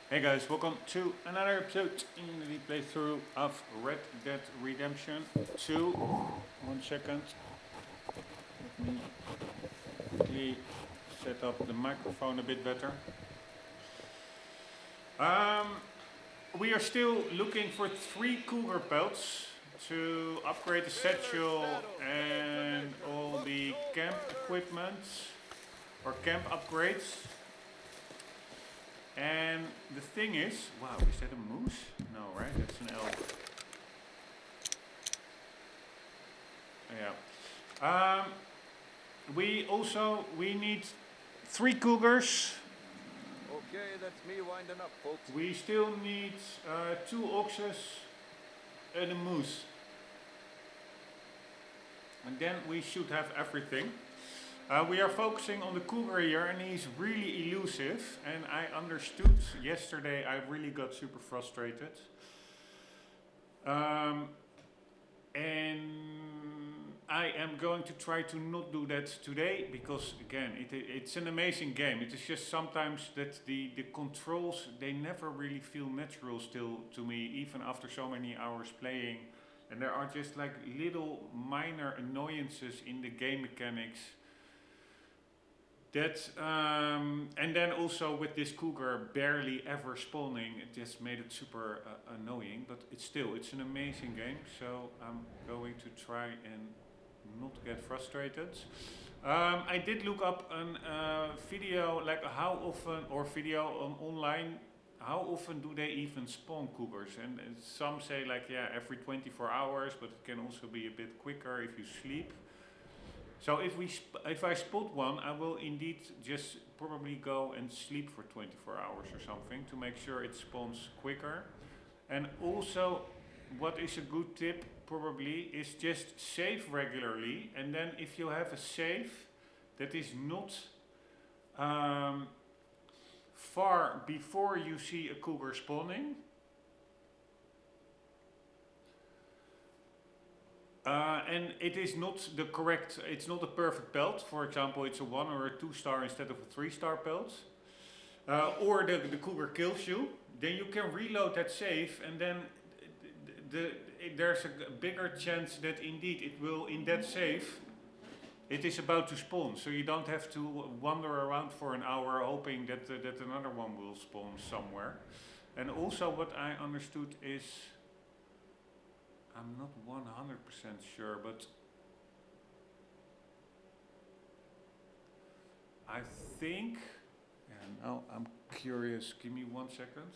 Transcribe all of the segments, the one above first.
Hey guys, welcome to another episode in the playthrough of Red Dead Redemption 2. 1 second, let me quickly set up the microphone a bit better. Um, we are still looking for 3 cougar pelts to upgrade the satchel and all the camp equipment or camp upgrades. And the thing is, wow, is that a moose? No, right? That's an elk. Yeah. We need 3 cougars. Okay, that's me winding up, folks. We still need 2 oxes and a moose. And then we should have everything. We are focusing on the cougar here, and he's really elusive. And I understood yesterday, I really got super frustrated. And I am going to try to not do that today because, again, it's an amazing game. It is just sometimes that the controls, they never really feel natural still to me, even after so many hours playing. And there are just like little minor annoyances in the game mechanics. That and then also with this cougar barely ever spawning, it just made it super annoying. But it's an amazing game. So I'm going to try and not get frustrated. I did look up a video like how often or video online. How often do they even spawn cougars? And some say like yeah every 24 hours, but it can also be a bit quicker if you sleep. So if I spot one, I will indeed just probably go and sleep for 24 hours or something to make sure it spawns quicker. And also, what is a good tip probably is just save regularly. And then if you have a save that is not far before you see a cougar spawning, and it is not the correct, it's not a perfect pelt. For example, it's a 1 or a 2 star instead of a 3 star pelt. Or the cougar kills you, then you can reload that save and then there's a bigger chance that indeed it will, in that save, it is about to spawn. So you don't have to wander around for an hour hoping that another one will spawn somewhere. And also what I understood is, I'm not 100% sure, but I think, and now I'm curious, give me 1 second.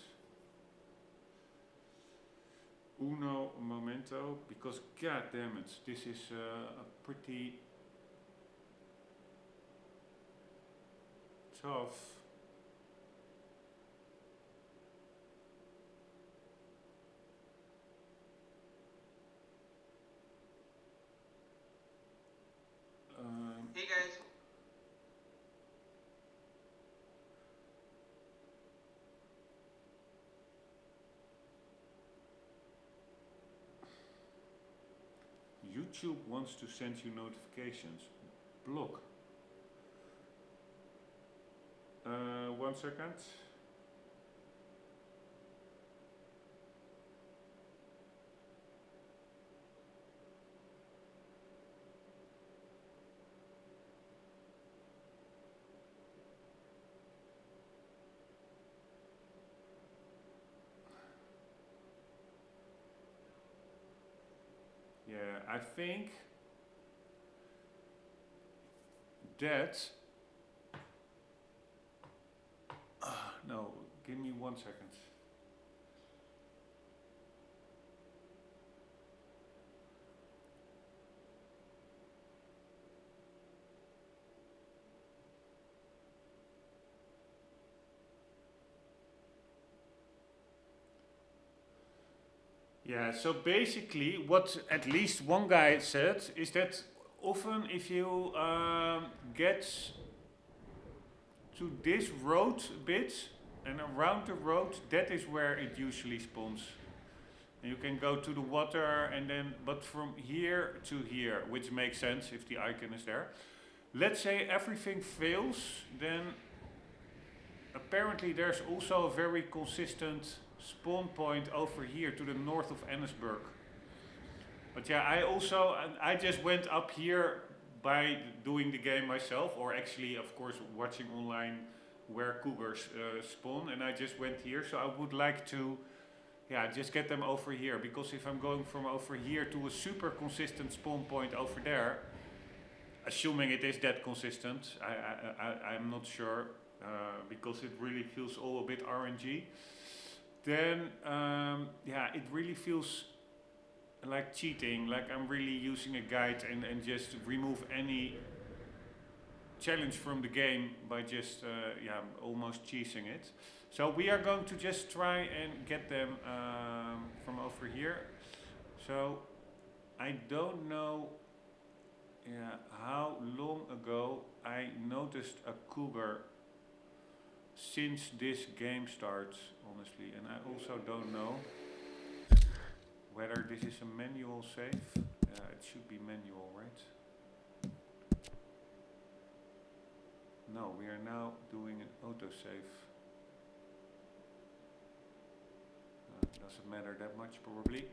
Uno momento, because god damn it, this is a pretty tough. Hey guys. YouTube wants to send you notifications. Block. 1 second. Yeah, I think that. No, give me 1 second. Yeah, so basically, what at least one guy said is that often if you get to this road bit and around the road, that is where it usually spawns. And you can go to the water and then, but from here to here, which makes sense if the icon is there. Let's say everything fails, then apparently there's also a very consistent spawn point over here to the north of Annesburg. But yeah, I just went up here by doing the game myself, or actually, of course, watching online where cougars spawn, and I just went here. So I would like to, yeah, just get them over here, because if I'm going from over here to a super consistent spawn point over there, assuming it is that consistent, I'm not sure, because it really feels all a bit RNG. Then, yeah, it really feels like cheating, like I'm really using a guide and just remove any challenge from the game by just, yeah, almost cheesing it. So we are going to just try and get them from over here. So I don't know, yeah, how long ago I noticed a cougar since this game starts, honestly, and I also don't know whether this is a manual save. It should be manual, right? No, we are now doing an autosave. Doesn't matter that much, probably.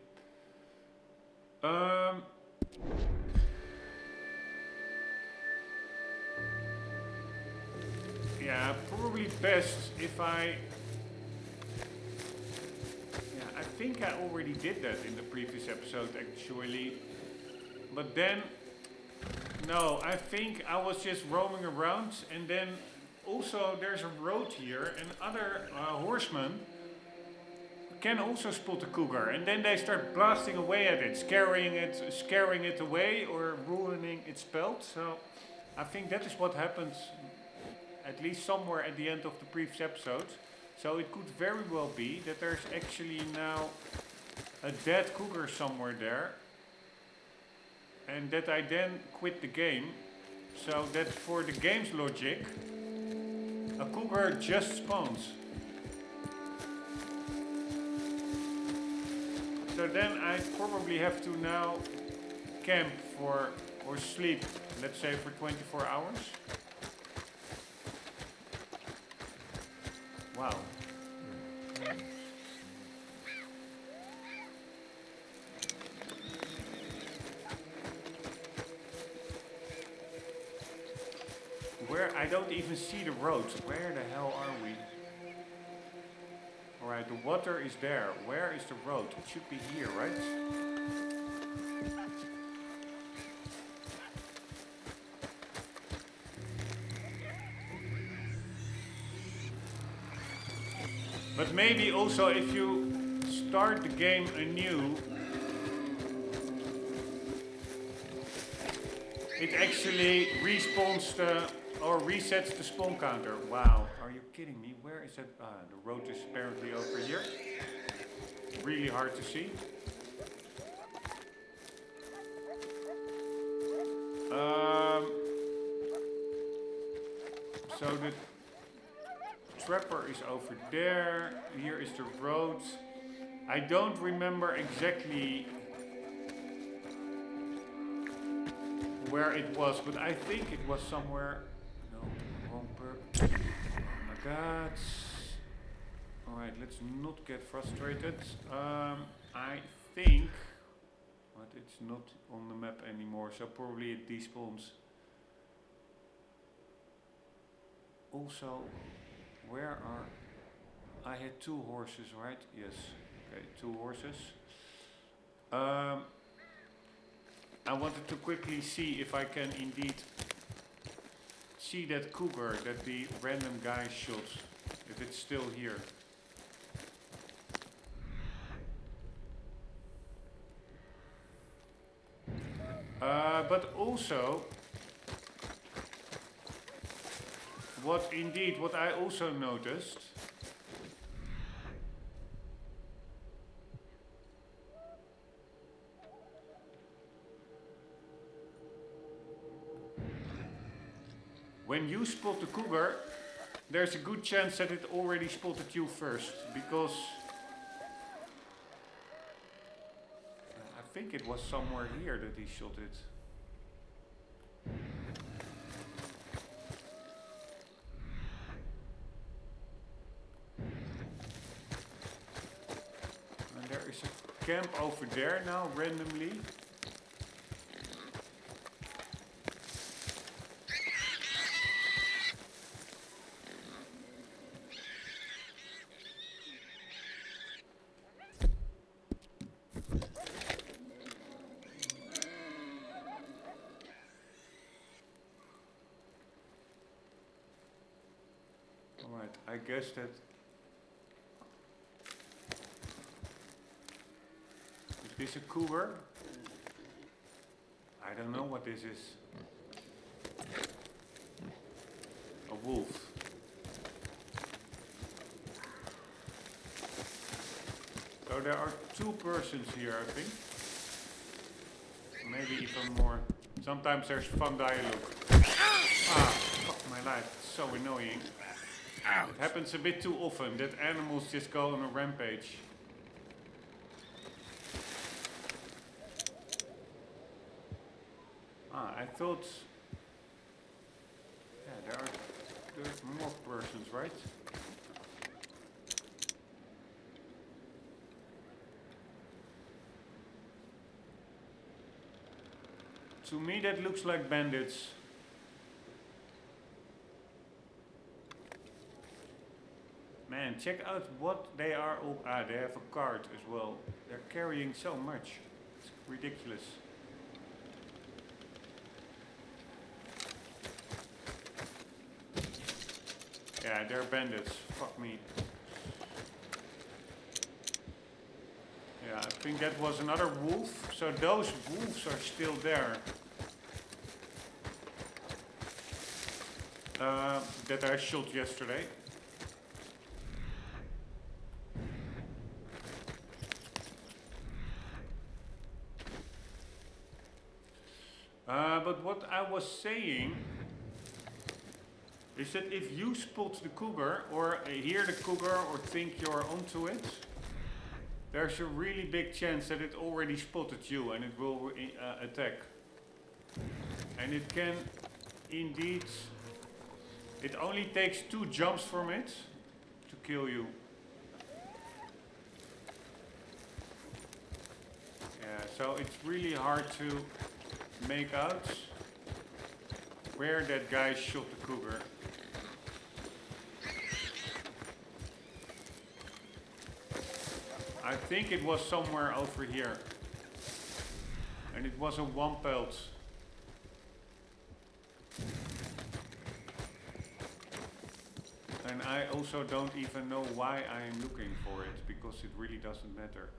Yeah, probably best if I think I already did that in the previous episode, actually. But then, no, I think I was just roaming around, and then also there's a road here, and other horsemen can also spot a cougar, and then they start blasting away at it, scaring it away, or ruining its pelt. So I think that is what happened, at least somewhere at the end of the previous episode. So it could very well be that there's actually now a dead cougar somewhere there, and that I then quit the game, so that for the game's logic, a cougar just spawns. So then I probably have to now camp for, or sleep, let's say for 24 hours. Wow. Where I don't even see the road. Where the hell are we? Alright, the water is there. Where is the road? It should be here, right? But maybe also if you start the game anew, it actually respawns or resets the spawn counter. Wow, are you kidding me? Where is that? The road is apparently over here. Really hard to see. So the trapper is over there. Here is the road. I don't remember exactly where it was, but I think it was somewhere. No, Rombbb. Oh my god. Alright, let's not get frustrated. I think, but it's not on the map anymore, so probably it despawns. Also, where are... I had 2 horses, right? Yes. Okay, 2 horses. I wanted to quickly see if I can indeed see that cougar that the random guy shot, if it's still here. But also, what I also noticed, when you spot the cougar, there's a good chance that it already spotted you first, because I think it was somewhere here that he shot it. camp over there now randomly. Alright, I guess that... Is this a cougar? I don't know what this is. A wolf. So there are 2 persons here, I think. Maybe even more. Sometimes there's fun dialogue. Ah, fuck my life, it's so annoying. Ouch. It happens a bit too often that animals just go on a rampage. Ah, I thought... Yeah, there's more persons, right? To me that looks like bandits. Man, check out what they are all... Ah, they have a cart as well. They're carrying so much. It's ridiculous. Yeah, they're bandits. Fuck me. Yeah, I think that was another wolf. So those wolves are still there. That I shot yesterday. But what I was saying is that if you spot the cougar or hear the cougar or think you're onto it, there's a really big chance that it already spotted you and it will attack. And it can indeed, it only takes 2 jumps from it to kill you. Yeah, so it's really hard to make out where that guy shot the cougar. I think it was somewhere over here. And it was a 1 pelt. And I also don't even know why I am looking for it, because it really doesn't matter.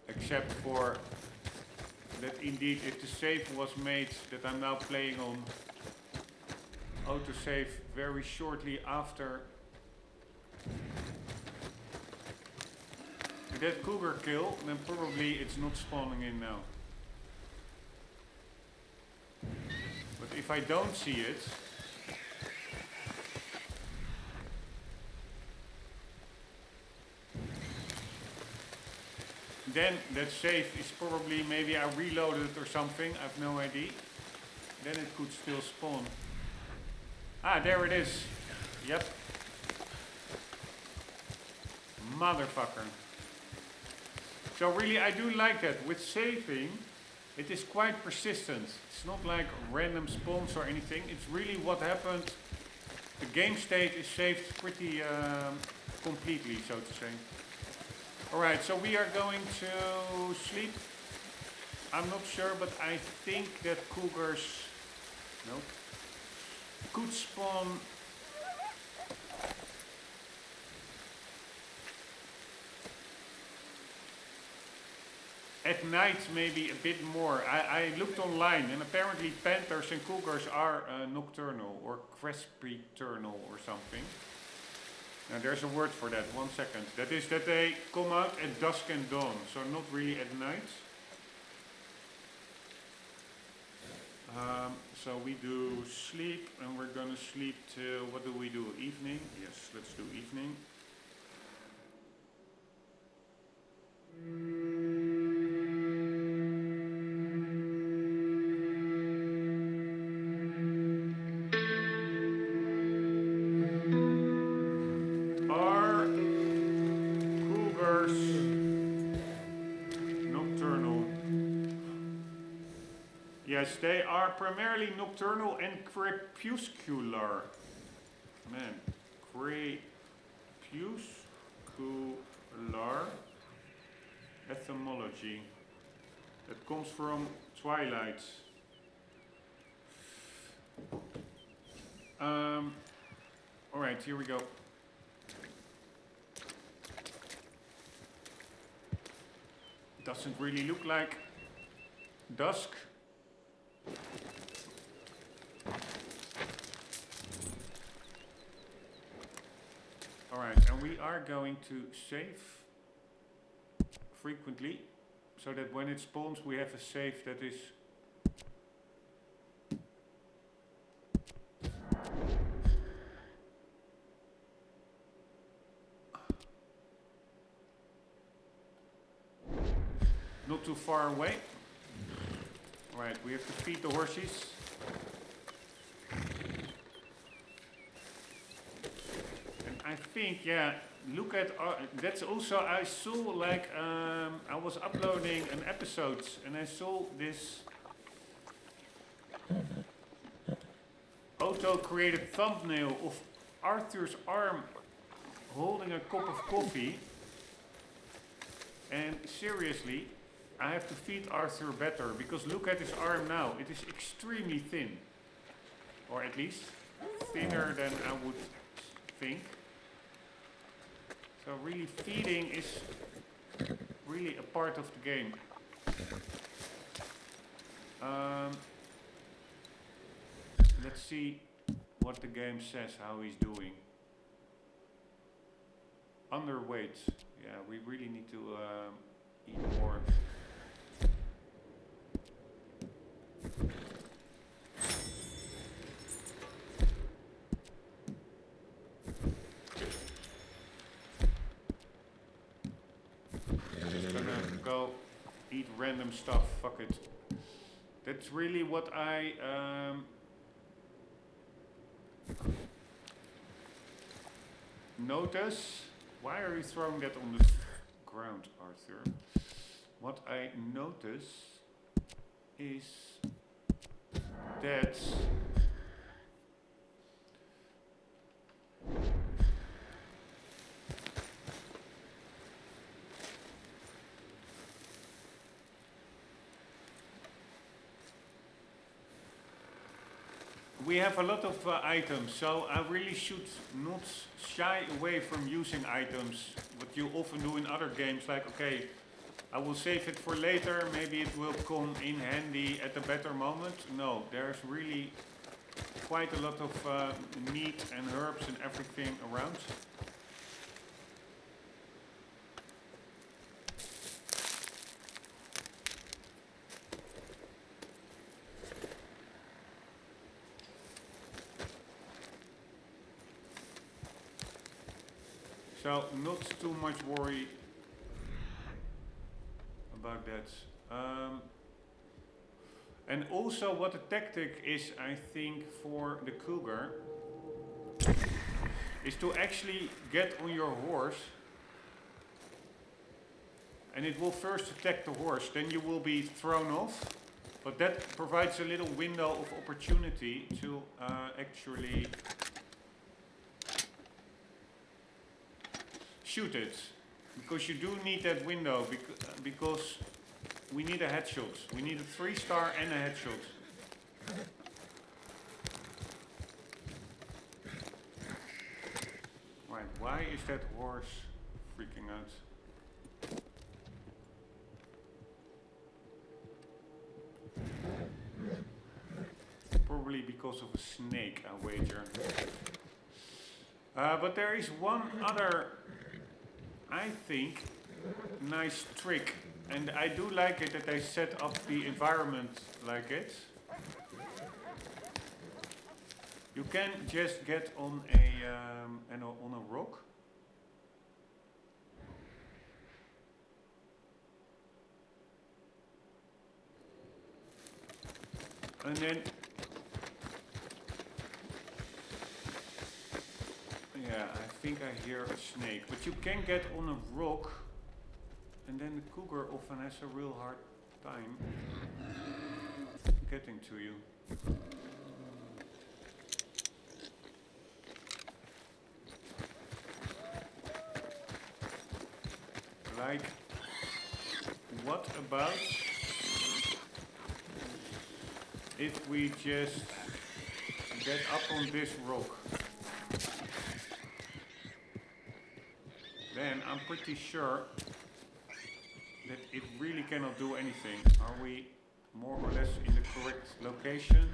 Except for that indeed if the save was made that I'm now playing on autosave very shortly after that cougar kill, then probably it's not spawning in now. But if I don't see it, then that save is probably, maybe I reloaded it or something, I have no idea. Then it could still spawn. Ah, there it is. Yep. Motherfucker. So really I do like that. With saving, it is quite persistent. It's not like random spawns or anything. It's really what happened. The game state is saved pretty completely, so to say. Alright, so we are going to sleep. I'm not sure, but I think that cougars, nope, could spawn at night, maybe a bit more. I looked online and apparently panthers and cougars are nocturnal or crespiternal or something. Now there's a word for that, 1 second. That is that they come out at dusk and dawn, so not really at night. So we do sleep, and we're gonna sleep till, what do we do, evening? Yes, let's do evening. Are cougars Yes, they are primarily nocturnal and crepuscular. Man, crepuscular etymology. That comes from twilight. Alright, here we go. Doesn't really look like dusk. Alright, and we are going to save frequently so that when it spawns we have a save that is not too far away. Right, we have to feed the horses. And I think, yeah, look at, that's also, I saw like, I was uploading an episode and I saw this auto-created thumbnail of Arthur's arm holding a cup of coffee. And seriously, I have to feed Arthur better, because look at his arm now. It is extremely thin. Or at least thinner than I would think. So really feeding is really a part of the game. Let's see what the game says, how he's doing. Underweight. Yeah, we really need to eat more. Just gonna go eat random stuff, fuck it. That's really what I notice. Why are you throwing that on the ground, Arthur? What I notice is that we have a lot of items, so I really should not shy away from using items, what you often do in other games, like, okay, I will save it for later, maybe it will come in handy at a better moment. No, there's really quite a lot of meat and herbs and everything around. So not too much worry about that. And also what the tactic is, I think, for the cougar is to actually get on your horse, and it will first attack the horse, then you will be thrown off, but that provides a little window of opportunity to actually shoot it, because you do need that window, because we need a headshot. We need a 3-star and a headshot. Right, why is that horse freaking out? Probably because of a snake, I wager. But there is one other, I think, nice trick, and I do like it that they set up the environment like it. You can just get on a rock, and then yeah, I think I hear a snake, but you can get on a rock, and then the cougar often has a real hard time getting to you. Like, what about if we just get up on this rock? Then I'm pretty sure that it really cannot do anything. Are we more or less in the correct location?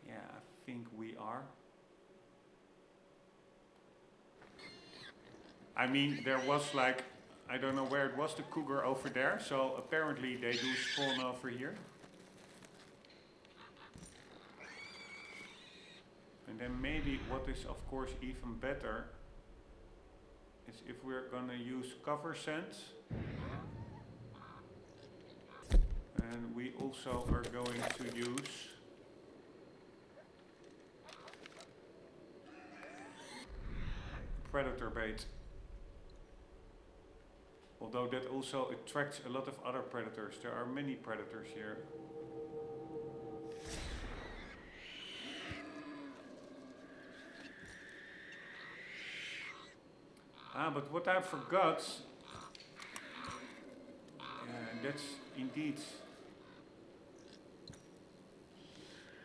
Yeah, I think we are. I mean, there was like, I don't know where it was, the cougar over there. So apparently they do spawn over here. And then maybe what is of course even better is if we're gonna use cover scent. And we also are going to use predator bait. Although that also attracts a lot of other predators. There are many predators here. But what I forgot, that's indeed,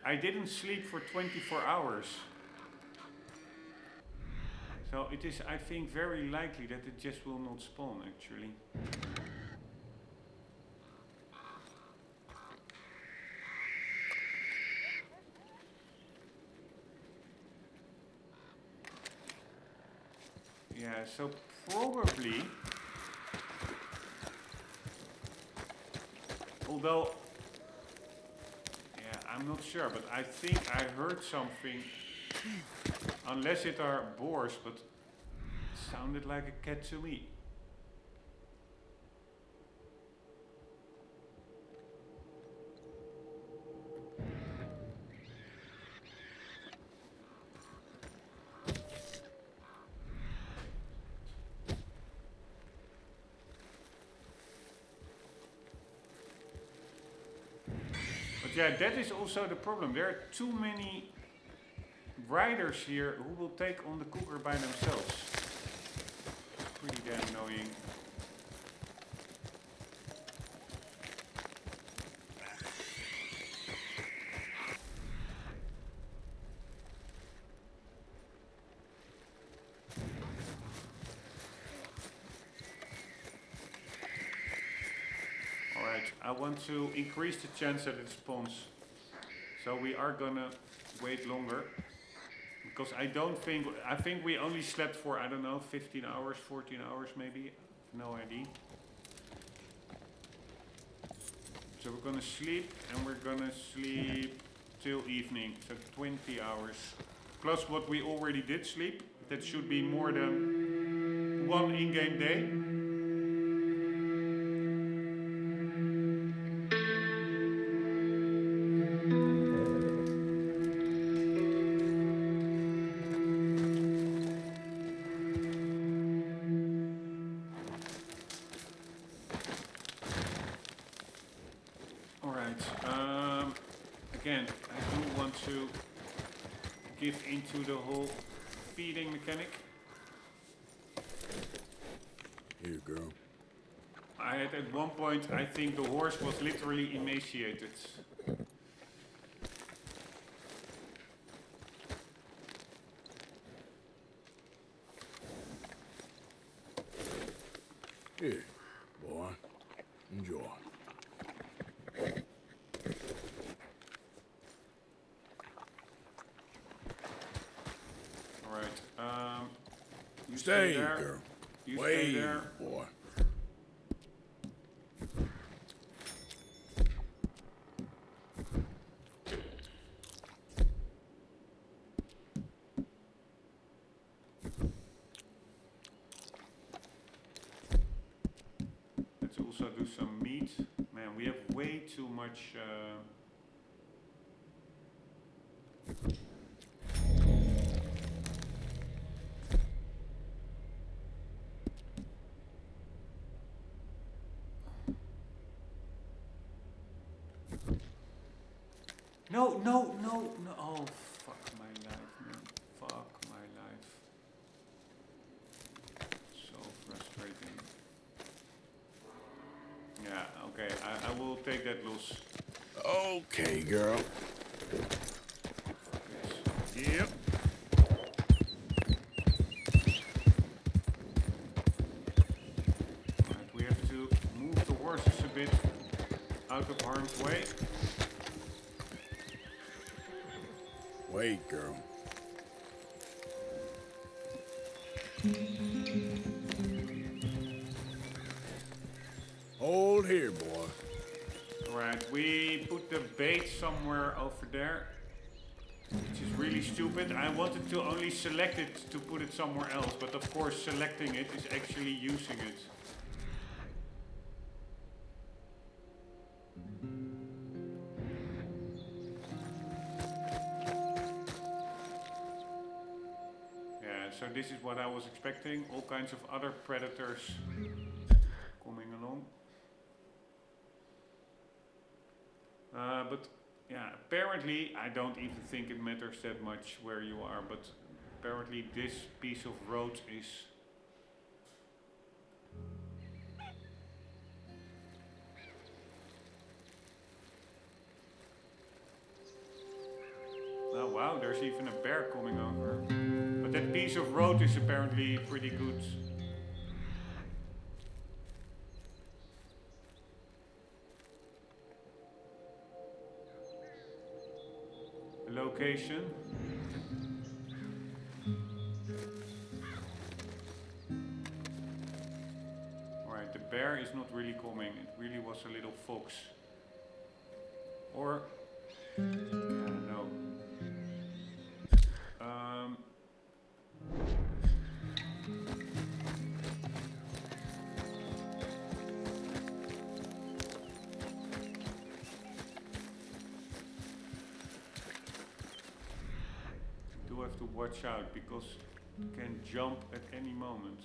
I didn't sleep for 24 hours. So it is, I think, very likely that it just will not spawn actually. Yeah, so probably, although, yeah, I'm not sure, but I think I heard something, unless it are boars, but it sounded like a cat to me. Yeah, that is also the problem. There are too many riders here who will take on the cougar by themselves. It's pretty damn annoying. I want to increase the chance that it spawns. So we are gonna wait longer. Because I think we only slept for, I don't know, 15 hours, 14 hours maybe. No idea. So we're gonna sleep and we're gonna sleep till evening. So 20 hours. Plus what we already did sleep. That should be more than one in-game day. Into the whole feeding mechanic. Here you go. I had at one point, I think the horse was literally emaciated. Here, boy. Enjoy. You stay there. Girl. You Wait, stay there. Boy. Let's also do some meat. Man, we have way too much. No, no, no, no. Oh, fuck my life, man. Fuck my life. So frustrating. Yeah, okay. I will take that loss. Okay, girl. Yep. Right, we have to move the horses a bit out of harm's way. Wait, girl. Hold here, boy. Right, we put the bait somewhere over there, which is really stupid. I wanted to only select it to put it somewhere else, but of course selecting it is actually using it. Yeah, so this is what I was expecting. All kinds of other predators coming along. But yeah, apparently, I don't even think it matters that much where you are, but apparently this piece of road is oh wow, there's even a bear coming over. But that piece of road is apparently pretty good. Location. Alright, the bear is not really coming. It really was a little fox. Or yeah, no. Do have to watch out because it can jump at any moment.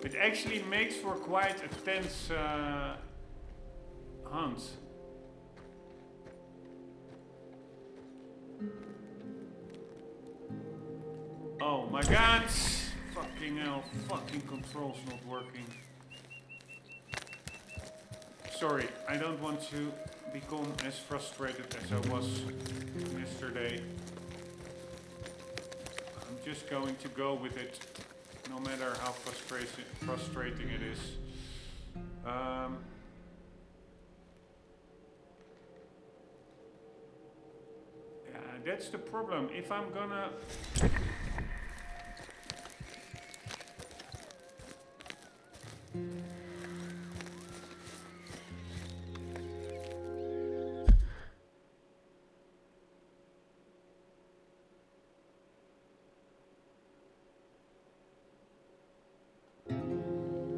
It actually makes for quite a tense hunt. Oh my god! Fucking hell, fucking controls not working. Sorry, I don't want to become as frustrated as I was yesterday. I'm just going to go with it, no matter how frustrating it is. Yeah, that's the problem. If I'm gonna...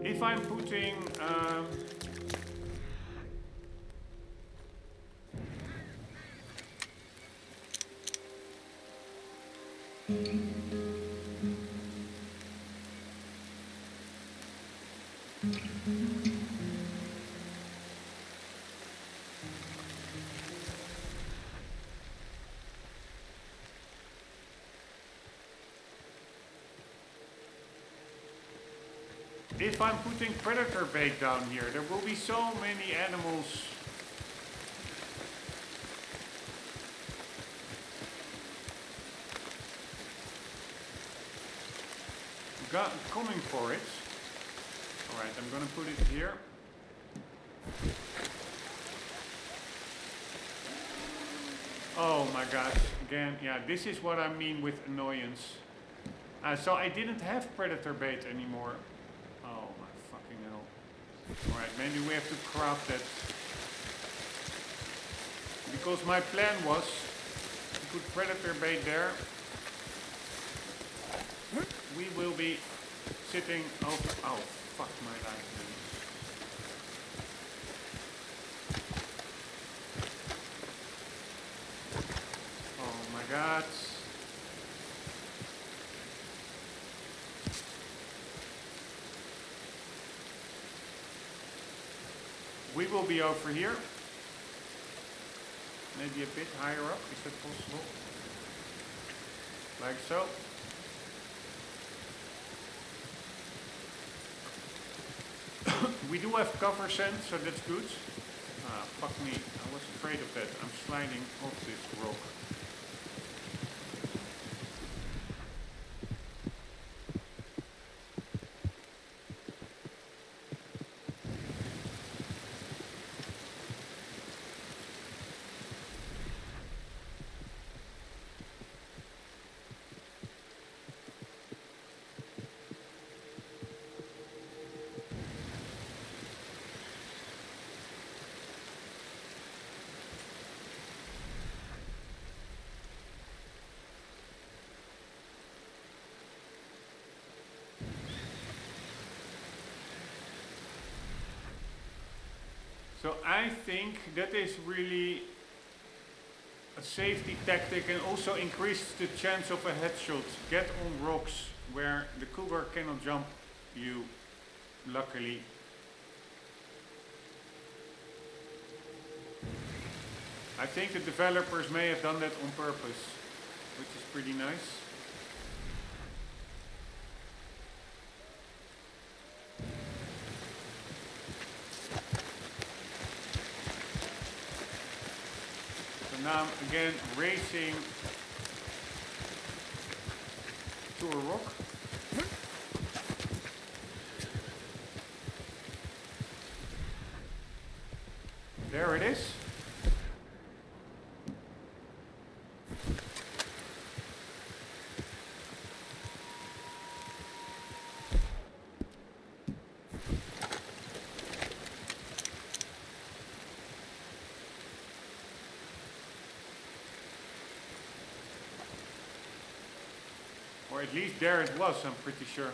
If I'm putting if I'm putting predator bait down here, there will be so many animals coming for it. Alright, I'm gonna put it here. Oh my gosh, again, yeah, this is what I mean with annoyance. So I didn't have predator bait anymore. Oh my fucking hell. Alright, maybe we have to craft that. Because my plan was to put predator bait there. We will be sitting over... Oh, fuck my life, man. Oh my god. we will be over here. Maybe a bit higher up, is that possible? Like so. We do have cover sand, so that's good. Ah, fuck me, I was afraid of that. I'm sliding off this rock. So I think that is really a safety tactic and also increases the chance of a headshot. Get on rocks where the cougar cannot jump you, luckily. I think the developers may have done that on purpose, which is pretty nice. Now I'm again racing to a rock. There it is. Or at least there it was, I'm pretty sure.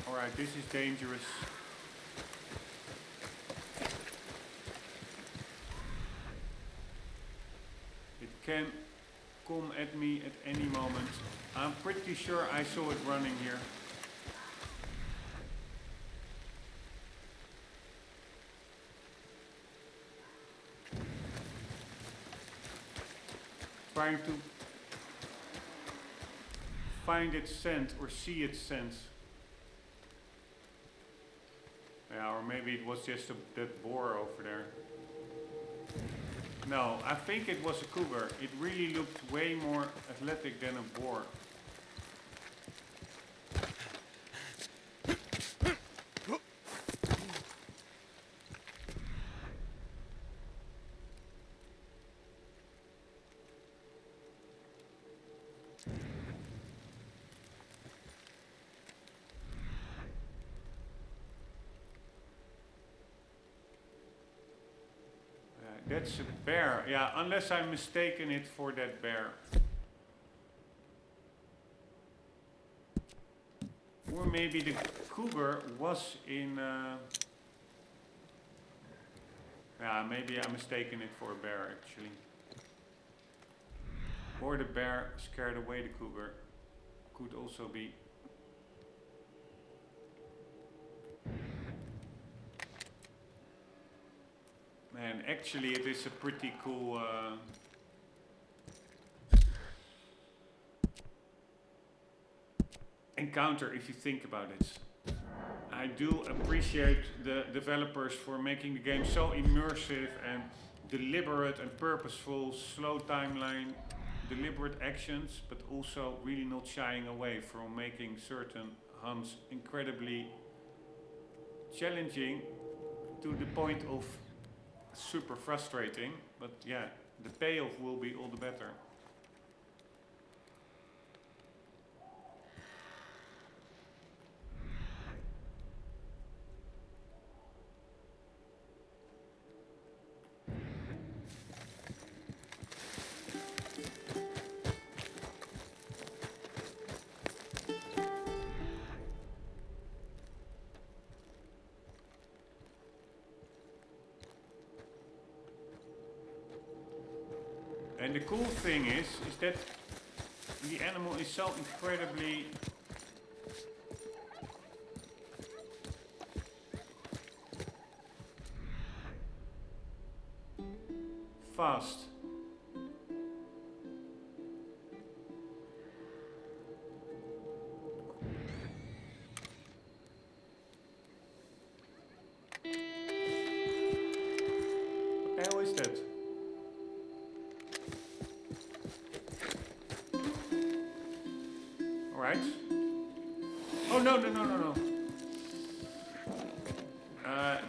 Alright, this is dangerous. It can come at me at any moment. I'm pretty sure I saw it running here. Trying to find its scent or see its scent. Yeah, or maybe it was just that boar over there. No, I think it was a cougar. It really looked way more athletic than a boar. That's a bear, yeah, unless I'm mistaken it for that bear. Or maybe the cougar was in... yeah, maybe I'm mistaken it for a bear actually. Or the bear scared away the cougar. Could also be. Man, actually it is a pretty cool encounter if you think about it. I do appreciate the developers for making the game so immersive and deliberate and purposeful, slow timeline, deliberate actions, but also really not shying away from making certain hunts incredibly challenging to the point of super frustrating, but yeah, the payoff will be all the better. And the cool thing is that the animal is so incredibly fast. What the hell is that? Alright. Oh no, no, no, no, no.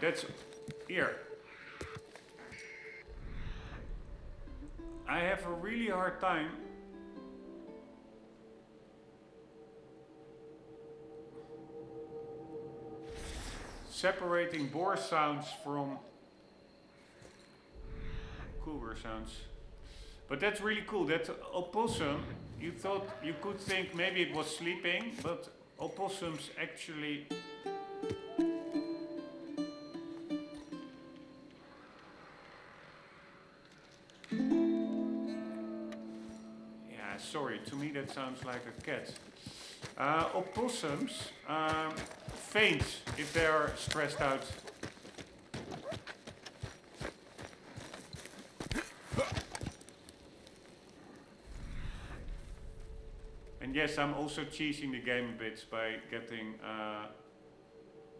That's here. I have a really hard time separating boar sounds from cougar sounds. But that's really cool. That opossum, you thought, you could think maybe it was sleeping, but opossums actually sorry, to me that sounds like a cat. Opossums faint if they are stressed out. And yes, I'm also cheesing the game a bit by getting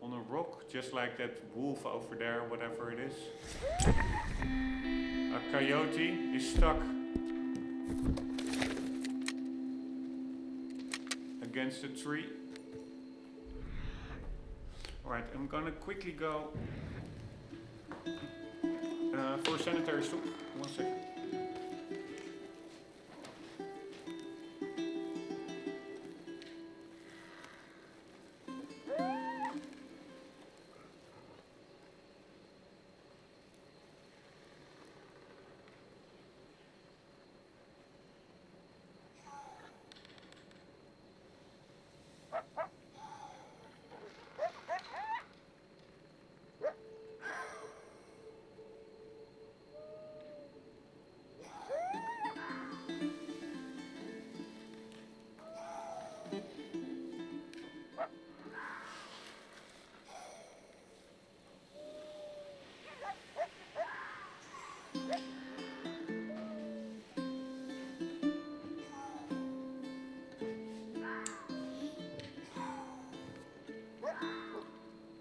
on a rock, just like that wolf over there, whatever it is. A coyote is stuck against a tree. Alright, I'm gonna quickly go for a sanitary stop. 1 second.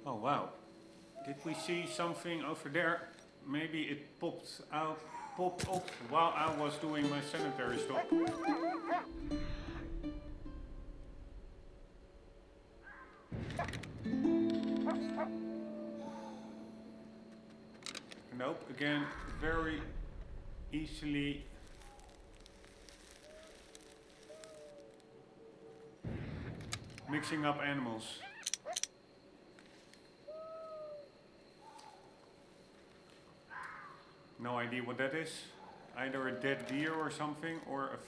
Oh wow, did we see something over there? Maybe it popped up while I was doing my sanitary stop. Nope, again, very easily mixing up animals. No idea what that is. Either a dead deer or something, or a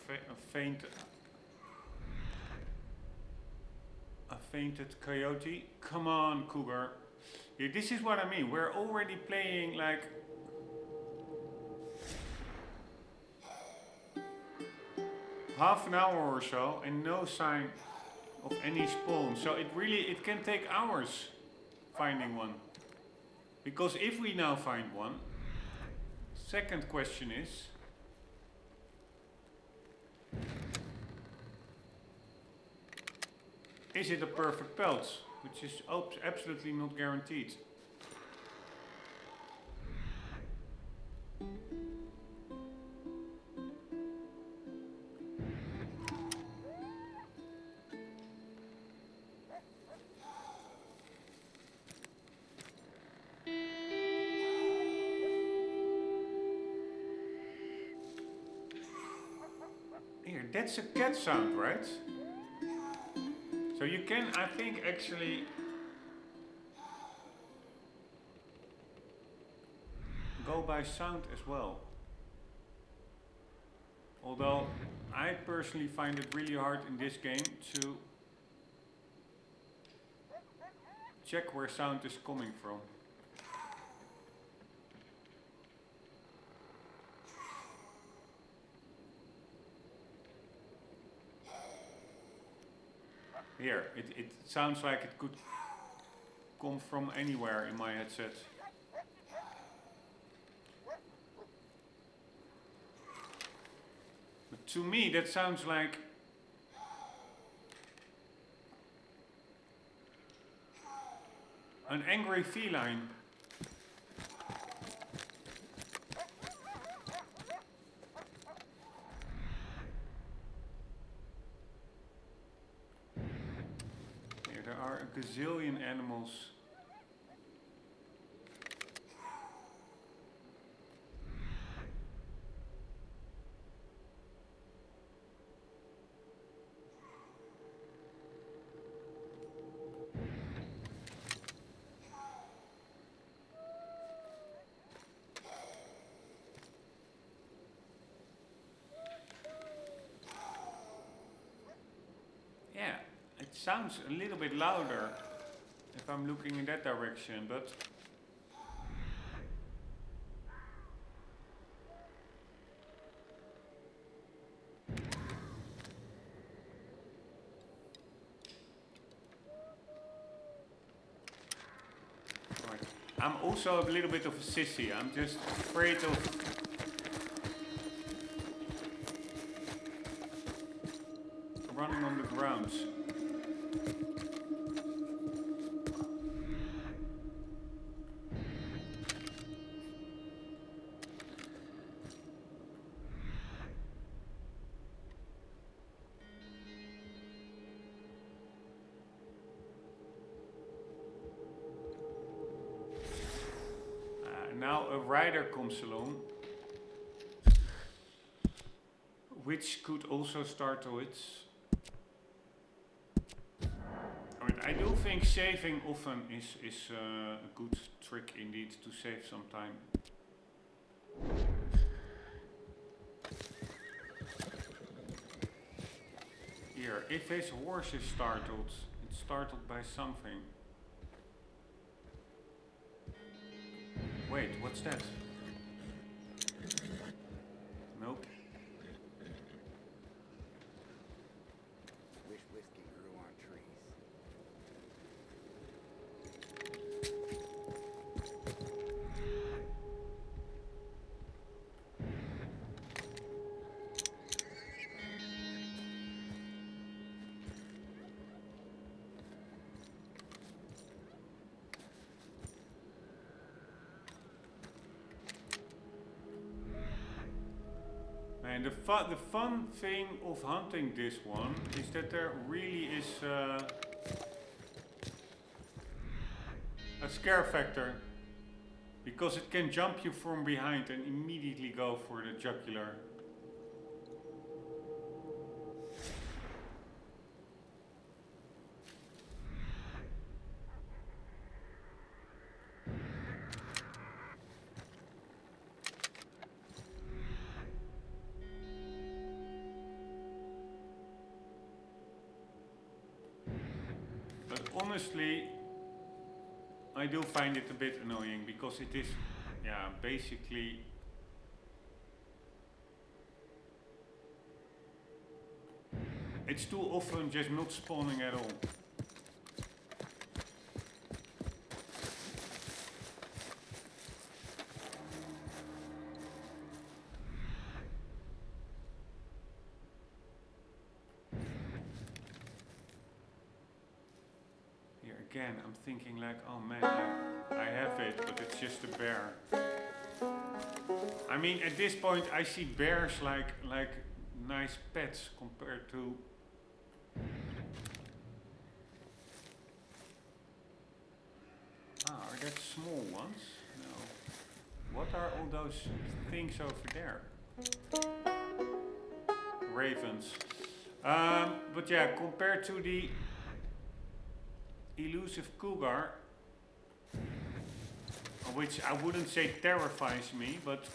fainted coyote. Come on, cougar. Yeah, this is what I mean. We're already playing like half an hour or so, and no sign of any spawn. So it can take hours finding one. Because if we now find one, second question is it a perfect pelt? Which is absolutely not guaranteed. Here, that's a cat sound, right? So you can, I think, actually go by sound as well. Although I personally find it really hard in this game to check where sound is coming from. Here, it sounds like it could come from anywhere in my headset. to me that sounds like an angry feline. Here there are a gazillion animals. Yeah, it sounds a little bit louder if I'm looking in that direction, but right. I'm also a little bit of a sissy. I'm just afraid of running on the grounds. Now a rider comes along, which could also startle it. Alright, I do think saving often is a good trick indeed to save some time. Here, if his horse is startled, it's startled by something. Wait, what's that? Nope. Wish whiskey grew on trees. And the fun thing of hunting this one is that there really is a scare factor, because it can jump you from behind and immediately go for the jugular. Honestly, I do find it a bit annoying, because it is, yeah, basically it's too often just not spawning at all. Again, I'm thinking like, oh man, I have it, but it's just a bear. I mean, at this point, I see bears like nice pets compared to. Ah, are that small ones? No. What are all those things over there? Ravens. But yeah, compared to the elusive cougar, which I wouldn't say terrifies me, but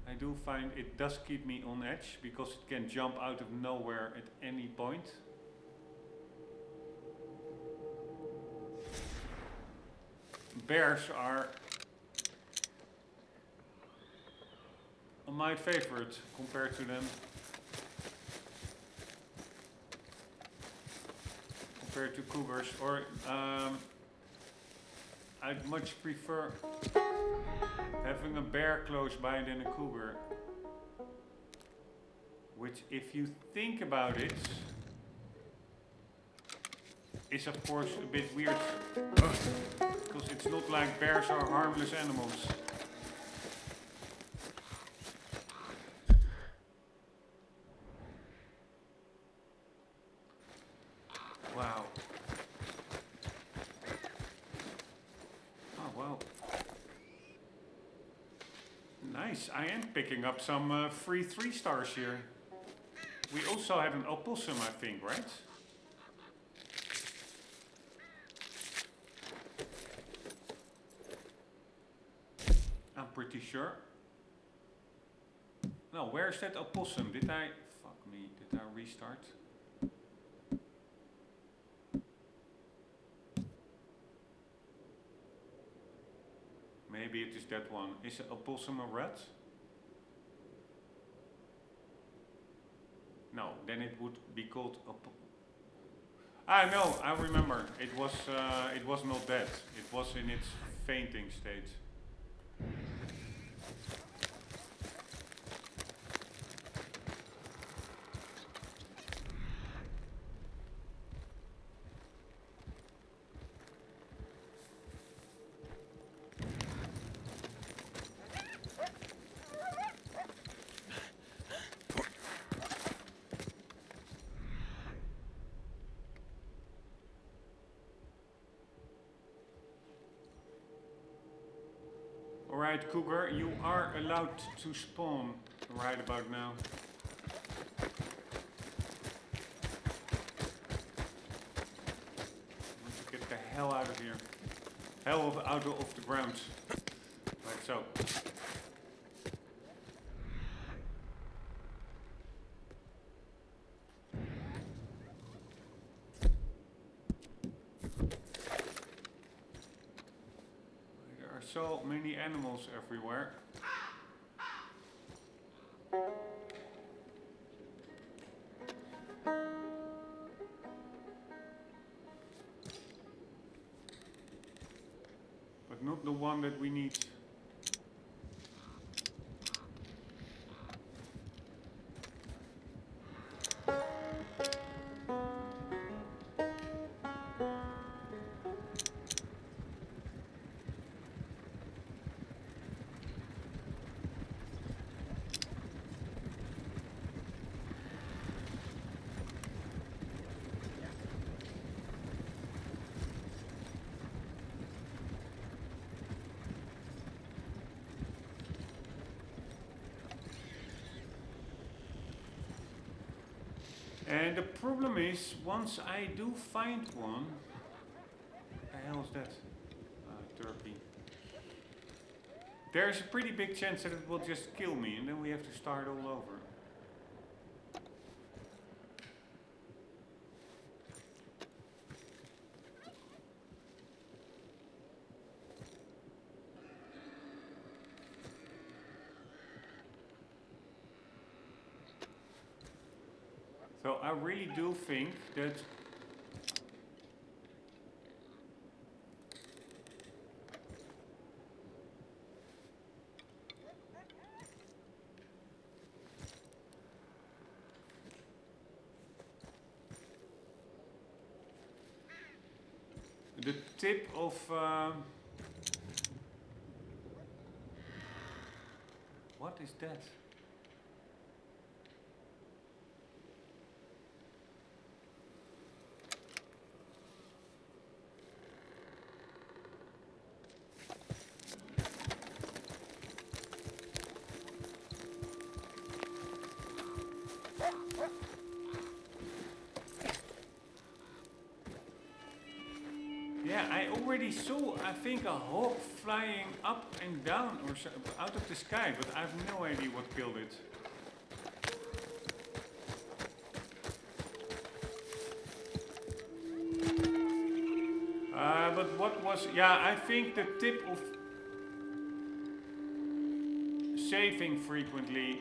I do find it does keep me on edge, because it can jump out of nowhere at any point. Bears are my favorite compared to them. Compared to cougars, or I'd much prefer having a bear close by than a cougar. Which, if you think about it, is of course a bit weird. Because it's not like bears are harmless animals. Wow. Oh, wow. Nice. I am picking up some free 3 stars here. We also had an opossum, I think, right? I'm pretty sure. No, where's that opossum? Did I... Fuck me. Did I restart? Maybe it is that one. Is an opossum a rat? No, then it would be called no, I remember. It was not dead. It was in its fainting state. Alright, cougar, you are allowed to spawn right about now. I want to get the hell out of here. Hell out of the ground. Like so. So many animals everywhere. But not the one that we need. And the problem is, once I do find one, what the hell is that? Turkey. There's a pretty big chance that it will just kill me, and then we have to start all over. So I really do think that the tip of what is that? Yeah, I already saw, I think, a hawk flying up and down or so, out of the sky, but I have no idea what killed it. But what was... Yeah, I think the tip of saving frequently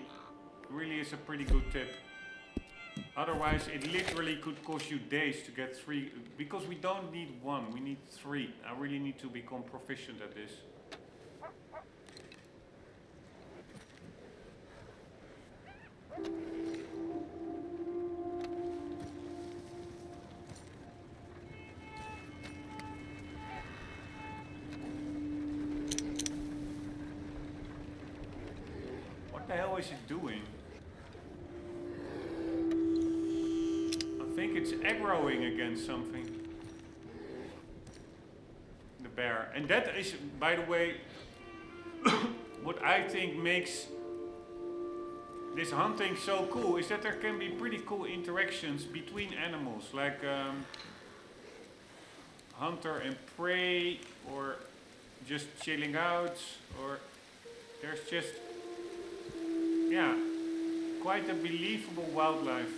really is a pretty good tip. Otherwise, it literally could cost you days to get 3, because we don't need 1, we need 3. I really need to become proficient at this. What the hell is it doing? I think it's aggroing against something. The bear. And that is, by the way, what I think makes this hunting so cool, is that there can be pretty cool interactions between animals, like hunter and prey, or just chilling out, or there's just, yeah, quite a believable wildlife.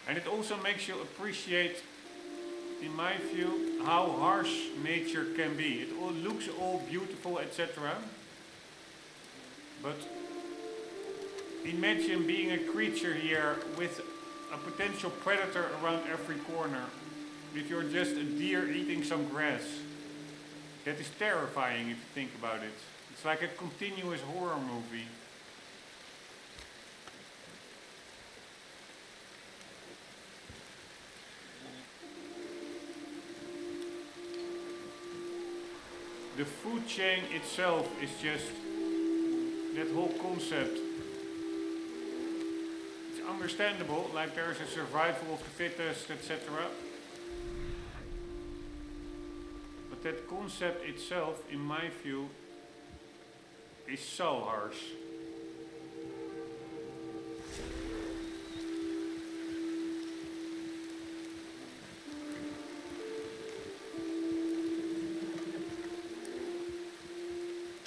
And it also makes you appreciate, in my view, how harsh nature can be. It all looks all beautiful, etc. But imagine being a creature here with a potential predator around every corner. If you're just a deer eating some grass. That is terrifying if you think about it. It's like a continuous horror movie. The food chain itself is just that whole concept. It's understandable, like there's a survival of the fittest, etc. But that concept itself, in my view, is so harsh.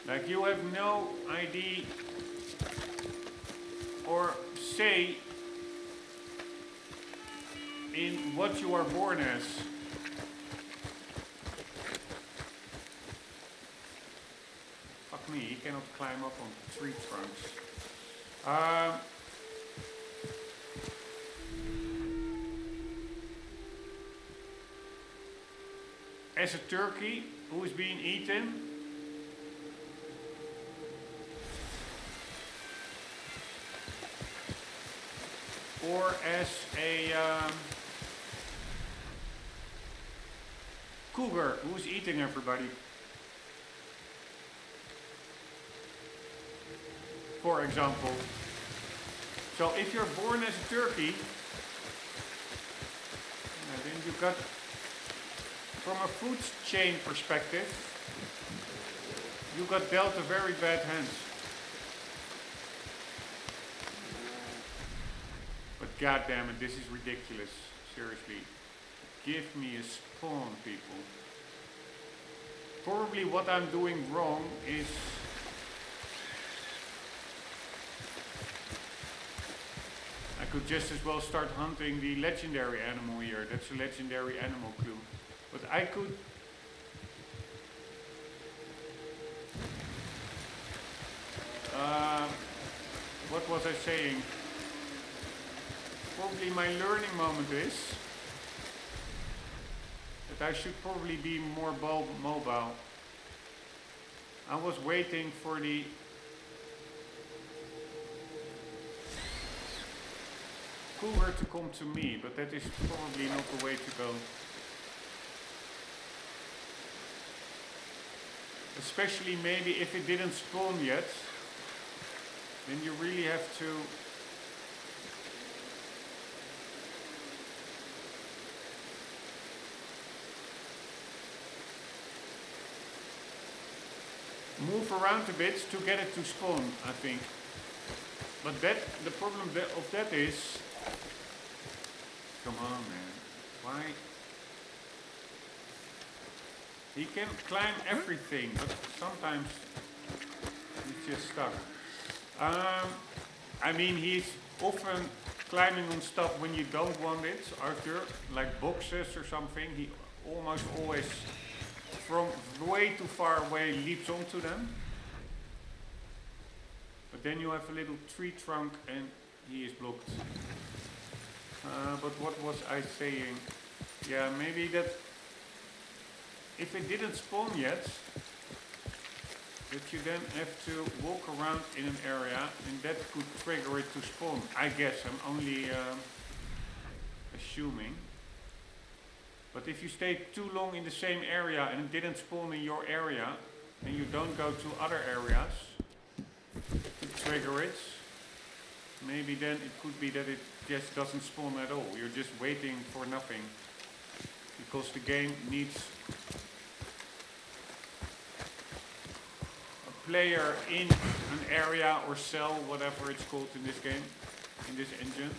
Like, you have no idea or say in what you are born as. Fuck me, he cannot climb up on tree trunks. As a turkey who is being eaten, or as a cougar who's eating everybody. For example. So if you're born as a turkey, then you got, from a food chain perspective, you got dealt a very bad hand. But goddamn it, this is ridiculous. Seriously. Give me a spawn, people. Probably what I'm doing wrong is I could just as well start hunting the legendary animal here. That's a legendary animal clue. But I could... what was I saying? Probably my learning moment is that I should probably be more mobile. I was waiting for the cougar to come to me, but that is probably not the way to go. Especially maybe if it didn't spawn yet, then you really have to move around a bit to get it to spawn, I think. But that, the problem of that is, come on man, why? He can climb everything, but sometimes he's just stuck. I mean, he's often climbing on stuff when you don't want it, Arthur, like boxes or something. He almost always, from way too far away, leaps onto them. But then you have a little tree trunk and he is blocked. But what was I saying? Yeah, maybe that if it didn't spawn yet, that you then have to walk around in an area and that could trigger it to spawn. I guess, I'm only assuming. But if you stay too long in the same area and it didn't spawn in your area, and you don't go to other areas to trigger it, maybe then it could be that it just doesn't spawn at all. You're just waiting for nothing because the game needs a player in an area or cell, whatever it's called in this game, in this engine.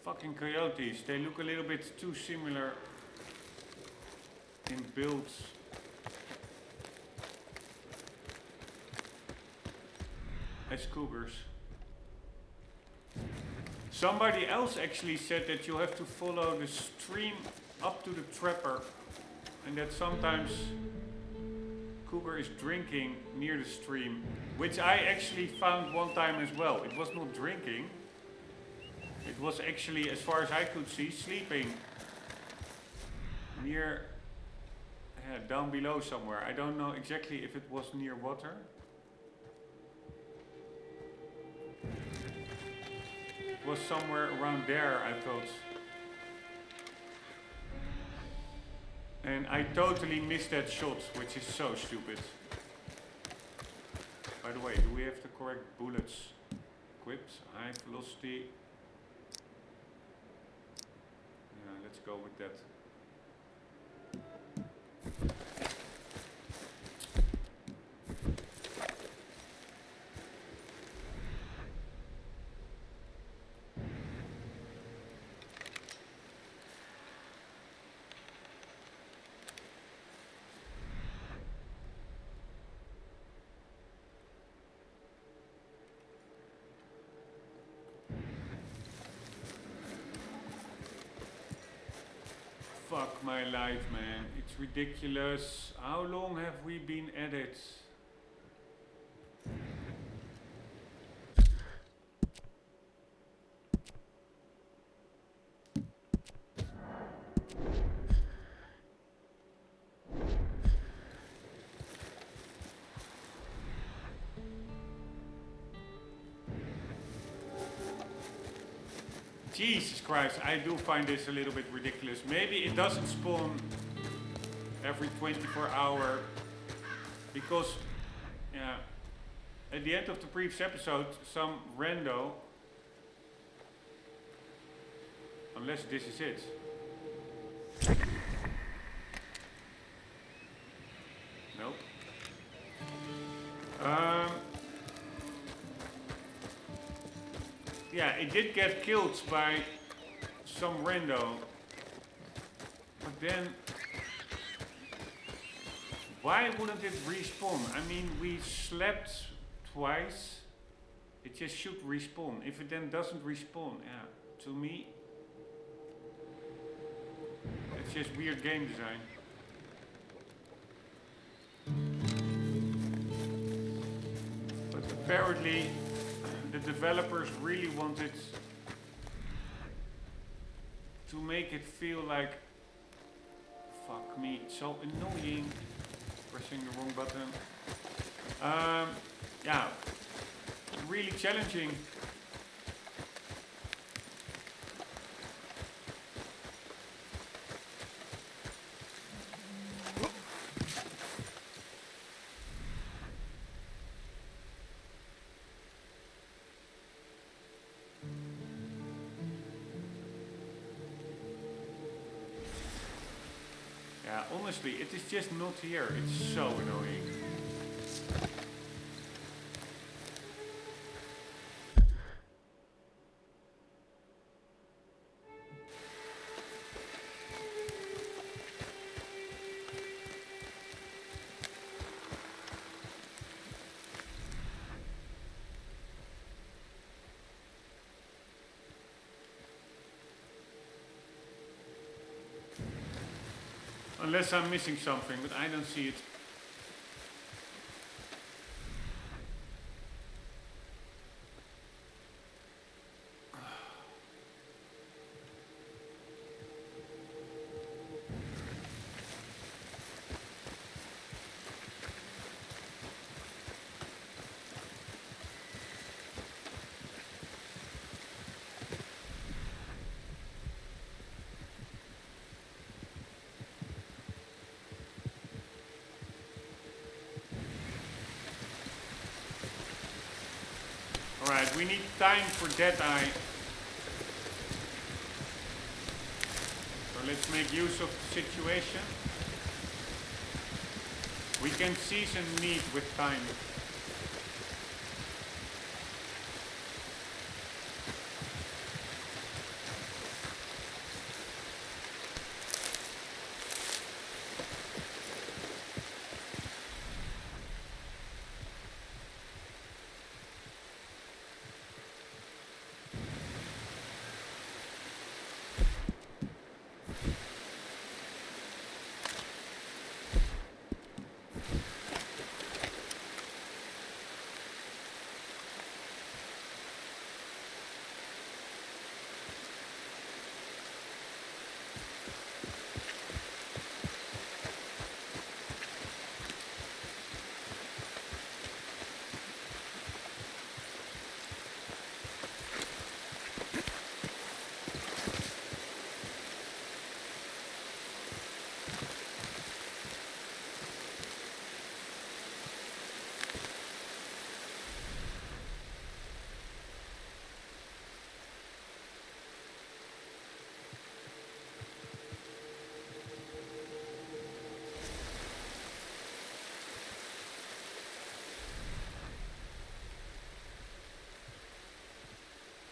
Fucking coyotes, they look a little bit too similar in builds. As cougars. Somebody else actually said that you have to follow the stream up to the trapper and that sometimes cougar is drinking near the stream, which I actually found one time as well. It was not drinking. It was actually, as far as I could see, sleeping near, down below somewhere. I don't know exactly if it was near water. It was somewhere around there, I thought. And I totally missed that shot, which is so stupid. By the way, do we have the correct bullets equipped? High velocity. Let's go with that. Fuck my life, man. It's ridiculous. How long have we been at it? Jesus Christ, I do find this a little bit ridiculous. Maybe it doesn't spawn every 24 hours because, yeah, at the end of the previous episode, some rando, unless this is it. Nope. Yeah, it did get killed by some rando. But then, why wouldn't it respawn? I mean, we slept twice. It just should respawn. If it then doesn't respawn, yeah, to me, it's just weird game design. But apparently, the developers really wanted to make it feel like, fuck me, it's so annoying, pressing the wrong button. Yeah, really challenging. Honestly, it is just not here. It's so annoying. Unless I'm missing something, but I don't see it. Alright, we need time for Deadeye. So let's make use of the situation. We can seize a need with time.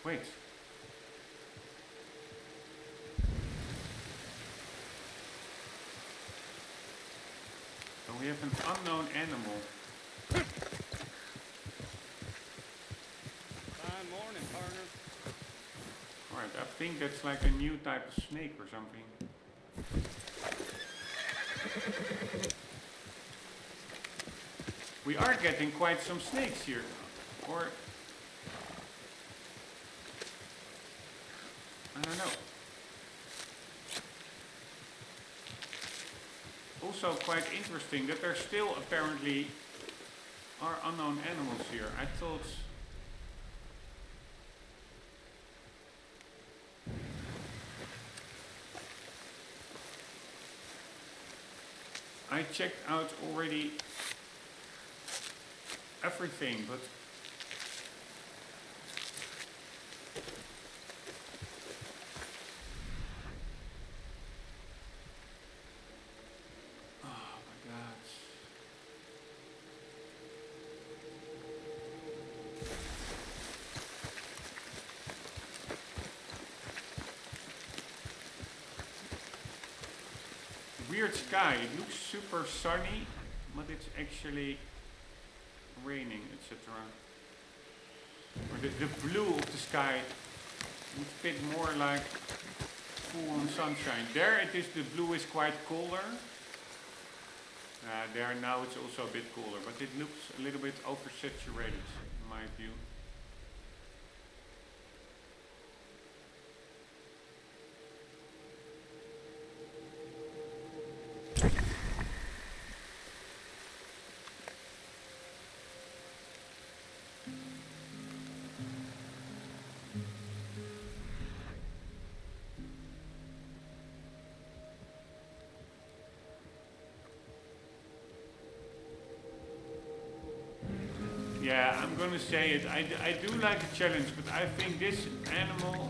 Wait. So we have an unknown animal. Fine morning, partner. Alright, I think that's like a new type of snake or something. We are getting quite some snakes here. Or I don't know. Also quite interesting that there still apparently are unknown animals here. I thought I checked out already everything, but weird sky. It looks super sunny, but it's actually raining, etc. Or the blue of the sky would fit more like full-on sunshine. There it is, the blue is quite colder. There now it's also a bit cooler, but it looks a little bit oversaturated in my view. Yeah, I'm gonna say it. I do like a challenge, but I think this animal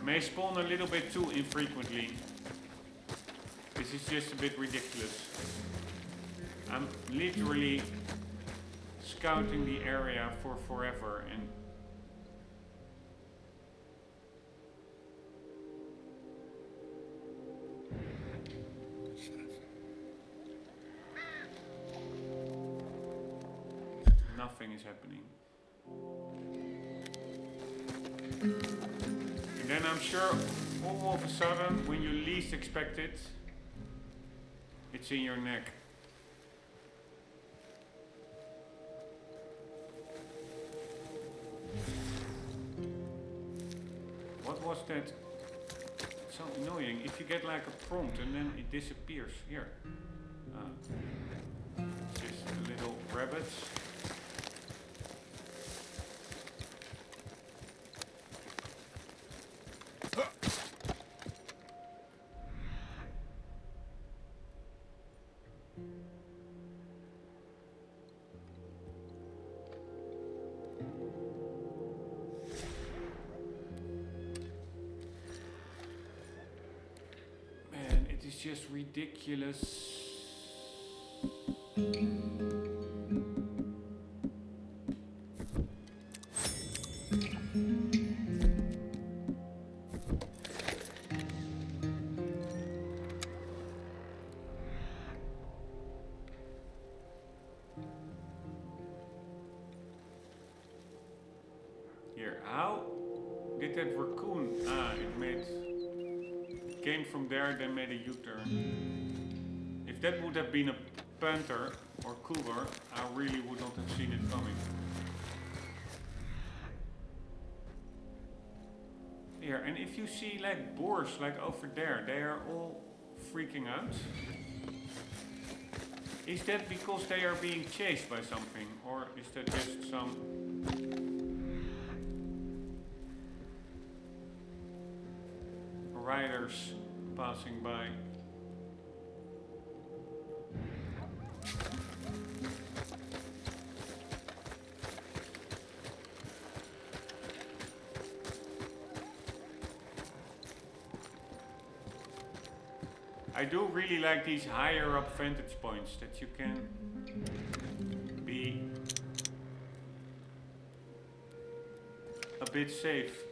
may spawn a little bit too infrequently. This is just a bit ridiculous. I'm literally scouting the area for forever and nothing is happening. And then I'm sure all of a sudden, when you least expect it, it's in your neck. What was that? It's so annoying. If you get like a prompt and then it disappears. Here. Just little rabbits. Man, it is just ridiculous. Here, how did that raccoon? It came from there, then made a U-turn. If that would have been a panther or cougar, I really would not have seen it coming. Here, and if you see like boars like over there, they are all freaking out. Is that because they are being chased by something, or is that just some riders passing by? I do really like these higher up vantage points that you can be a bit safe.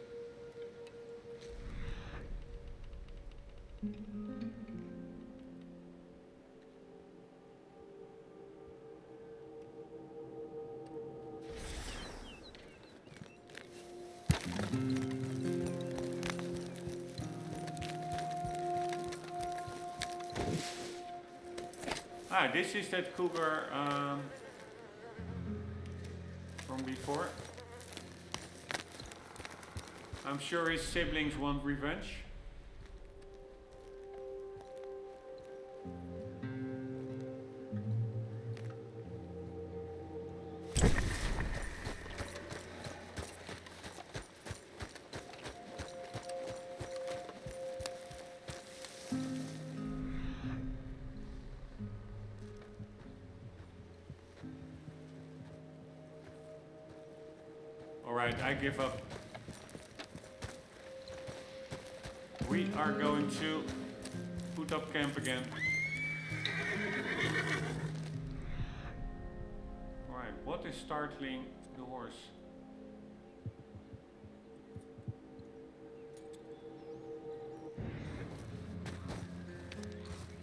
Ah, this is that cougar from before. I'm sure his siblings want revenge. Alright, I give up. We are going to put up camp again. Alright, what is startling the horse?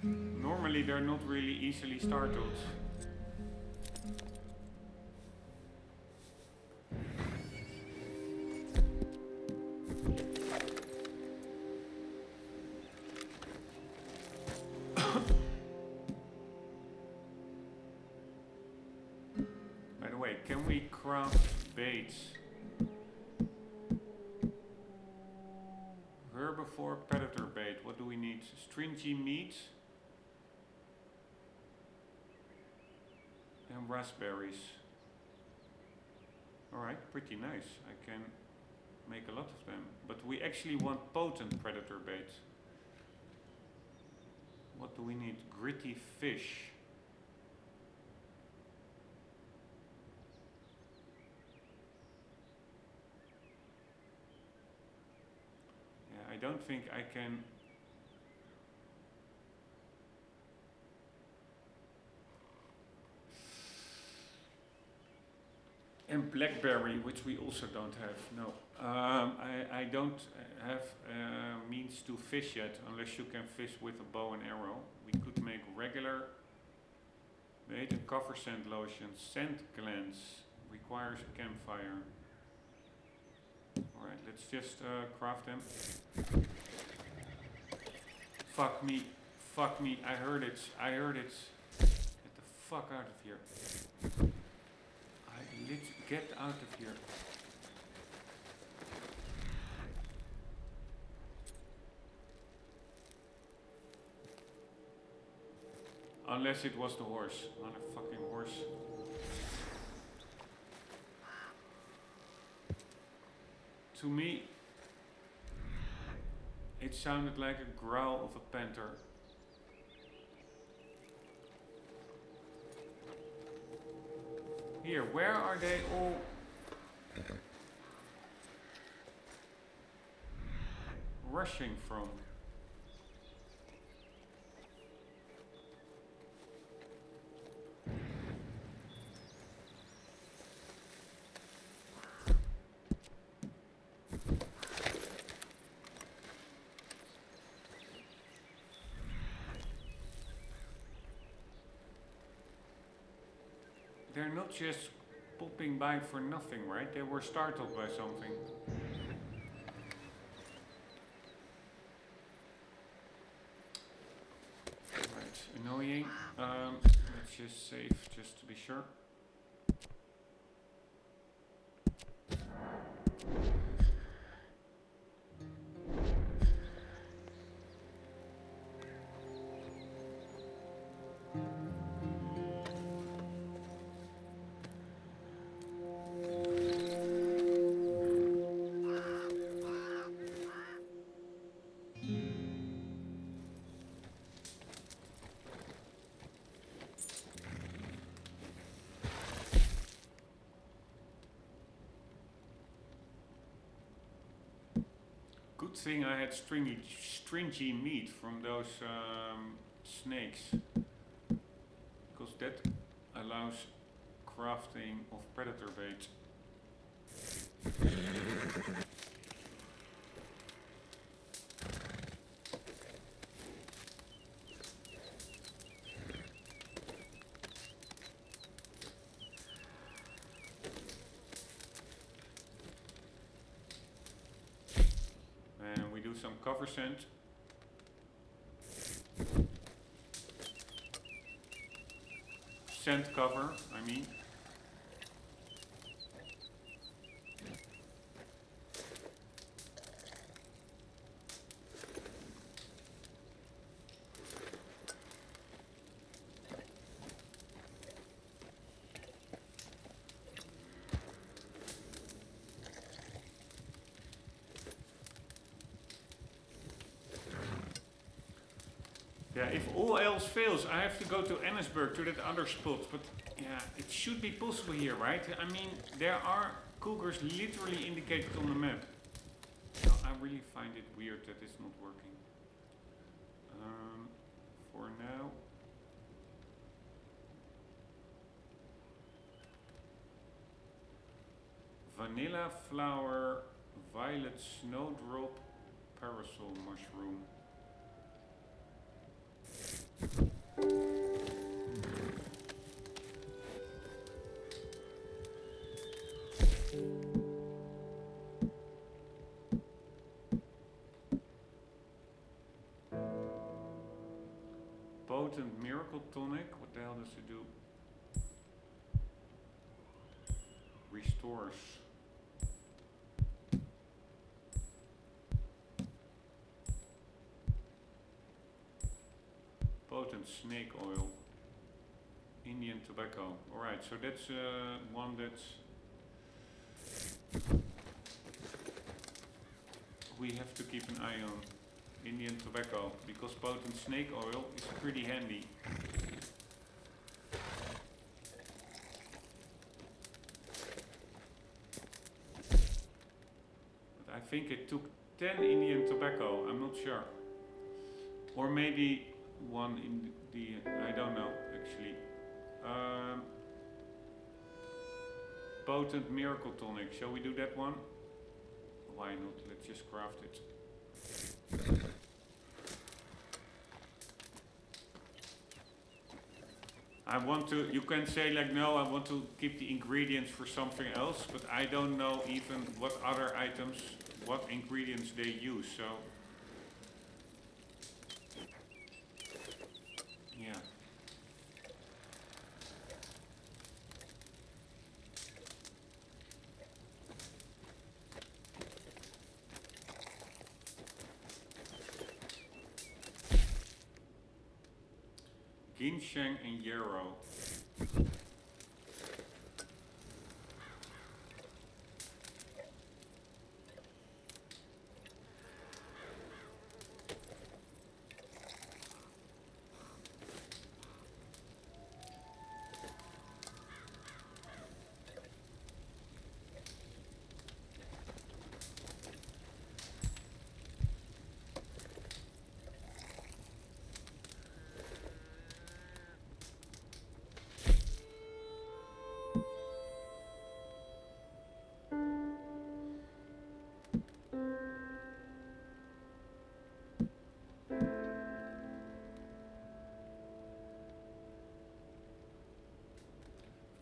Normally they're not really easily startled. Can we craft baits? Herbivore predator bait. What do we need? Stringy meat and raspberries. Alright, pretty nice. I can make a lot of them. But we actually want potent predator bait. What do we need? Gritty fish. I don't think I can. And blackberry, which we also don't have. No, I don't have means to fish yet, unless you can fish with a bow and arrow. We could make regular bait and cover scent lotion. Scent glands requires a campfire. Alright, let's just craft them. Fuck me. Fuck me. I heard it. I heard it. Get the fuck out of here. Get out of here. Unless it was the horse. Not a fucking horse. To me, it sounded like a growl of a panther. Here, where are they all? Rushing from? They're not just popping by for nothing, right? They were startled by something. Right, annoying. Let's just save just to be sure. Good thing I had stringy meat from those snakes, because that allows crafting of predator bait. Some cover scent. Scent cover, I mean. Yeah, if all else fails, I have to go to Ennisburg, to that other spot. But yeah, it should be possible here, right? I mean, there are cougars literally indicated on the map. So I really find it weird that it's not working. For now. Vanilla flower, violet snowdrop, parasol mushroom. Potent miracle tonic. What the hell does it do? Restores. Potent snake oil. Indian tobacco. Alright, so that's one that's we have to keep an eye on. Indian tobacco, because potent snake oil is pretty handy. But I think it took 10 Indian tobacco, I'm not sure. Or maybe one in the, I don't know actually. Potent miracle tonic, shall we do that one? Why not? Let's just craft it. I want to, you can say like, no, I want to keep the ingredients for something else, but I don't know even what other items, what ingredients they use, so. Yeah. Ginseng and yarrow.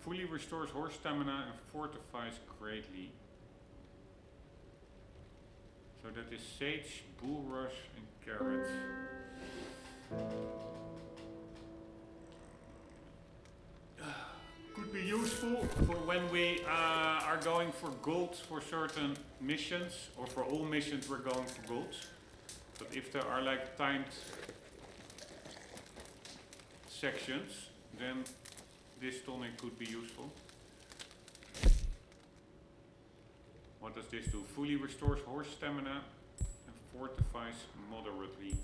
Fully restores horse stamina and fortifies greatly. So that is sage, bulrush and carrots. Could be useful for when we are going for gold for certain missions, or for all missions we're going for gold. But if there are like timed sections, then this tonic could be useful. What does this do? Fully restores horse stamina and fortifies moderately.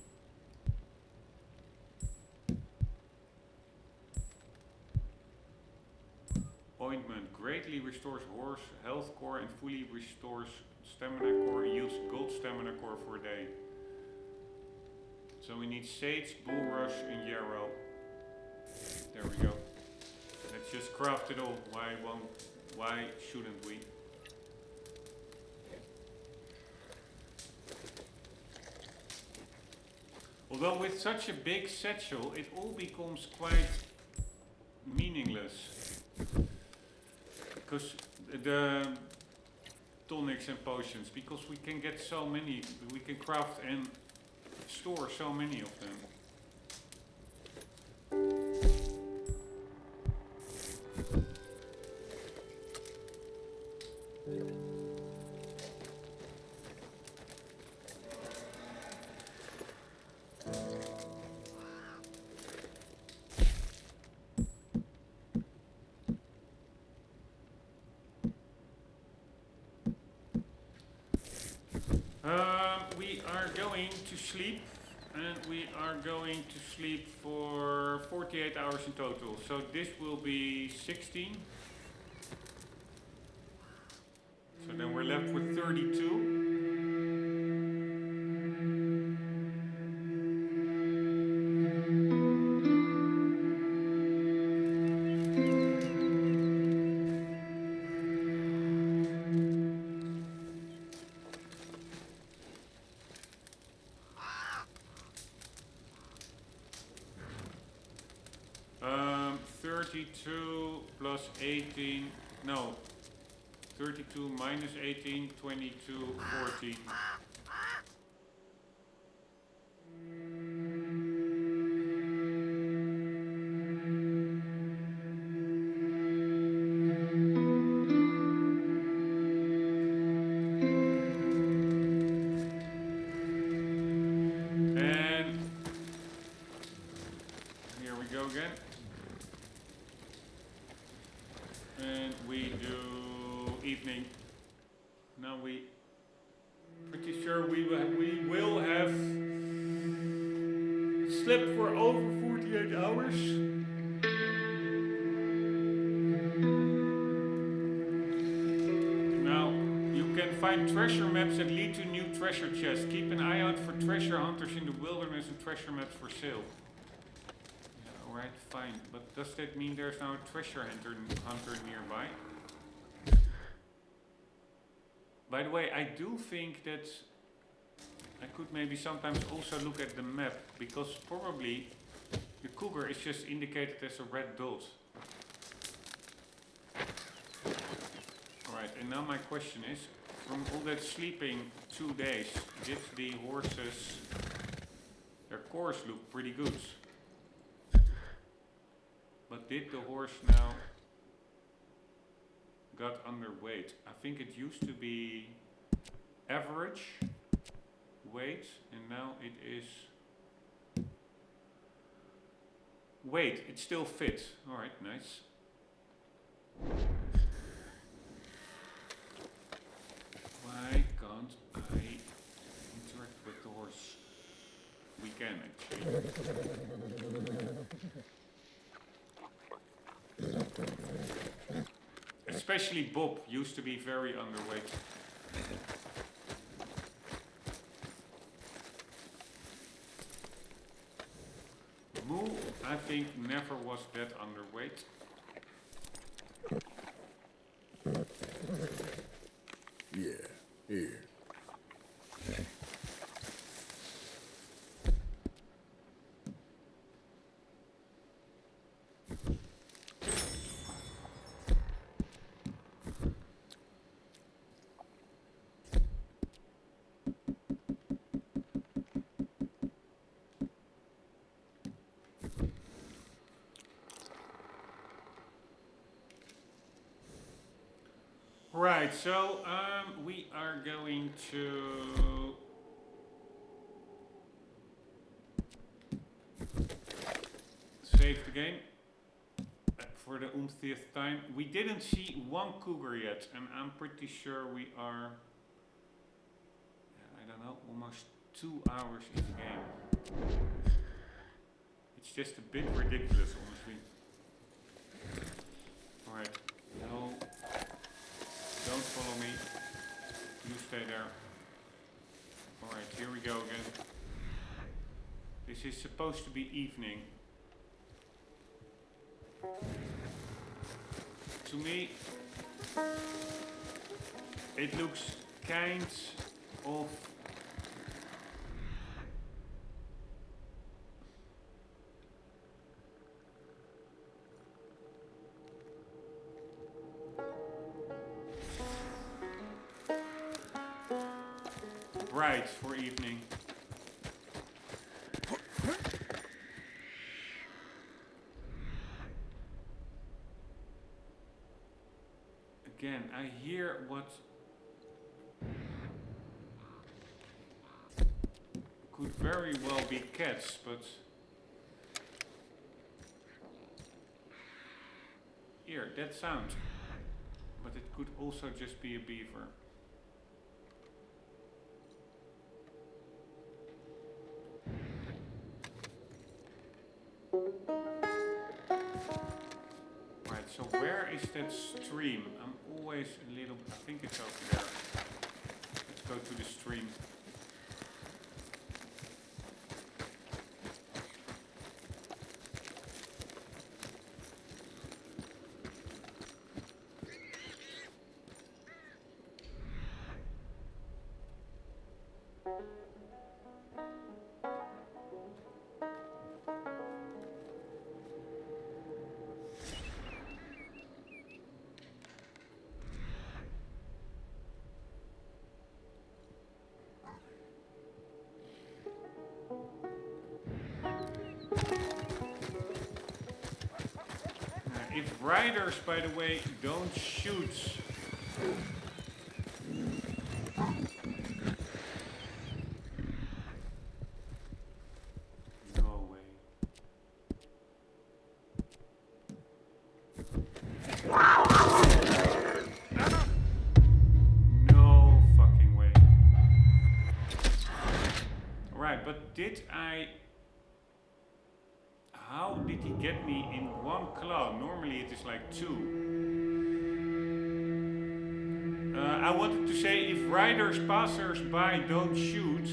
Ointment greatly restores horse health core and fully restores stamina core. Use gold stamina core for a day. So we need sage, bulrush and yarrow. There we go. Let's just craft it all. Why shouldn't we? Although with such a big satchel, it all becomes quite meaningless. Because the tonics and potions, because we can get so many, we can craft and store so many of them. We are going to sleep, and we are going to sleep for 48 hours in total. So this will be 16. So then we're left with 32. Um, 32 plus 18, no, 32 minus 18, 22, 14. And here we go again. And we do evening. Now we pretty sure we will have slept for over 48 hours. Now you can find treasure maps that lead to new treasure chests. Keep an eye out for treasure hunters in the wilderness and treasure maps for sale. Alright, fine. But does that mean there's now a treasure hunter nearby? By the way, I do think that I could maybe sometimes also look at the map, because probably The cougar is just indicated as a red dot. Alright, and now my question is, from all that sleeping 2 days, did the horses, their cores look pretty good? But did the horse now got underweight? I think it used to be average weight, and now it is weight. It still fits. Alright, nice. Why can't I interact with the horse? We can actually. Especially Bob used to be very underweight. Moo, I think, never was that underweight. Yeah, here. Right, so we are going to save the game for the umpteenth time. We didn't see one cougar yet, and I'm pretty sure we are, I don't know, almost 2 hours in the game. It's just a bit ridiculous, honestly. Alright, no. Don't follow me. You stay there. Alright, here we go again. This is supposed to be evening. To me, it looks kind of bright for evening. Again, I hear what could very well be cats, but here, that sound. But it could also just be a beaver. Right, so where is that stream? I'm always a little, I think it's over there. Let's go to the stream. If riders, by the way, don't shoot. No way. No fucking way. Right, but did I... How did he get me in one claw? Normally it is like 2. I wanted to say if riders, passers-by don't shoot.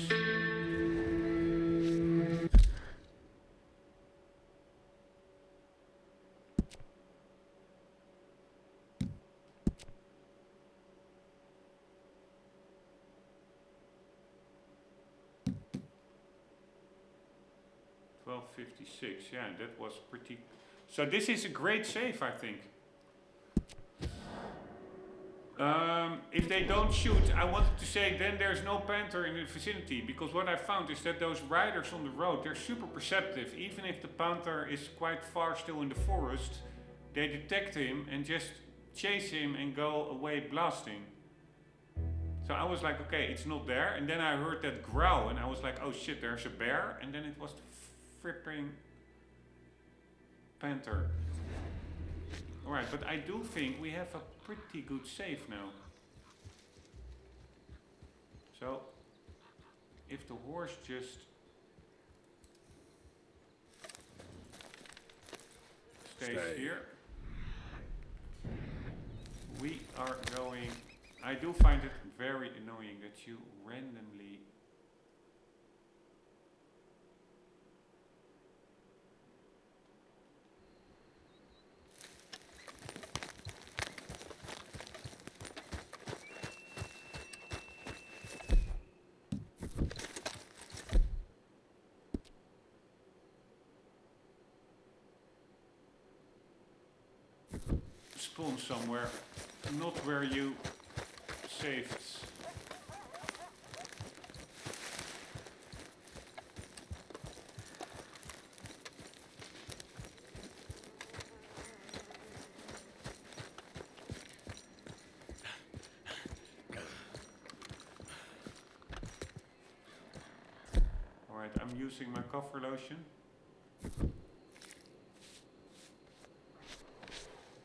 1256, yeah, that was pretty... So this is a great save, I think. If they don't shoot, I wanted to say then there's no panther in the vicinity, because what I found is that those riders on the road, they're super perceptive. Even if the panther is quite far still in the forest, they detect him and just chase him and go away blasting. So I was like, okay, it's not there. And then I heard that growl and I was like, oh shit, there's a bear. And then it was the fripping panther. Alright, but I do think we have a pretty good save now. So, if the horse just stays here, we are going... I do find it very annoying that you randomly... spawn somewhere, not where you saved. Alright, I'm using my cover lotion.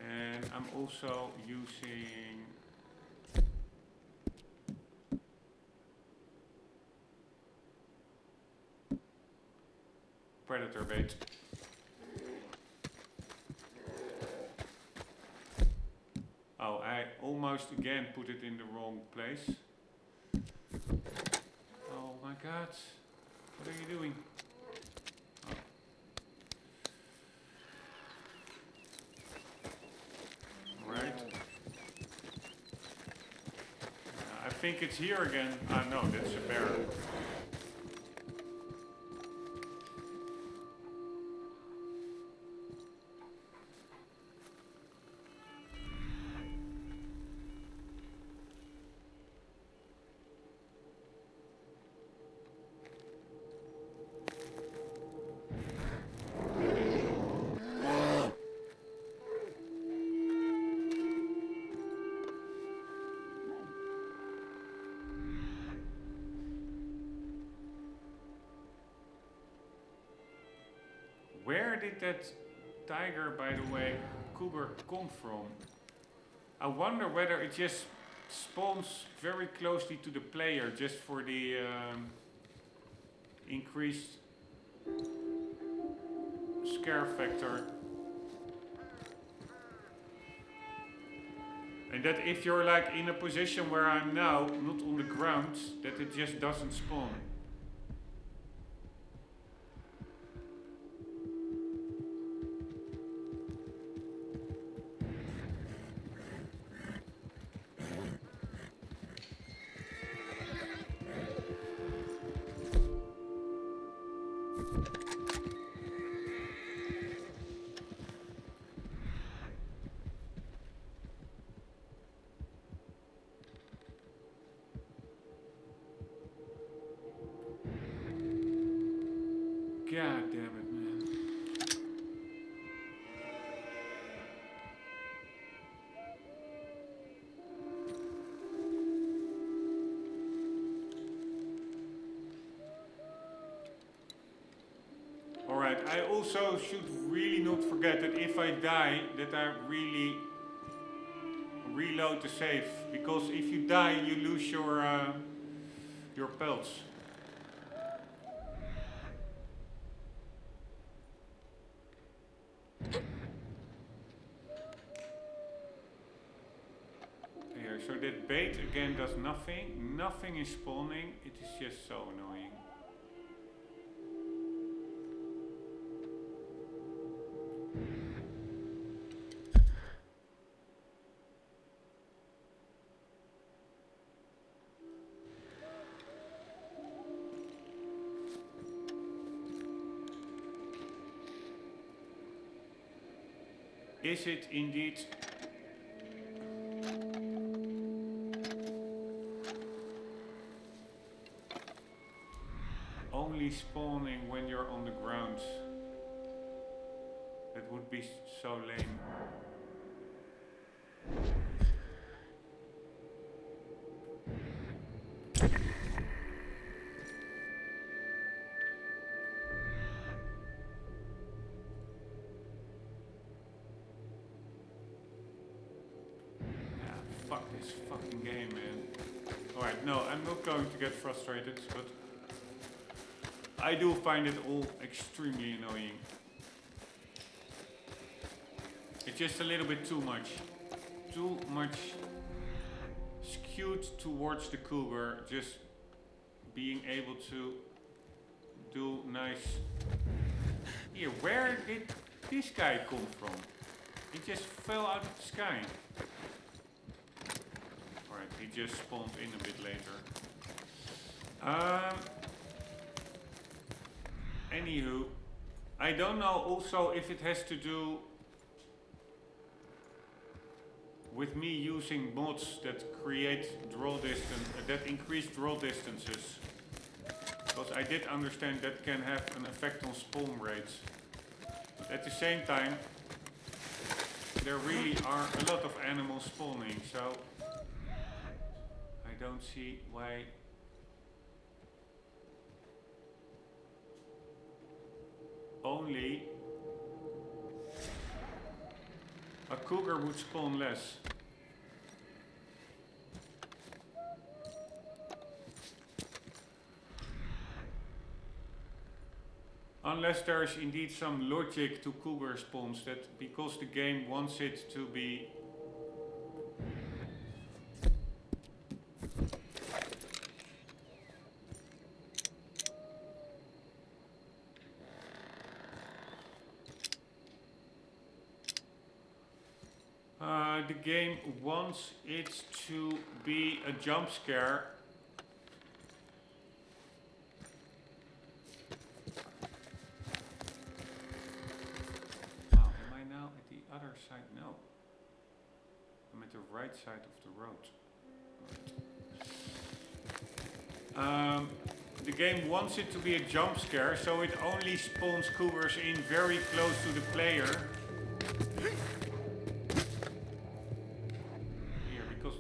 And I'm also using predator bait. Oh, I almost again put it in the wrong place. Oh my god, what are you doing? Oh. Right. I think it's here again. Ah no, that's a bear. Where did that tiger, by the way, cougar come from? I wonder whether it just spawns very closely to the player just for the increased scare factor. And that if you're like in a position where I'm now, not on the ground, that it just doesn't spawn. God damn it, man. Alright, I also should really not forget that if I die, that I really reload the save. Because if you die, you lose your pelts. So that bait again does nothing. Nothing is spawning. It is just so annoying. Is it indeed only spawning when you're on the ground? That would be so lame. Fuck this fucking game, man. Alright, no, I'm not going to get frustrated, but I do find it all extremely annoying. It's just a little bit too much. Too much skewed towards the cougar, just being able to do nice... Here, where did this guy come from? He just fell out of the sky. He just spawned in a bit later. Anywho, I don't know also if it has to do with me using mods that create draw distance, that increase draw distances. Because I did understand that can have an effect on spawn rates. But at the same time, there really are a lot of animals spawning, so I don't see why only a cougar would spawn less. Unless there is indeed some logic to cougar spawns, that because the game wants it to be the game wants it to be a jump scare. Wow, am I now at the other side? No. I'm at the right side of the road. The game wants it to be a jump scare, so it only spawns cougars in very close to the player.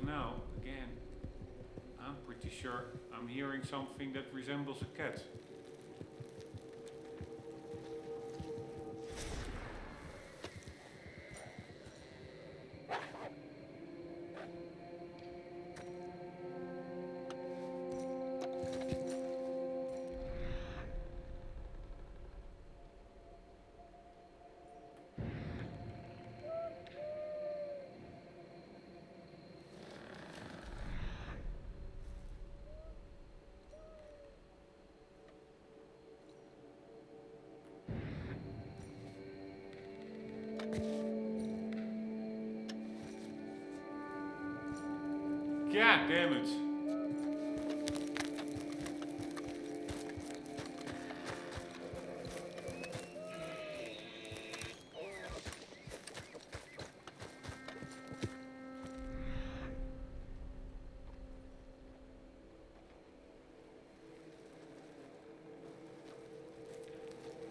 Now, again, I'm pretty sure I'm hearing something that resembles a cat. God damn it.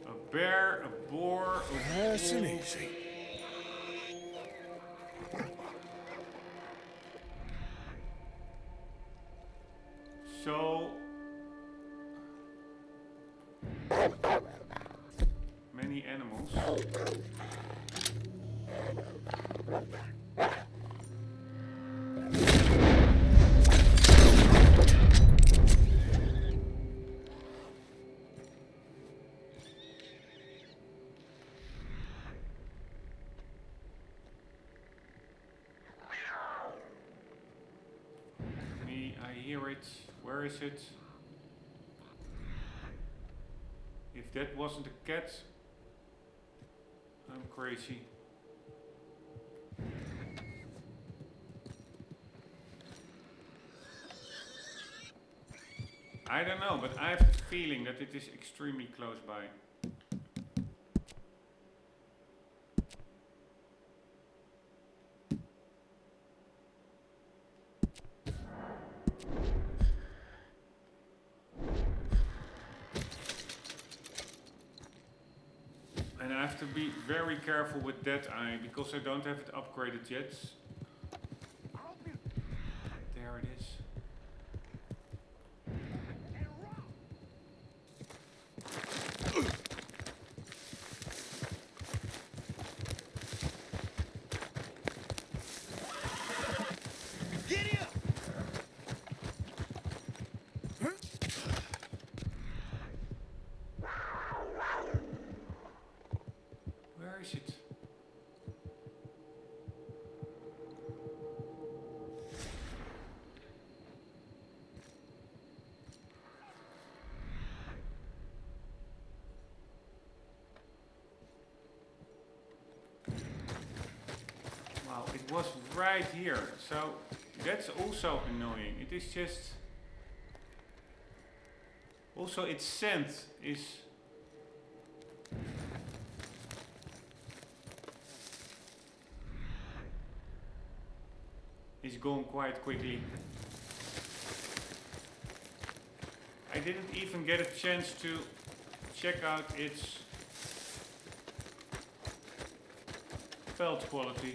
A bear, a boar, a Nice and wolf. easy. So many animals. I hear it. Where is it? If that wasn't a cat, I'm crazy. I don't know, but I have the feeling that it is extremely close by. have to be very careful with that eye because I don't have it upgraded yet. There it is. Where is it? Wow, it was right here. So that's also annoying. It is just... Also its scent is gone quite quickly. I didn't even get a chance to check out its pelt quality.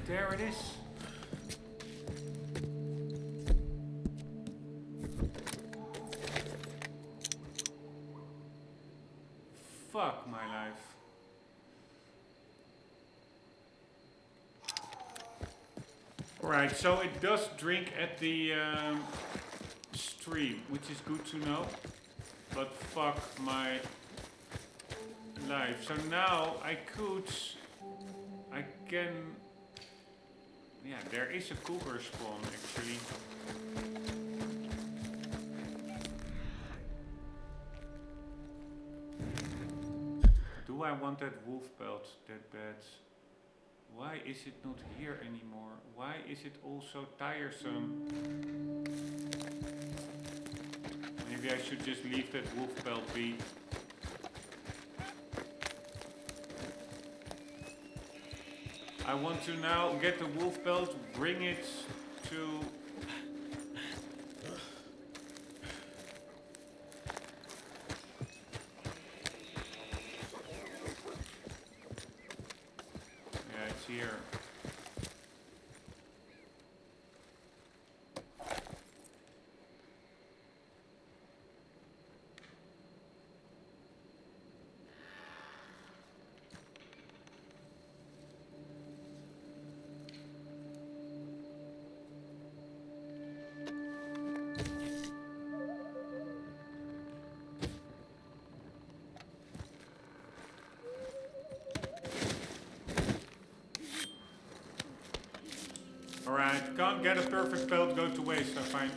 There it is. Fuck my life. Alright, so it does drink at the stream, which is good to know. But fuck my life. So now I can... Yeah, there is a cougar spawn actually. Do I want that wolf pelt that bad? Why is it not here anymore? Why is it also tiresome? Maybe I should just leave that wolf pelt be. I want to now get the wolf pelt, bring it to... Yeah, it's here. Alright, can't get a perfect pelt, go to waste, I find.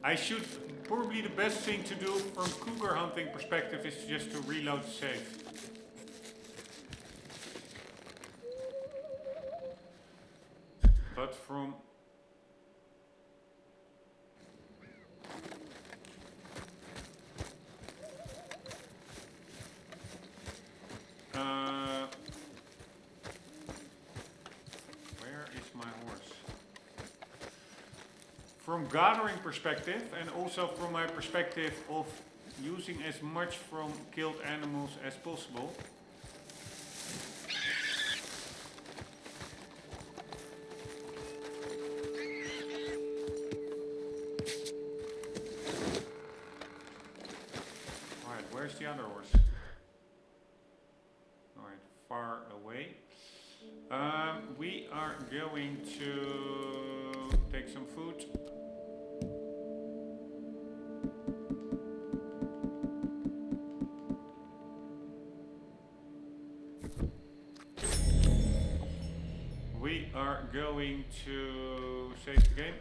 I should, probably the best thing to do from cougar hunting perspective is just to reload the save. But from... where is my horse? From gathering perspective and also from my perspective of using as much from killed animals as possible. Alright, where's the other horse? Alright, far away. are going to take some food. We are going to save the game.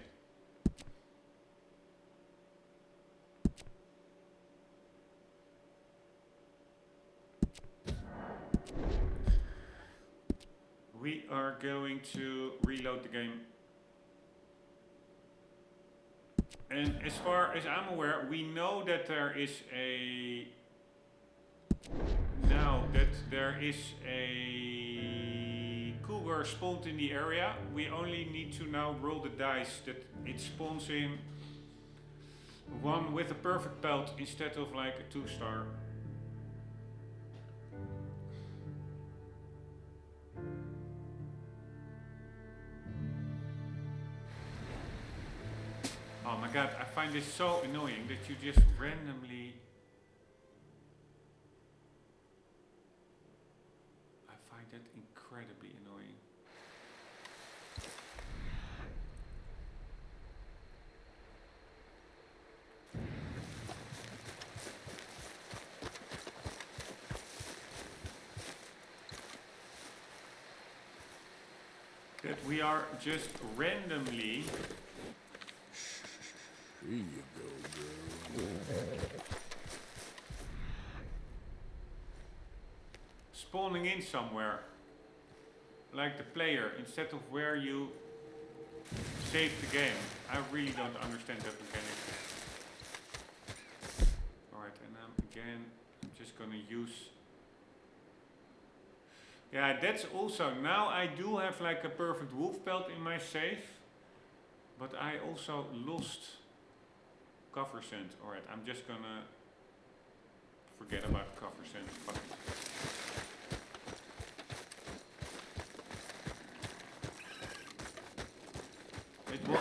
We are going to reload the game. And as far as I'm aware, we know that there is a... Now that there is a cougar spawned in the area, we only need to now roll the dice that it spawns in one with a perfect pelt instead of like a 2-star. Oh my god, I find this so annoying that you just randomly... I find that incredibly annoying. That we are just randomly... Here you go, girl. spawning in somewhere, like the player, instead of where you save the game. I really don't understand that mechanic. Alright, and again, I'm just gonna use... Yeah, that's also, now I do have like a perfect wolf pelt in my save, but I also lost cover scent. Alright, I'm just gonna forget about cover scent. Fuck it. It was...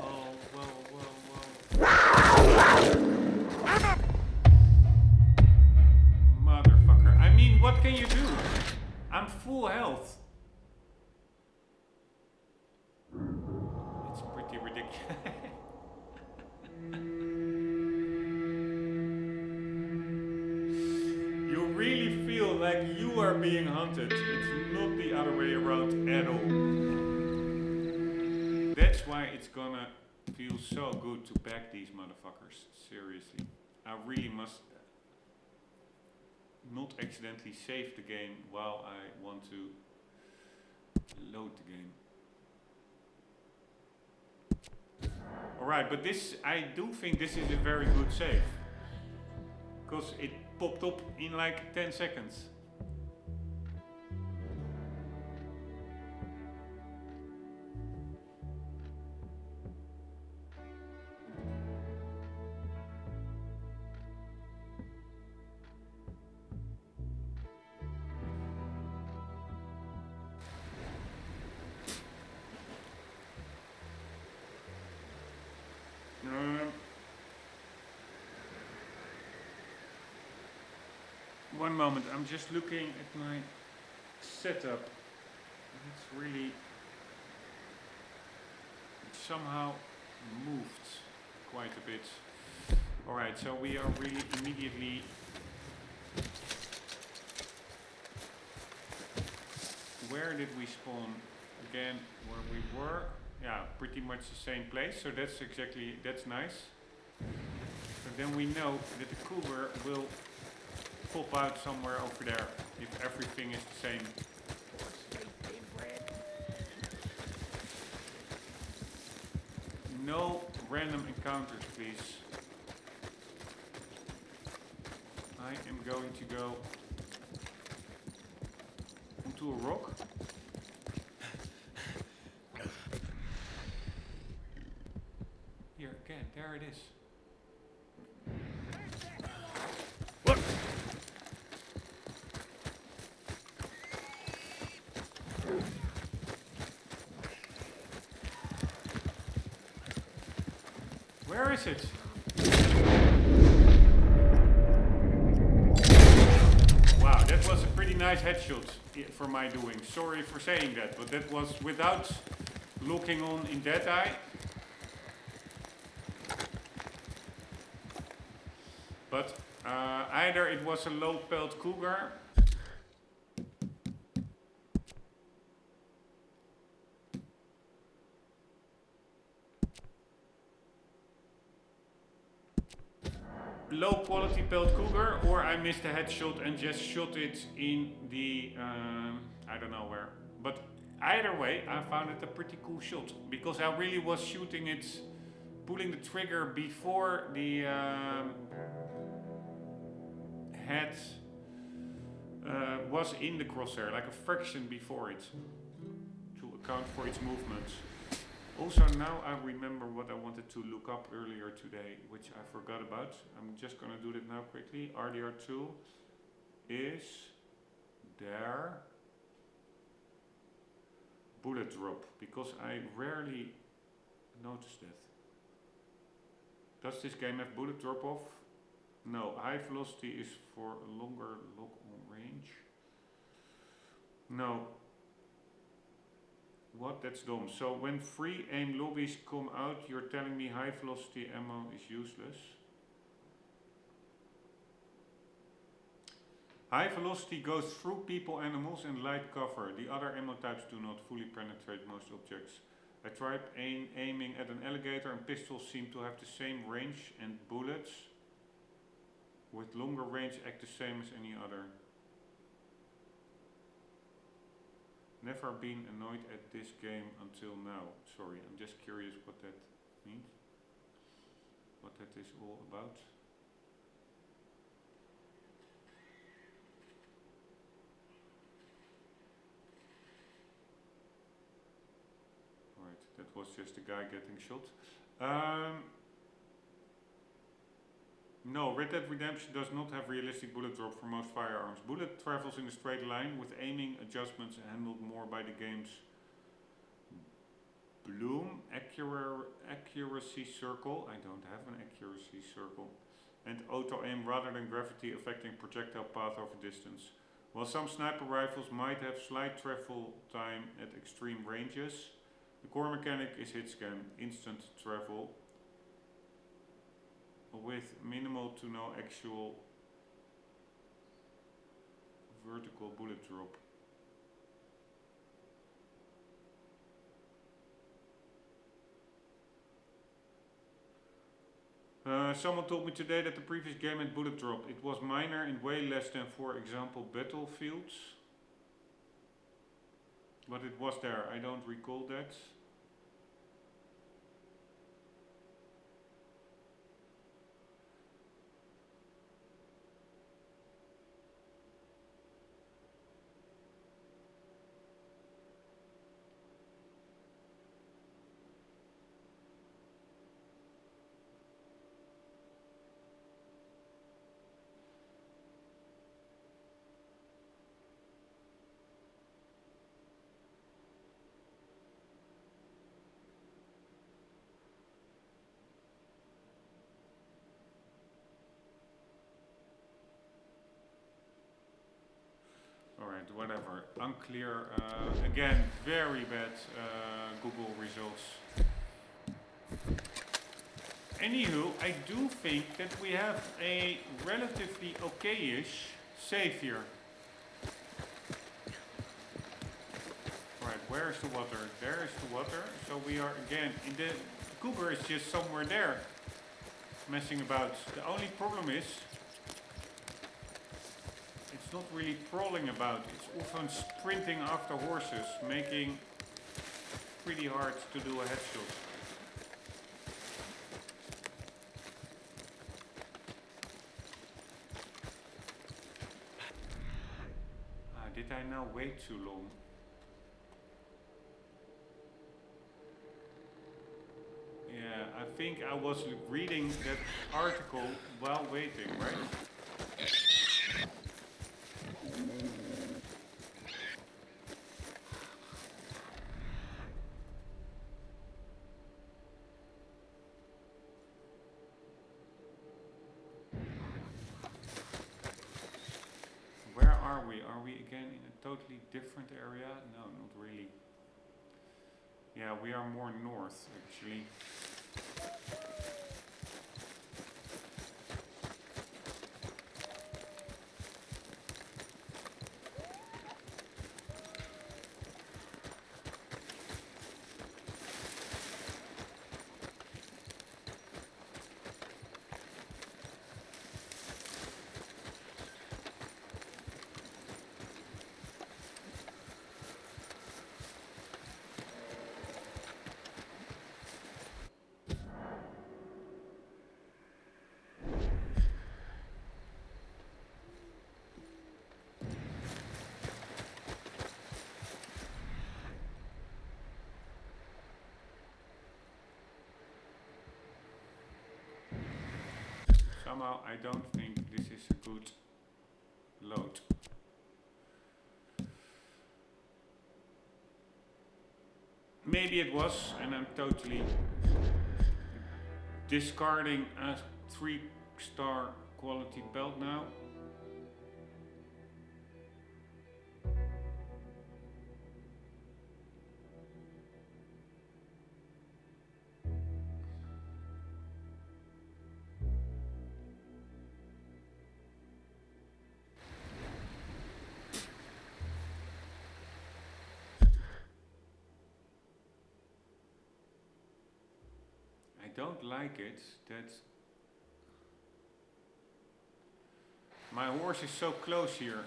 Oh, whoa. Motherfucker. I mean, what can you do? I'm full health. It's pretty ridiculous. You really feel like you are being hunted. It's not the other way around at all. That's why it's gonna feel so good to back these motherfuckers. Seriously. I really must not accidentally save the game while I want to load the game. Alright, but this, I do think this is a very good save. Because it popped up in like 10 seconds. One moment, I'm just looking at my setup. It's really somehow moved quite a bit. Alright, so we are really immediately where did we spawn? Again, where we were. Yeah, pretty much the same place, so that's exactly, that's nice. So then we know that the cougar will pop out somewhere over there if everything is the same. No random encounters, please. I am going to go onto a rock. Here again, there it is. What? Where is it? Wow, that was a pretty pretty nice headshot for my doing. Sorry for saying that, but that was without looking on in that eye. But either it was a low pelt cougar, low quality pelt cougar, or I missed a headshot and just shot it in the I don't know where. But either way, I found it a pretty cool shot because I really was shooting it, pulling the trigger before the head was in the crosshair, like a fraction before it, to account for its movements. Also, now I remember what I wanted to look up earlier today, which I forgot about. I'm just gonna do that now quickly. RDR2 is their bullet drop, because I rarely notice that. Does this game have bullet drop off? No, high velocity is for a longer lock-on range. No. What? That's dumb. So when free aim lobbies come out, you're telling me high velocity ammo is useless? High velocity goes through people, animals and light cover. The other ammo types do not fully penetrate most objects. I tried aiming at an alligator, and pistols seem to have the same range, and bullets with longer range act the same as any other. Never been annoyed at this game until now. Sorry, I'm just curious what that means. What that is all about. Right, that was just a guy getting shot. No, Red Dead Redemption does not have realistic bullet drop for most firearms. Bullet travels in a straight line with aiming adjustments handled more by the game's bloom accuracy circle. I don't have an accuracy circle. And auto aim rather than gravity affecting projectile path over distance. While some sniper rifles might have slight travel time at extreme ranges, the core mechanic is hit scan, instant travel, with minimal to no actual vertical bullet drop. Someone told me today that the previous game had bullet drop. It was minor and way less than, for example, Battlefields. But it was there. I don't recall that. Alright, whatever. Unclear. Again, very bad Google results. Anywho, I do think that we have a relatively okay-ish save here. Right, where is the water? There is the water. So we are again in the cougar is just somewhere there, messing about. The only problem is it's not really crawling about. It's often sprinting after horses, making pretty hard to do a headshot. Did I now wait too long? Yeah, I think I was reading that article while waiting, right? Where are we? Are we again in a totally different area? No, not really. Yeah, we are more north actually. Somehow I don't think this is a good load. Maybe it was, and I'm totally discarding a 3-star quality belt now. I don't like it that my horse is so close here.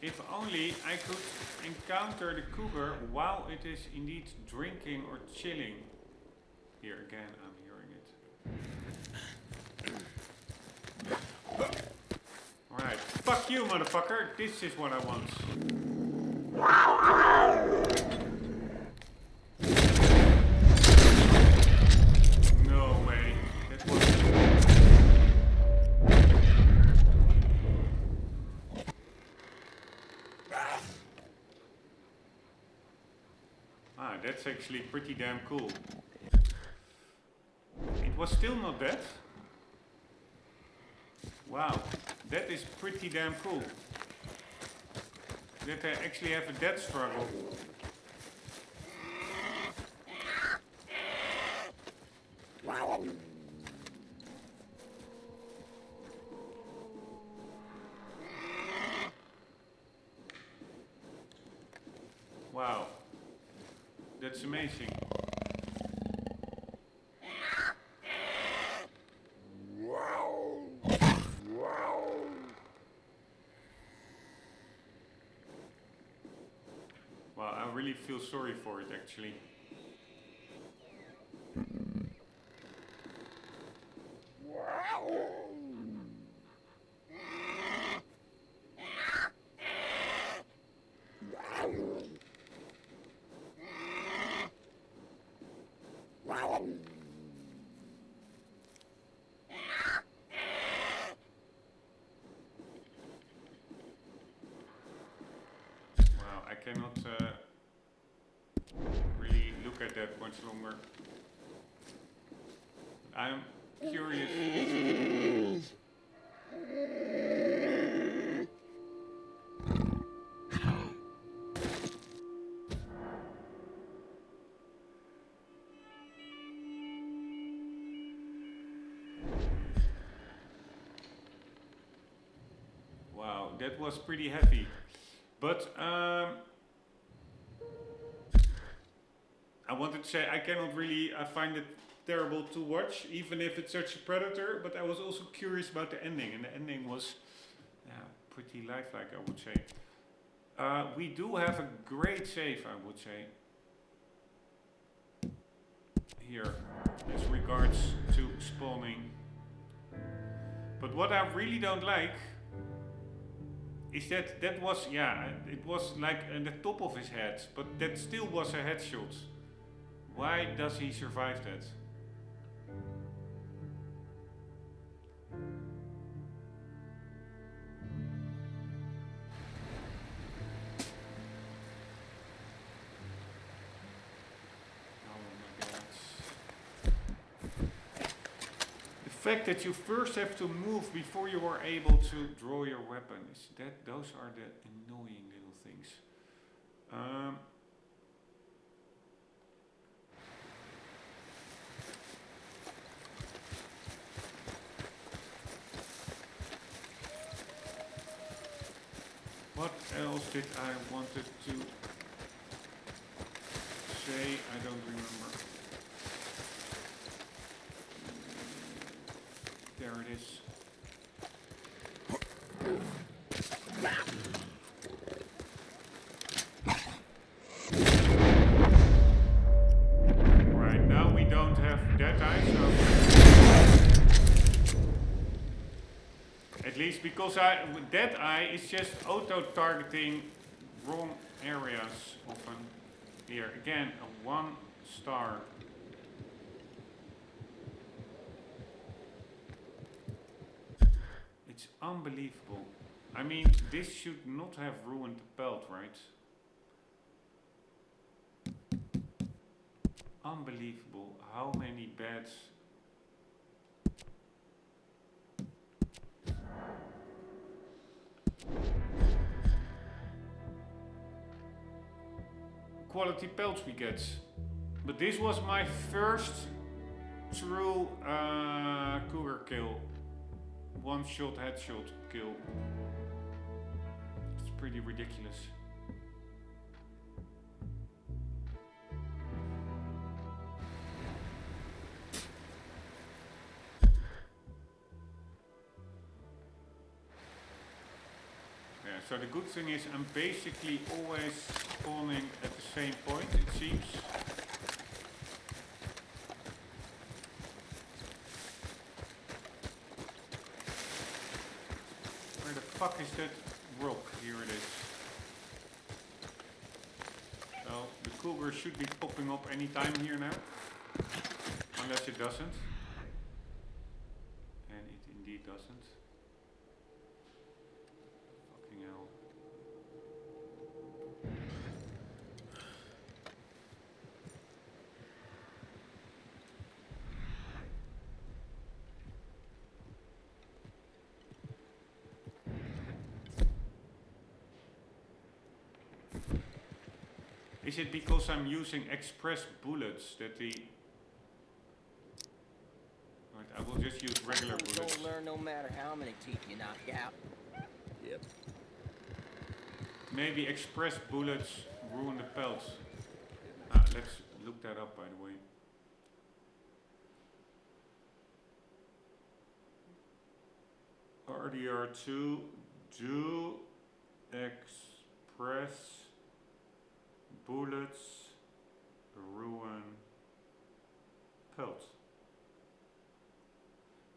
If only I could encounter the cougar while it is indeed drinking or chilling. Here again, I'm hearing it. Alright, fuck you motherfucker, this is what I want. No way, that was... Ah, that's actually pretty damn cool. It was still not dead. Wow, that is pretty damn cool. That I actually have a death struggle. Wow, that's amazing. Wow, I really feel sorry for it actually. I cannot really look at that much longer. I'm curious. Wow, that was pretty heavy. But I wanted to say I cannot really find it terrible to watch, even if it's such a predator. But I was also curious about the ending, and the ending was pretty lifelike, I would say. We do have a great save, I would say, here as regards to spawning. But what I really don't like is that was, yeah, it was like in the top of his head, but that still was a headshot. Why does he survive that? The fact that you first have to move before you are able to draw your weapon, those are the annoying little things. What else did I wanted to say? I don't remember. There it is. Right, now we don't have that eye, so at least because that eye is just auto-targeting wrong areas often. Here again, a 1 star. It's unbelievable. I mean, this should not have ruined the pelt, right? Unbelievable how many bad quality pelts we get. But this was my first true cougar kill. 1-shot headshot kill. It's pretty ridiculous. Yeah, so the good thing is I'm basically always spawning at the same point, it seems. Where the fuck is that rock? Here it is. Well, the cougar should be popping up anytime here now. Unless it doesn't. And it indeed doesn't. Fucking hell. Is it because I'm using express bullets that the... Right, I will just use regular bullets. Don't learn no matter how many teeth you knock out. Yep. Maybe express bullets ruin the pelts. Let's look that up, by the way. RDR2 do express bullets ruin pelts.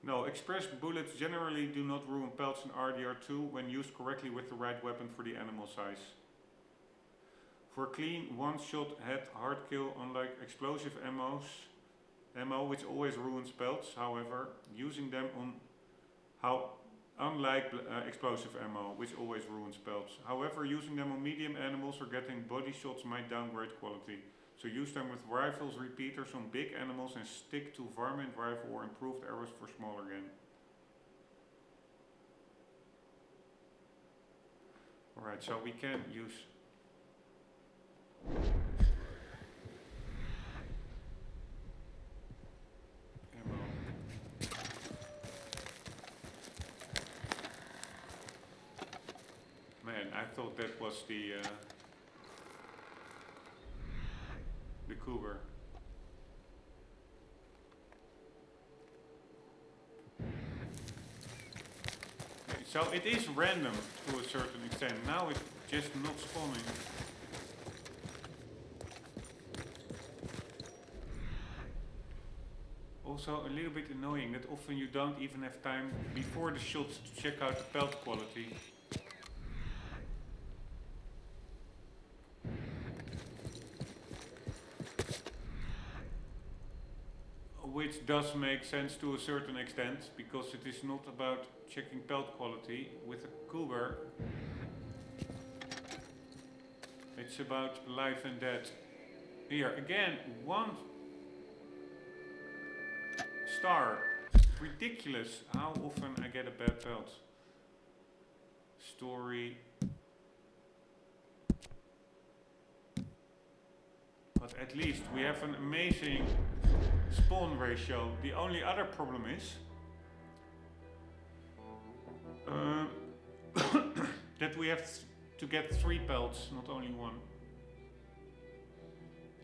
No, express bullets generally do not ruin pelts in RDR2 when used correctly with the right weapon for the animal size. For clean, 1-shot head hard kill, unlike explosive ammo which always ruins pelts, however, using them on unlike explosive ammo, which always ruins pelts. However, using them on medium animals or getting body shots might downgrade quality. So use them with rifles, repeaters on big animals and stick to varmint rifle or improved arrows for smaller game. Alright, so we can use... ammo. Man, I thought that was the cougar. Okay, so it is random to a certain extent. Now it's just not spawning. also a little bit annoying that often you don't even have time before the shots to check out the pelt quality. Which does make sense to a certain extent, because it is not about checking pelt quality with a cougar. It's about life and death. Here, again, 1 star. Ridiculous how often I get a bad pelt. Story. But at least we have an amazing spawn ratio. The only other problem is that we have to get 3 pelts, not only 1.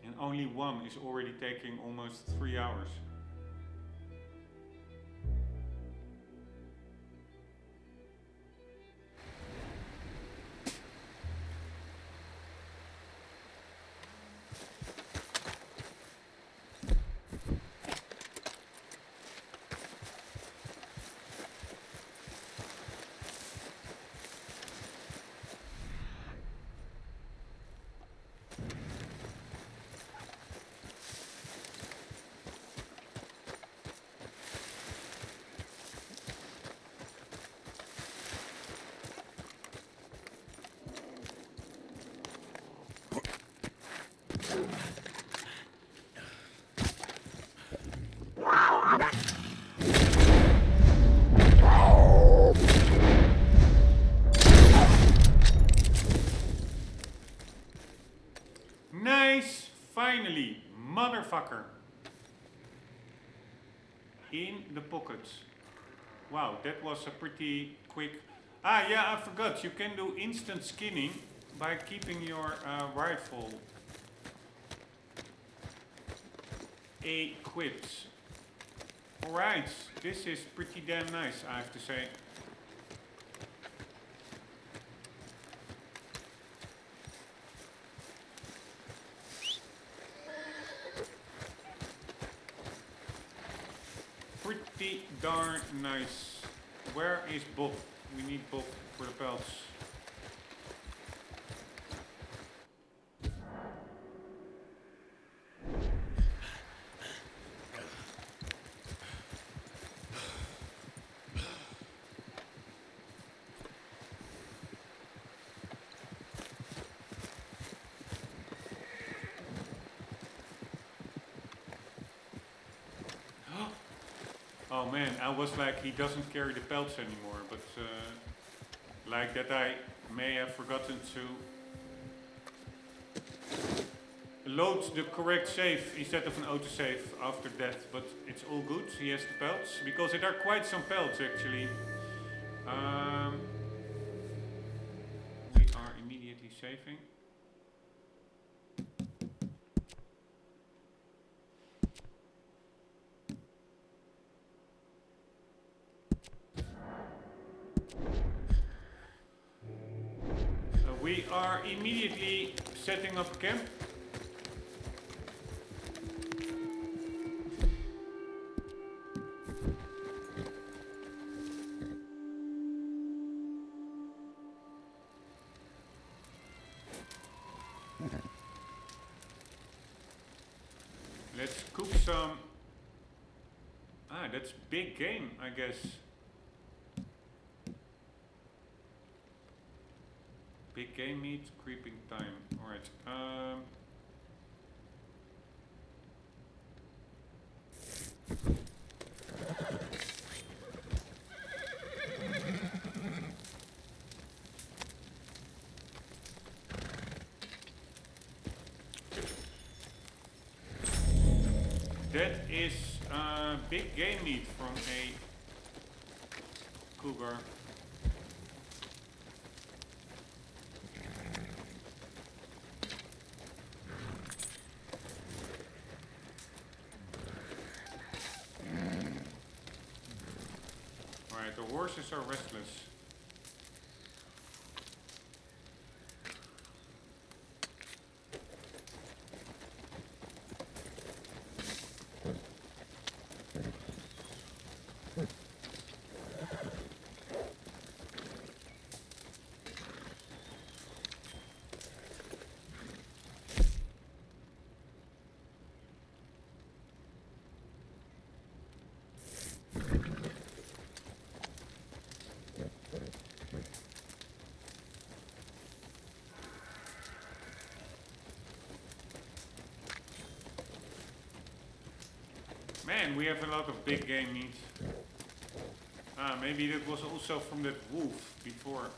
And only 1 is already taking almost 3 hours. Nice! Finally! Motherfucker! In the pocket. Wow, that was a pretty quick... Ah, yeah, I forgot. You can do instant skinning by keeping your rifle equipped. Alright, this is pretty damn nice, I have to say. Pretty darn nice. Where is Bob? We need Bob for the pelts. Oh man, I was like, he doesn't carry the pelts anymore, but like that I may have forgotten to load the correct save instead of an autosave after death, but it's all good. He has the pelts, because there are quite some pelts actually. We are immediately saving. We are immediately setting up camp. Let's cook some. Ah, that's big game, I guess. Big game meat, creeping time. Alright. That is big game meat from a cougar. Alright, the horses are restless. Man, we have a lot of big game meat. Ah, maybe that was also from that wolf before.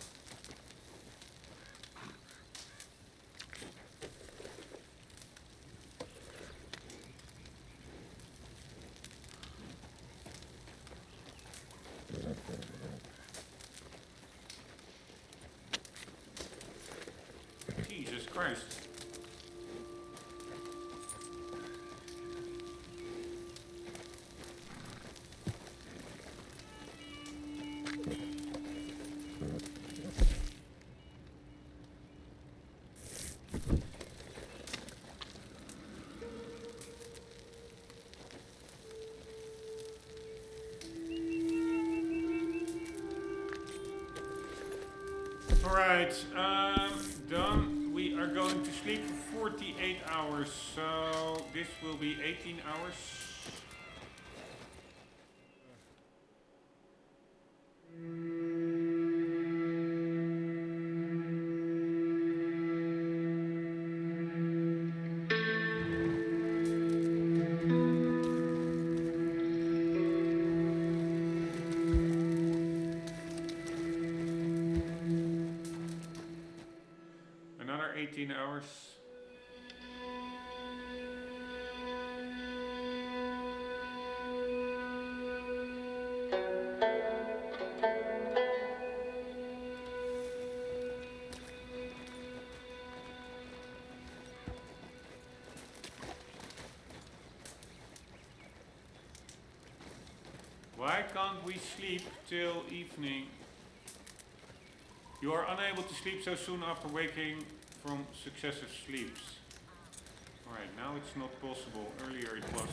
Jesus Christ. Alright, done. We are going to sleep for 48 hours, so this will be 18 hours. Another 18 hours. Why can't we sleep till evening? You are unable to sleep so soon after waking from successive sleeps. Alright, now it's not possible. Earlier it was.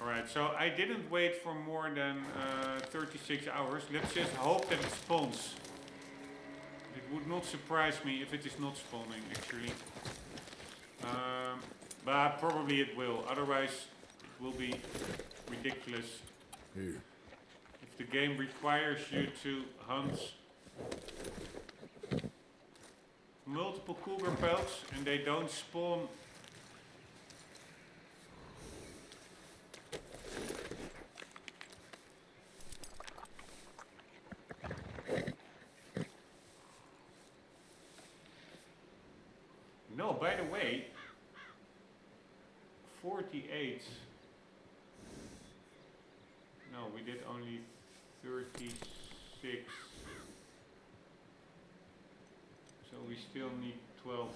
Alright, so I didn't wait for more than 36 hours. Let's just hope that it spawns. It would not surprise me if it is not spawning, actually. But probably it will, otherwise it will be ridiculous. Here. If the game requires you to hunt multiple cougar pelts and they don't spawn. No, by the way, 48. No, we did only 36. So we still need 12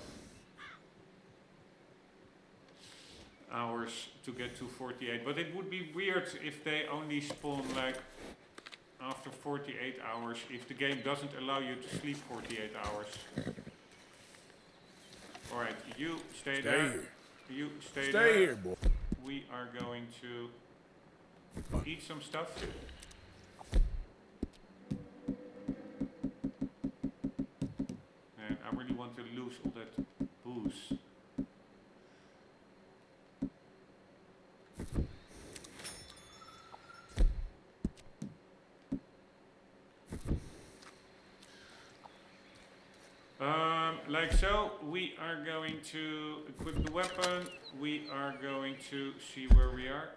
hours to get to 48. But it would be weird if they only spawn like after 48 hours, if the game doesn't allow you to sleep 48 hours. Alright, you stay there. Here. You stay Stay there. here, boy. We are going to eat some stuff. And I really want to lose all that booze. Like so, we are going to equip the weapon. We are going to see where we are.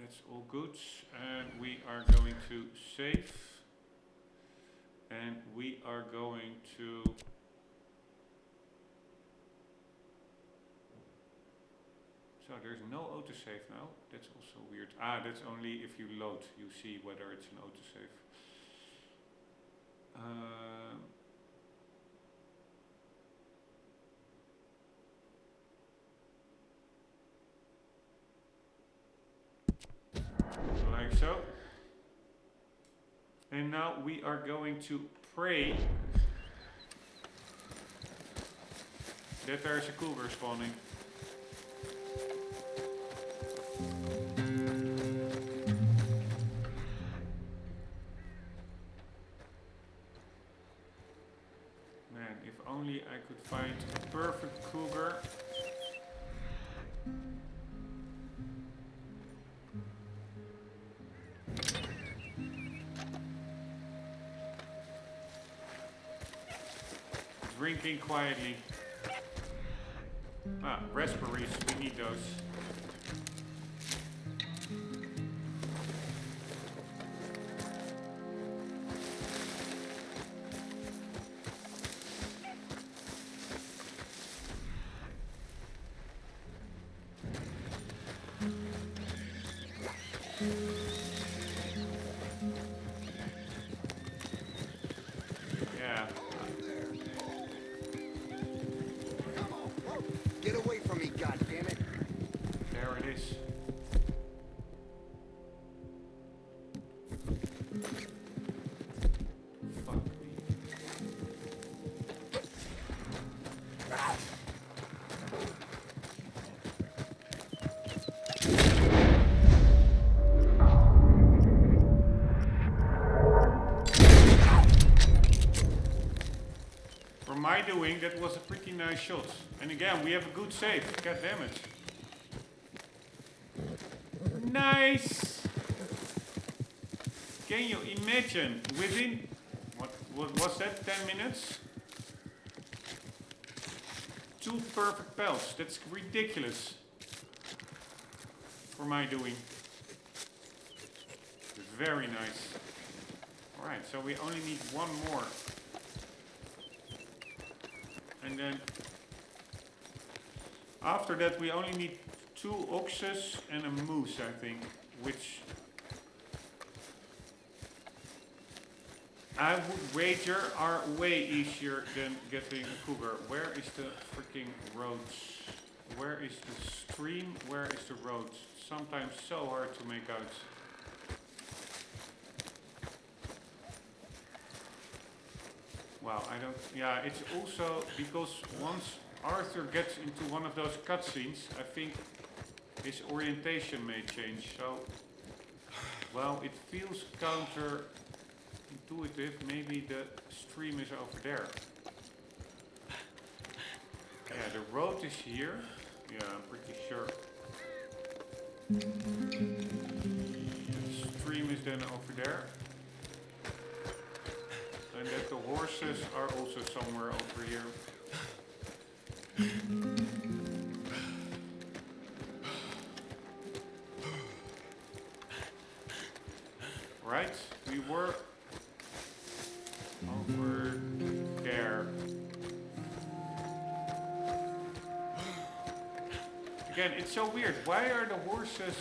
That's all good. And we are going to save. And we are going to... So there's no autosave now. That's also weird. Ah, that's only if you load. You see whether it's an autosave. Like so. And now we are going to pray that there is a cougar spawning. Man, if only I could find a perfect cougar. drinking quietly. Ah, raspberries, we need those. Yeah. Get away from me, goddammit! There it is. Fuck me. For my doing, that was a pretty nice shot. And again, we have a good save. God damn it. Nice! Can you imagine within, what was that, 10 minutes? 2 perfect pelts. That's ridiculous. For my doing. Very nice. Alright, so we only need one more. And then after that we only need 2 oxes and a moose, I think, which I would wager are way easier than getting a cougar. Where is the freaking roads? Where is the stream? Where is the roads? Sometimes so hard to make out. Wow, I don't, yeah, it's also because once Arthur gets into one of those cutscenes, I think his orientation may change. So, well, it feels counterintuitive. Maybe the stream is over there. Yeah, the road is here. Yeah, I'm pretty sure. The stream is then over there. And that the horses are also somewhere over here. Right, we were over there. Again, it's so weird. Why are the horses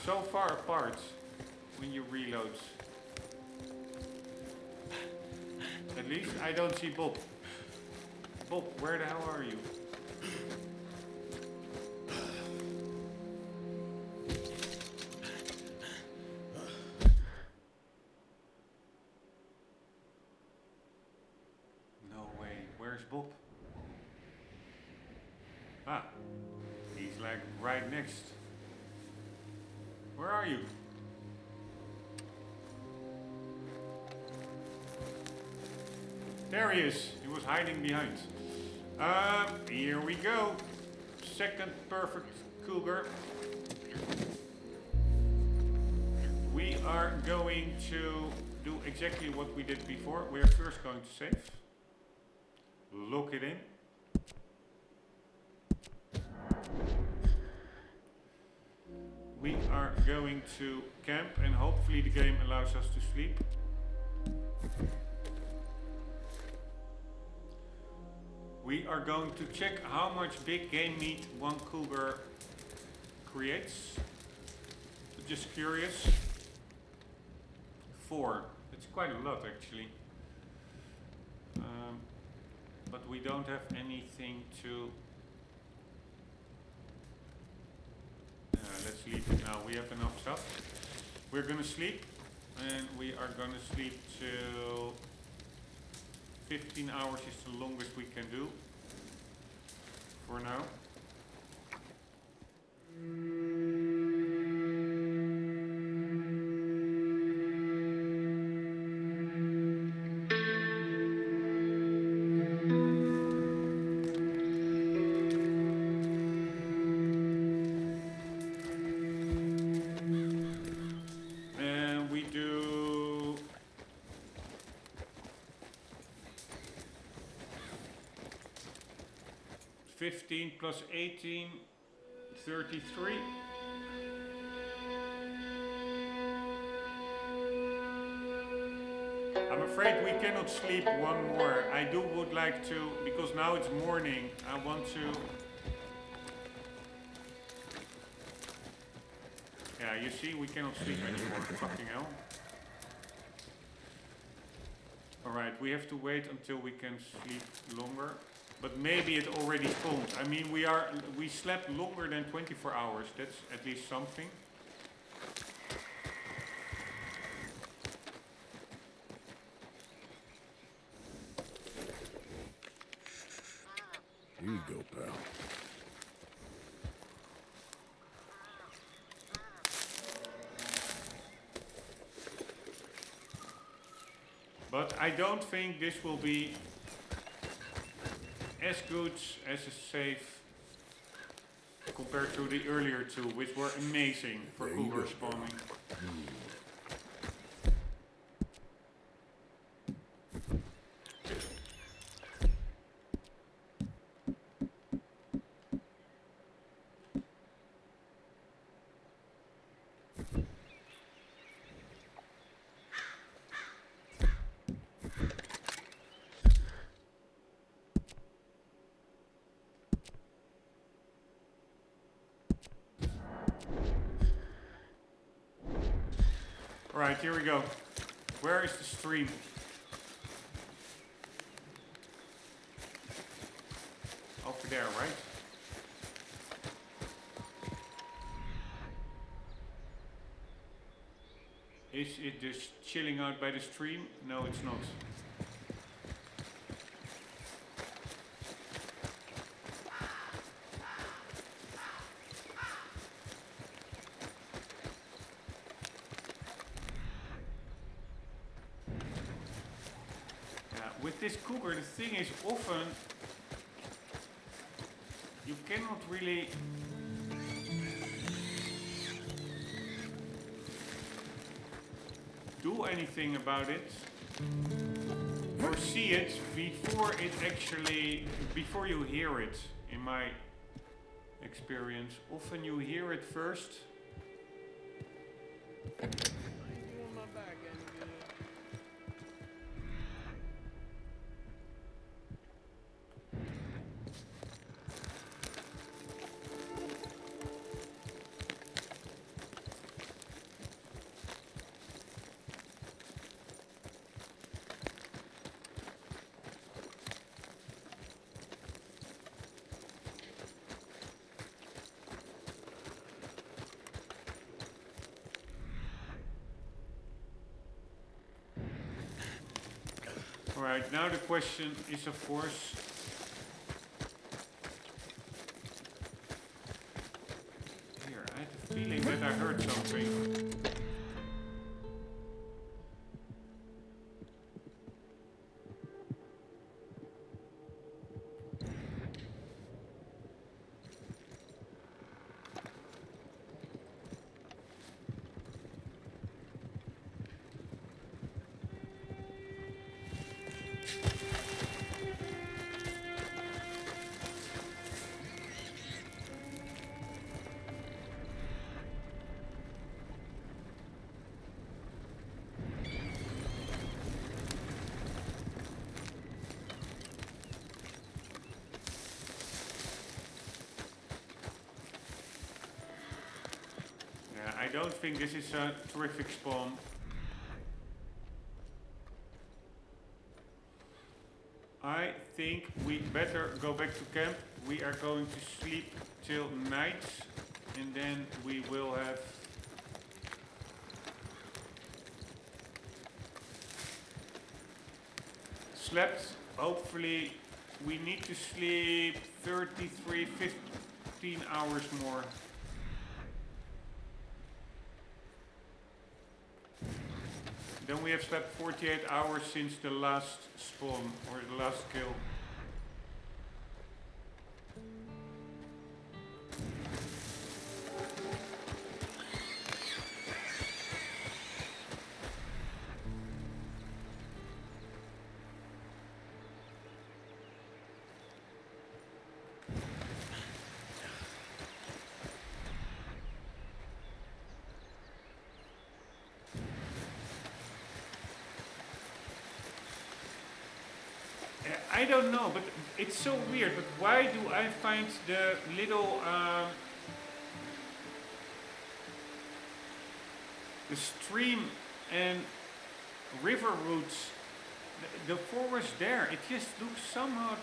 so far apart when you reload? At least I don't see Bob. Bob, where the hell are you? No way. Where's Bob? Ah, he's like right next. Where are you? There he is. He was hiding behind. Here we go. Second perfect cougar. We are going to do exactly what we did before. We are first going to save. Lock it in. We are going to camp and hopefully the game allows us to sleep. We are going to check how much big game meat one cougar creates. Just curious. 4. It's quite a lot actually. But we don't have anything to... let's leave it now. We have enough stuff. We're gonna sleep. And we are gonna sleep till 15 hours is the longest we can do for now. And we do 15 plus 18, 33. I'm afraid we cannot sleep one more. I would like to, because now it's morning, I want to... Yeah, you see, we cannot sleep anymore. Fucking hell. Alright, we have to wait until we can sleep longer. But maybe it already spawned. I mean, we slept longer than 24 hours. That's at least something. Here you go, pal. But I don't think this will be as good as a safe compared to the earlier two, which were amazing for cougar spawning. Alright, here we go. Where is the stream? Over there, right? Is it just chilling out by the stream? No, it's not. With this cougar, the thing is often you cannot really do anything about it or see it before you hear it, in my experience. Often you hear it first. Alright, now the question is, of course, here, I had the feeling that I heard something. I don't think this is a terrific spawn. I think we better go back to camp. We are going to sleep till night and then we will have slept. Hopefully we need to sleep 15 hours more. Then we have slept 48 hours since the last spawn, or the last kill. don't know, but it's so weird. But why do I find the little the stream and river routes, the forest there, it just looks somewhat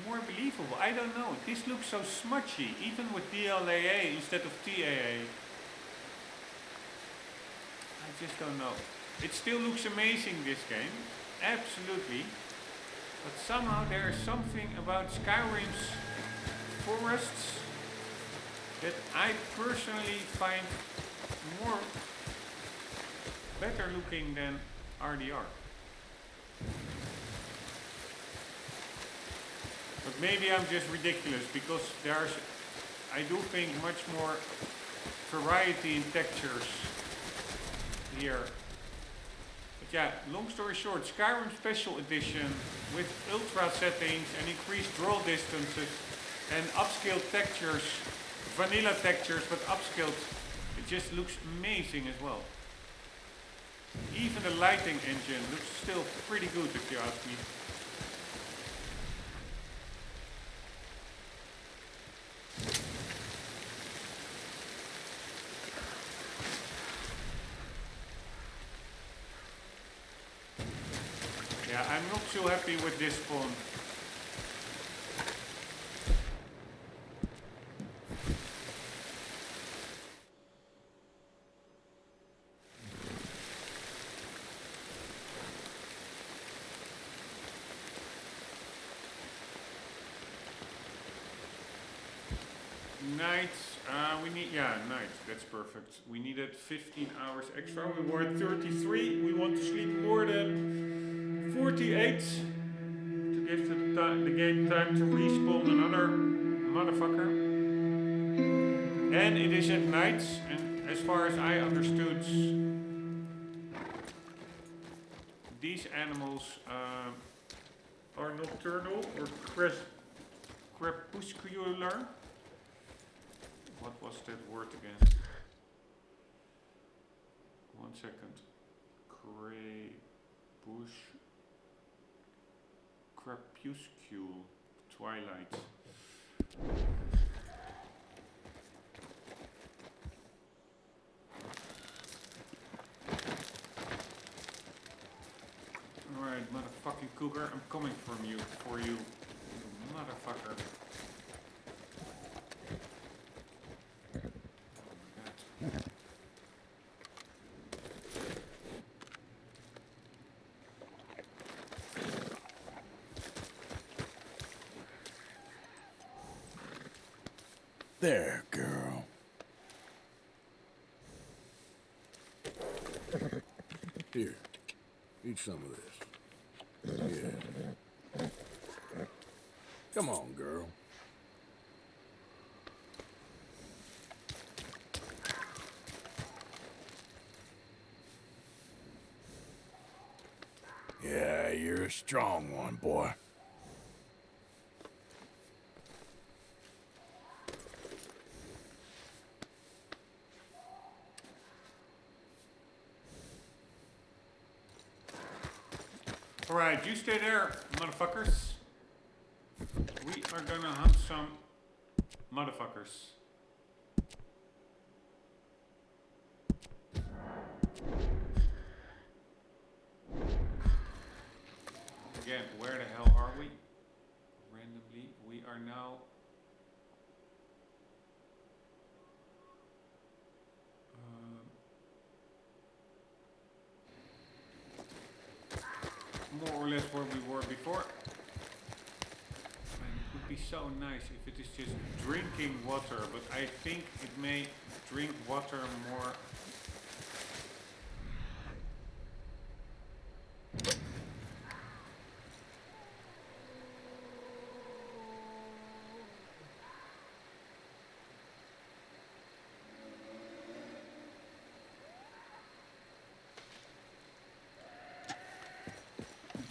more believable. I don't know. This looks so smudgy, even with DLAA instead of TAA. I just don't know. It still looks amazing, this game. Absolutely. But somehow there is something about Skyrim's forests that I personally find more better looking than RDR. But maybe I'm just ridiculous because there's, I do think, much more variety in textures here. But yeah, long story short, Skyrim Special Edition with ultra settings and increased draw distances and upscaled textures, vanilla textures but upscaled, it just looks amazing as well. Even the lighting engine looks still pretty good if you ask me. Yeah, I'm not so happy with this spawn. Nights, we need, yeah, night, that's perfect. We needed 15 hours extra, we were at 33, we want to sleep more than 48 to give the game time to respawn another motherfucker. And it is at night, and as far as I understood, these animals are nocturnal or crepuscular. What was that word again? 1 second. Crepuscule. Twilight. Alright, motherfucking cougar, I'm coming for you, motherfucker. There, girl. Here, eat some of this. Yeah. Come on, girl. Yeah, you're a strong one, boy. Alright, you stay there, motherfuckers. We are gonna hunt some motherfuckers. Again, where the hell are we? Randomly, we are now... more or less where we were before. And it would be so nice if it is just drinking water, but I think it may drink water more.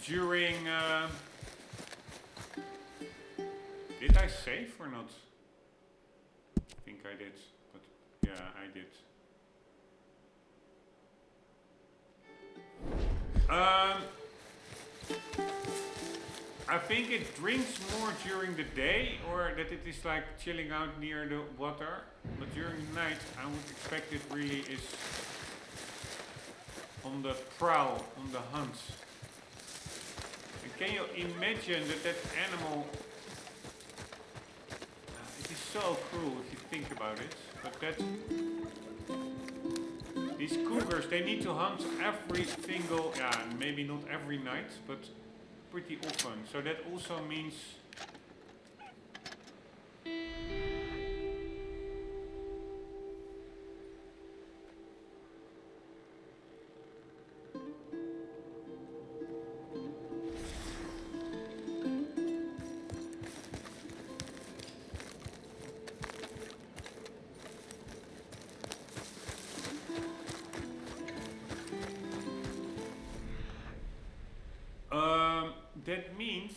During, did I save or not? I think I did, but yeah, I did. I think it drinks more during the day, or that it is like chilling out near the water. But during the night, I would expect it really is on the prowl, on the hunt. And can you imagine that animal? It is so cruel if you think about it. But these cougars, they need to hunt every single, maybe not every night, but pretty often. So that also means that means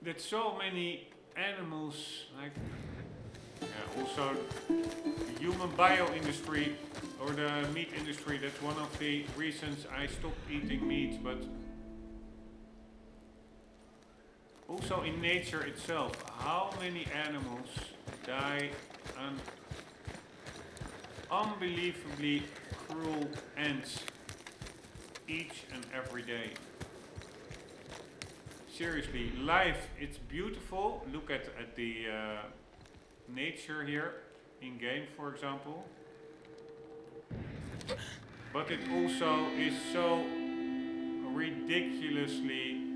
that so many animals, like also the human bio industry or the meat industry, that's one of the reasons I stopped eating meat, but also in nature itself, how many animals die an unbelievably cruel ends each and every day. Seriously, life, it's beautiful. Look at the nature here in game, for example. But it also is so ridiculously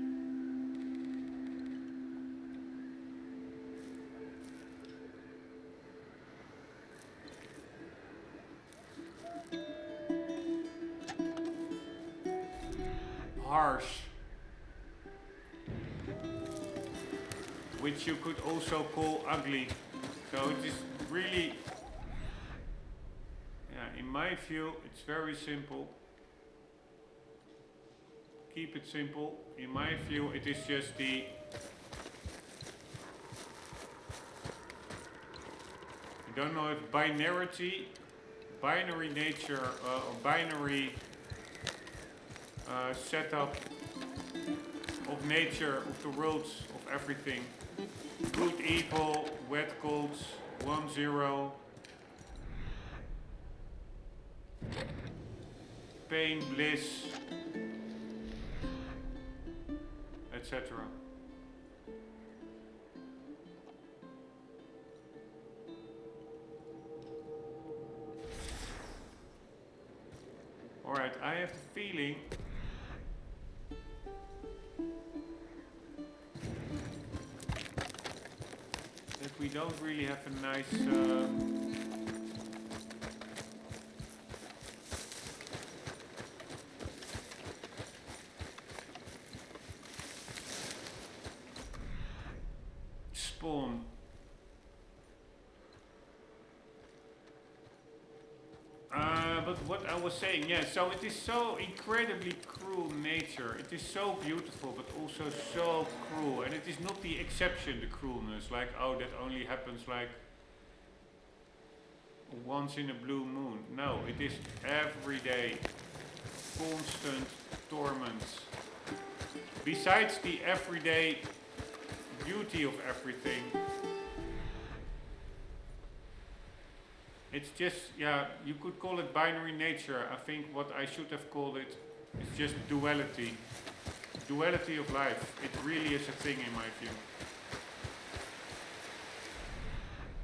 harsh, which you could also call ugly. So it is really, in my view, it's very simple. Keep it simple. In my view, it is just the I don't know if binary nature or binary setup of nature, of the worlds, of everything. Good, evil, wet, cold, 1, 0. Pain, bliss, etc. Alright, I have the feeling that we don't really have a nice spawn. But what I was saying, so it is so incredibly cruel nature. It is so beautiful, but also so cruel. And it is not the exception, the cruelness, like, oh, that only happens like once in a blue moon. No, it is every day, constant torments. Besides the everyday beauty of everything, it's just, you could call it binary nature. I think what I should have called it is just duality. Duality of life. It really is a thing in my view.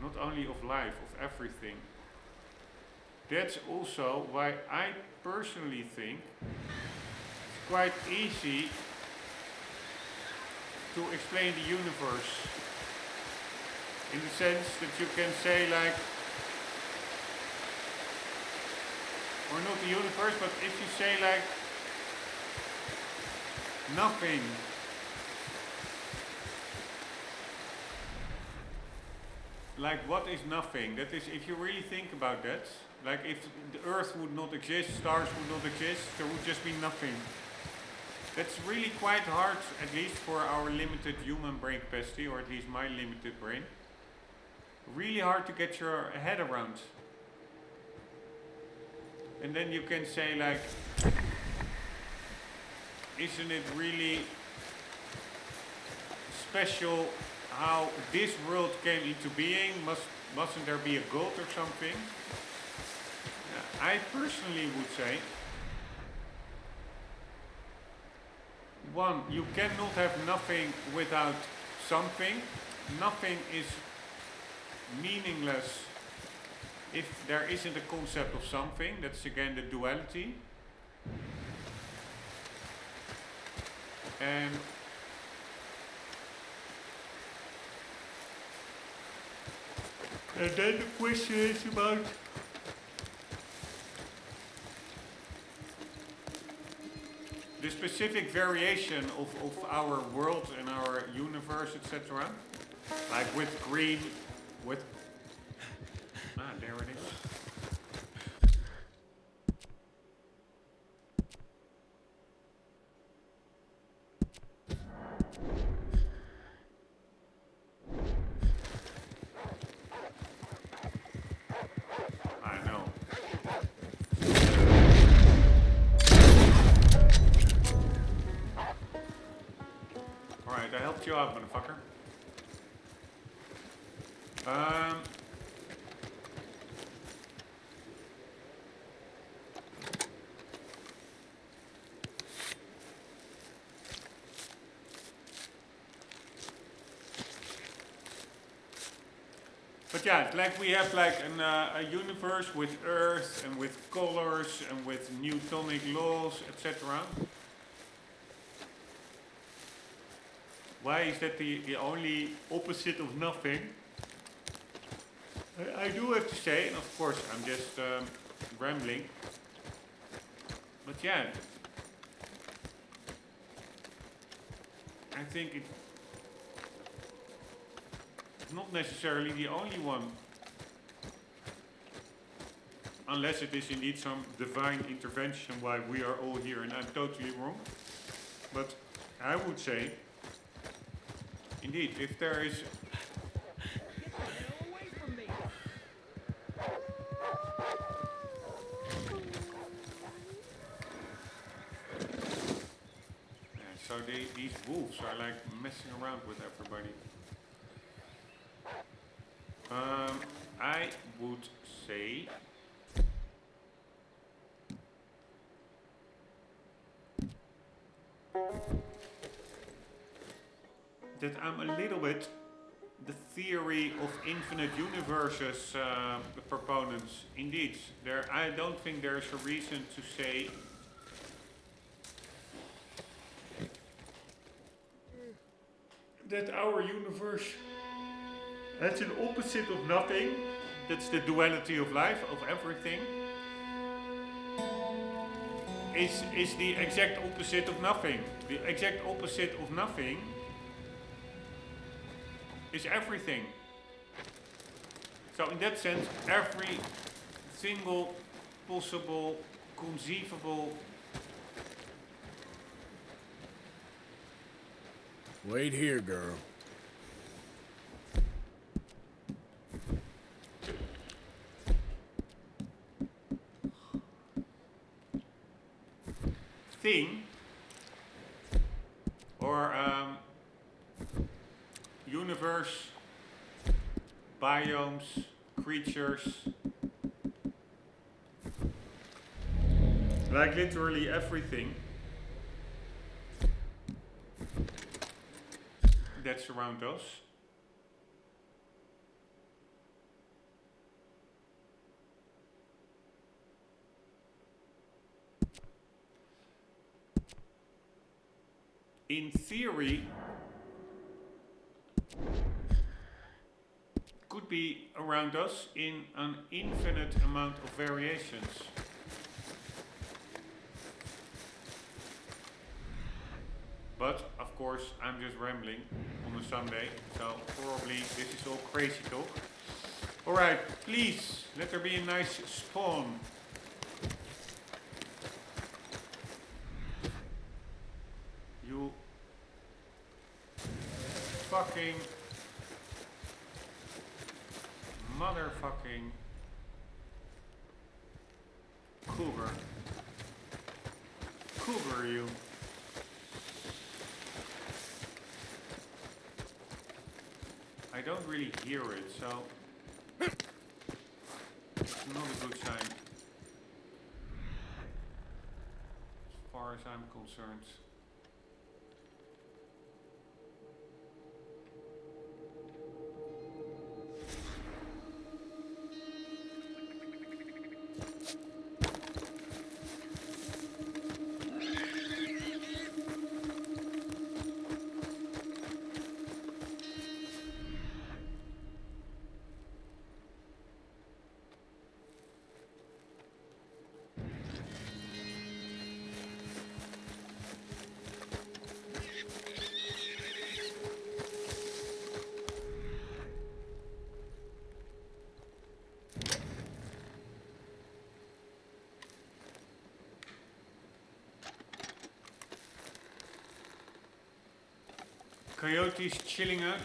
Not only of life, of everything. That's also why I personally think it's quite easy to explain the universe. In the sense that you can say like, or not the universe, but if you say like nothing, like what is nothing? That is, if you really think about that, like if the earth would not exist, stars would not exist, there would just be nothing. That's really quite hard, at least for our limited human brain capacity, or at least my limited brain. really hard to get your head around. And then you can say like, isn't it really special how this world came into being? Mustn't there be a god or something? I personally would say, one, you cannot have nothing without something. Nothing is meaningless if there isn't a concept of something. That's again the duality. And then the question is about the specific variation of our world and our universe, etc. Like with green, with... there it is. I know. Alright, I helped you out, motherfucker. But yeah, it's like we have like a universe with Earth and with colors and with Newtonic laws, etc. Why is that the only opposite of nothing? I do have to say, and of course I'm just rambling, but yeah, I think it's not necessarily the only one, unless it is indeed some divine intervention why we are all here, and I'm totally wrong. But I would say, indeed, if there is so these wolves are like messing around with everybody. I would say that I'm a little bit the theory of infinite universes proponents. Indeed, I don't think there's a reason to say that our universe has an opposite of nothing. That's the duality of life, of everything. Is the exact opposite of nothing. The exact opposite of nothing is everything. So in that sense, every single possible, conceivable... Wait here, girl. thing or universe, biomes, creatures, like literally everything that's around us. In theory, could be around us in an infinite amount of variations. But, of course, I'm just rambling on a Sunday, so probably this is all crazy talk. Alright, please, let there be a nice spawn. You fucking cougar. Cougar you. I don't really hear it, so it's not a good sign as far as I'm concerned. Coyotes chilling out.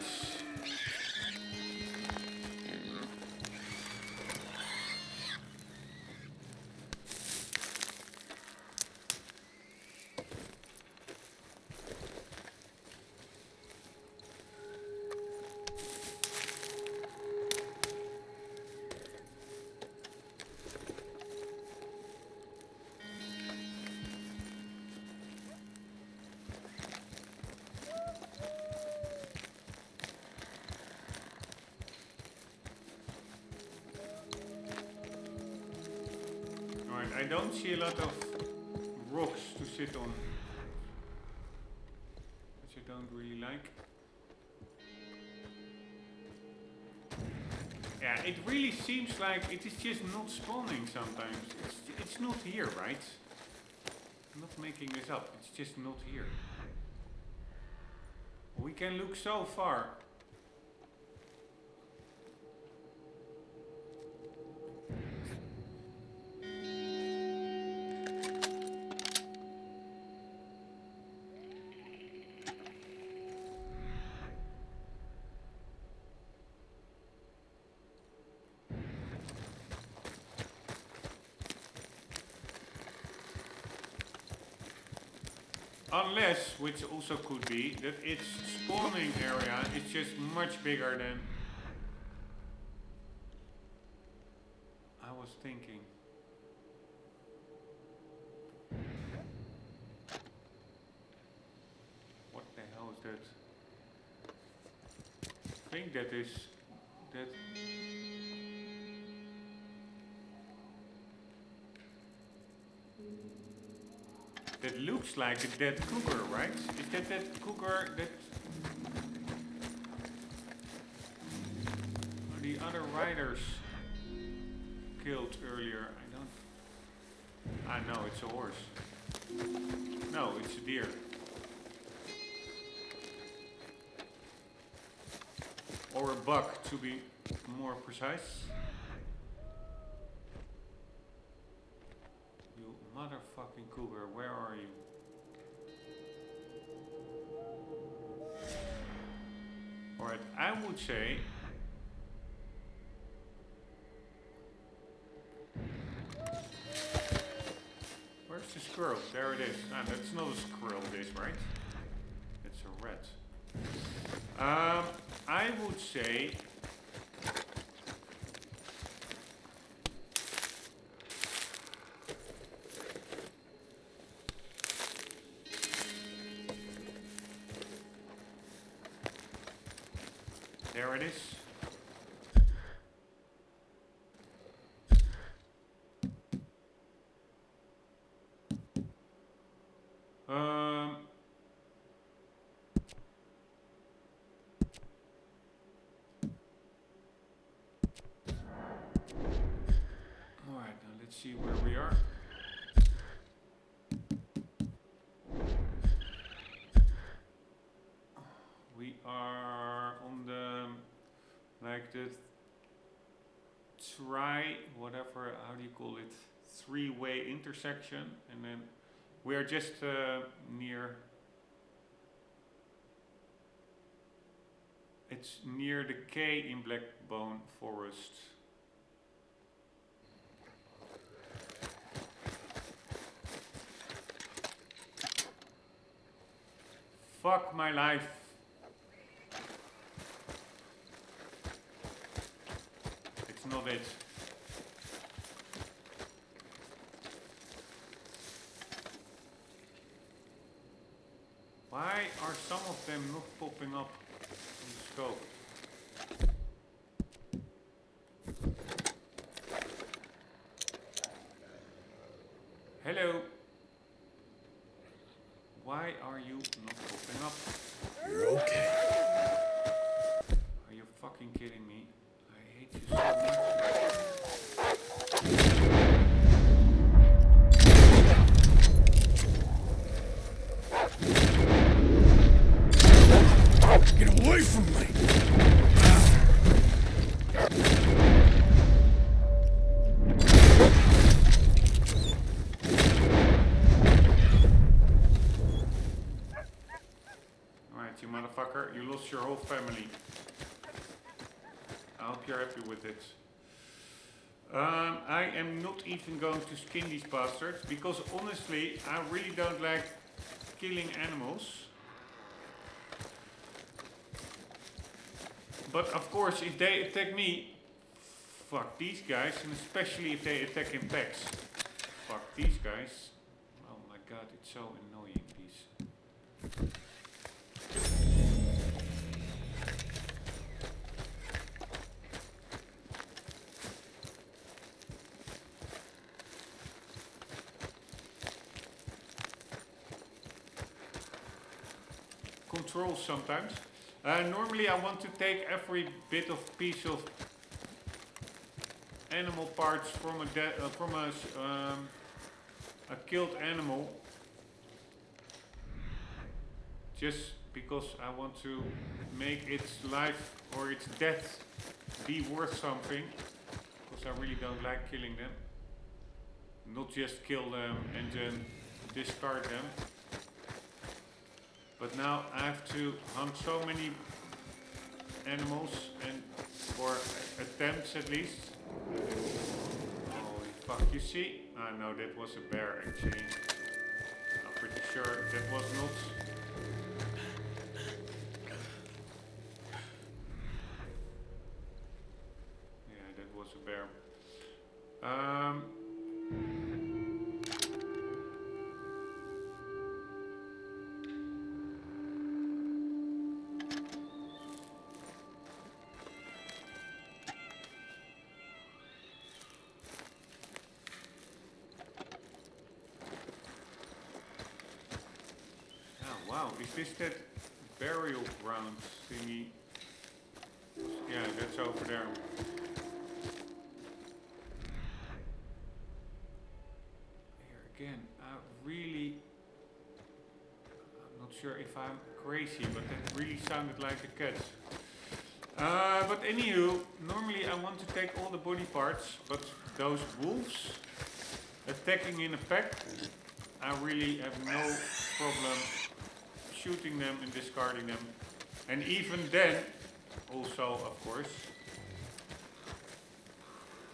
I don't see a lot of rocks to sit on, which I don't really like. Yeah, it really seems like it is just not spawning sometimes. It's not here, right? I'm not making this up, it's just not here. We can look so far. Unless, which also could be, that its spawning area is just much bigger than I was thinking. What the hell is that? I think that is that. That looks like a dead cougar, right? Is that cougar that the other riders killed earlier? I know it's a horse. No, it's a deer. Or a buck, to be more precise. Motherfucking cougar, where are you? Alright, I would say where's the squirrel? There it is. Ah, that's not a squirrel, this, right? It's a rat. I would say there it is. Alright, now let's see where we are. We are on the, like the whatever, how do you call it, three-way intersection, and then we are just near, it's near the K in Blackbone Forest. Fuck my life. It's not it. Why are some of them not popping up on the scope? Hello. Why are you not popping up? You're okay. Are you fucking kidding me? I hate you so much. Get away from me! Alright, you motherfucker, you lost your whole family. I hope you're happy with it. I am not even going to skin these bastards because honestly, I really don't like killing animals. But of course, if they attack me, fuck these guys, and especially if they attack in packs. Fuck these guys. Oh my god, it's so annoying, these. Controls sometimes. Normally I want to take every bit of piece of animal parts from a killed animal, just because I want to make its life or its death be worth something, because I really don't like killing them. Not just kill them and then discard them. But now I have to hunt so many animals, and for attempts at least. Holy fuck, you see? Ah no, that was a bear actually. I'm pretty sure that was not. Yeah, that was a bear. Wow, is this that burial ground thingy? Yeah, that's over there. Here again, I'm not sure if I'm crazy, but that really sounded like a cat. But anywho, normally I want to take all the body parts, but those wolves attacking in a pack, I really have no problem shooting them and discarding them. And even then, also of course.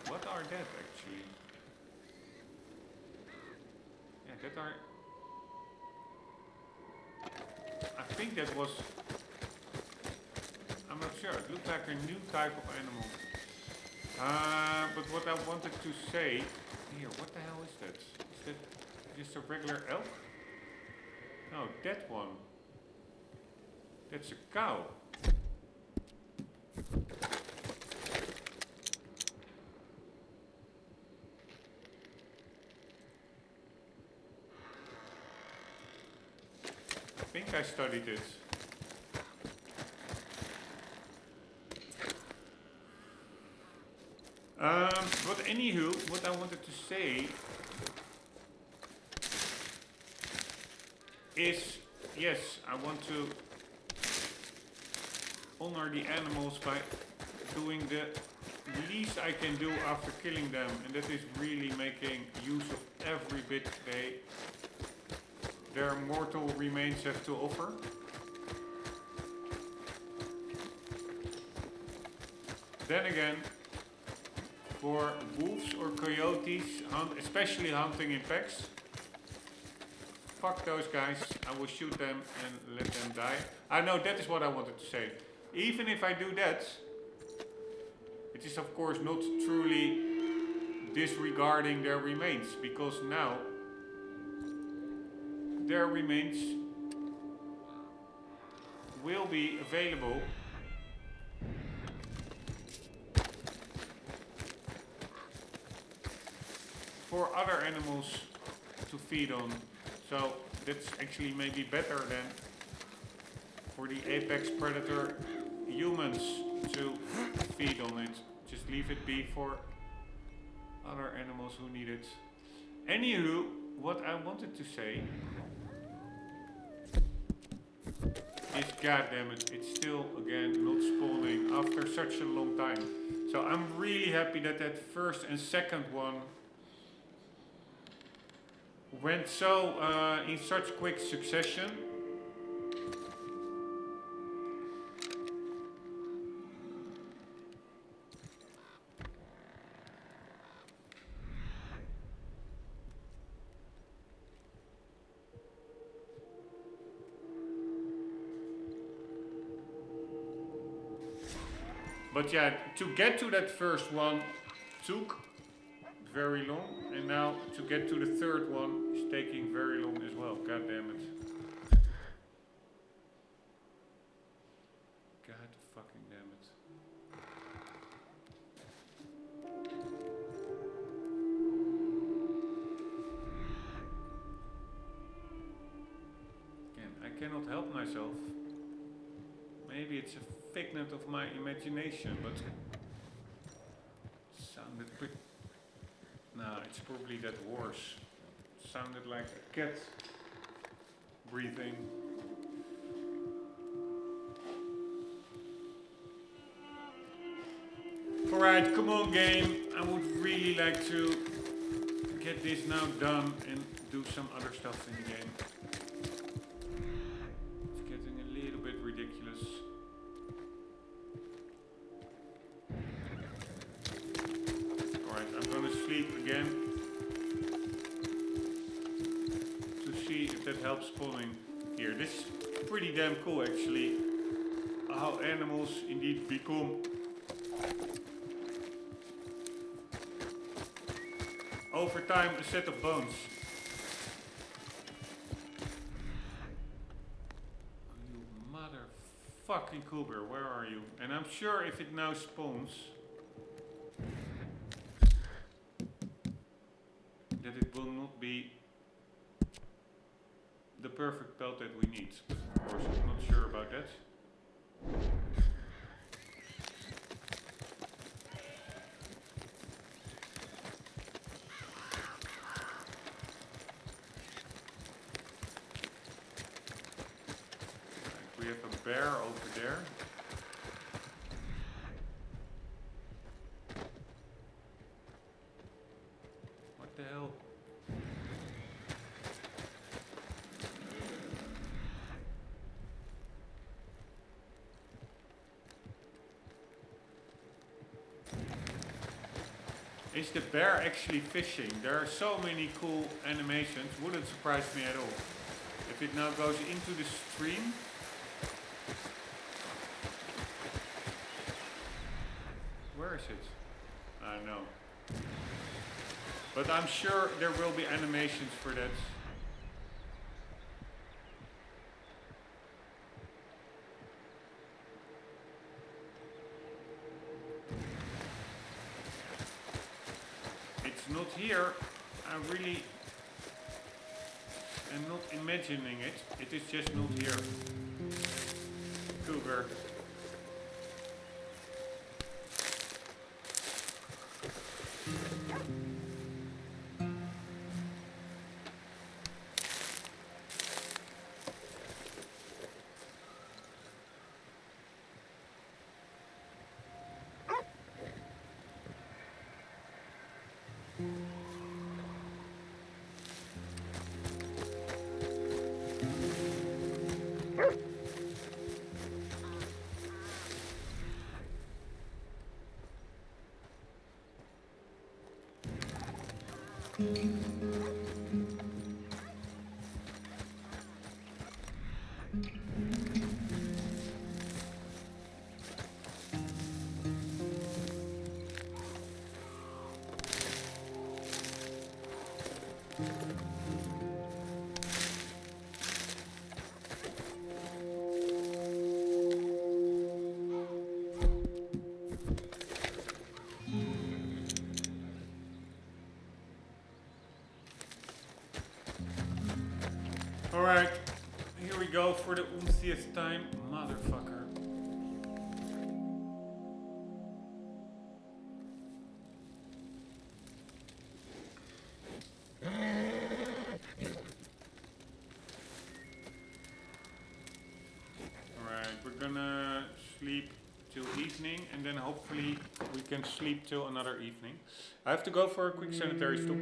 What are that actually? Yeah, that are... I think that was... I'm not sure, it looked like a new type of animal. But what I wanted to say... Here, what the hell is that? Is that just a regular elk? No, that one. That's a cow. I think I studied it. But anywho, what I wanted to say is, yes, I want to honor the animals by doing the least I can do after killing them, and that is really making use of every bit their mortal remains have to offer. Then again, for wolves or coyotes, especially hunting in packs, fuck those guys. I will shoot them and let them die. No, that is what I wanted to say. Even if I do that, it is of course not truly disregarding their remains, because now their remains will be available for other animals to feed on. So that's actually maybe better than for the apex predator humans to feed on it. Just leave it be for other animals who need it. Anywho, what I wanted to say is, goddammit, it's still again not spawning after such a long time. So I'm really happy that that first and second one went so in such quick succession. But yeah, to get to that first one took very long, and now to get to the third one is taking very long as well. God damn it. God fucking damn it. Again, I cannot help myself. Maybe it's a figment of my imagination, but it sounded pretty... Nah, it's probably that horse. It sounded like a cat breathing. Alright, come on game. I would really like to get this now done and do some other stuff in the game. It's getting a little bit ridiculous. Alright, I'm gonna sleep again to see if that helps spawning here. This is pretty damn cool actually, how animals indeed become over time a set of bones. You motherfucking cougar, where are you? And I'm sure if it now spawns, that it will not be the perfect pelt that we need. But of course I'm not sure about that. We have a bear over there. What the hell? Is the bear actually fishing? There are so many cool animations, wouldn't surprise me at all. If it now goes into the stream. Where is it? I don't know. But I'm sure there will be animations for that. It's not here. I really am not imagining it. It is just not here. Cougar. Alright, here we go for the umpteenth time. Motherfucker. Alright, we're gonna sleep till evening and then hopefully we can sleep till another evening. I have to go for a quick sanitary stop.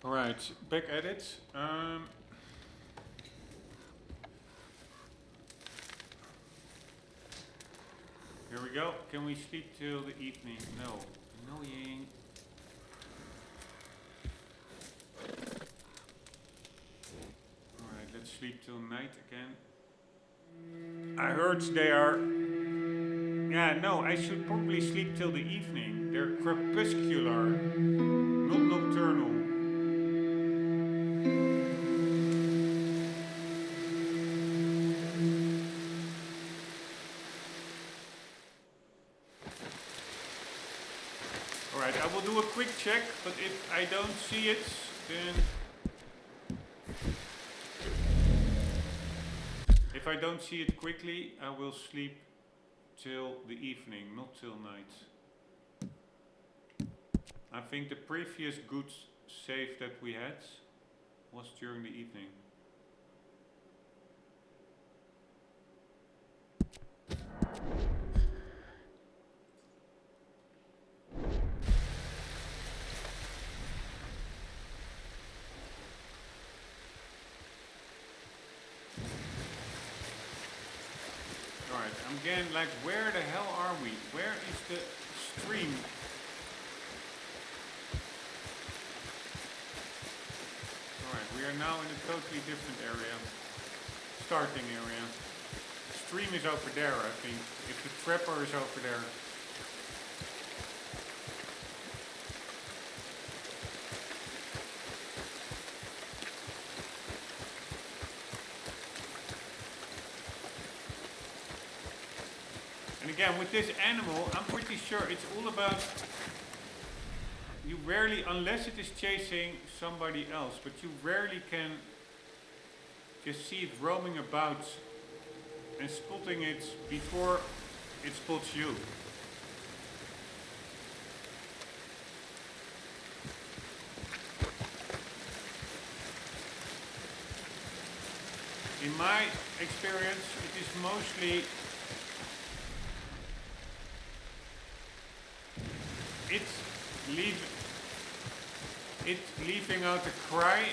Alright, back at it. Here we go. Can we sleep till the evening? No. Annoying. Alright, let's sleep till night again. I heard they are... Yeah, no, I should probably sleep till the evening. They're crepuscular, not nocturnal. Alright, I will do a quick check, but if I don't see it, then... If I don't see it quickly, I will sleep till the evening, not till night. I think the previous good save that we had was during the evening. Alright, I'm again like, where the hell are we? Where is the stream? Alright, we are now in a totally different area. Starting area. Stream is over there, I think. If the trapper is over there. And again, with this animal, I'm pretty sure it's all about... You rarely, unless it is chasing somebody else, but you rarely can just see it roaming about and spotting it before it spots you. In my experience, it is mostly it's leaving out a cry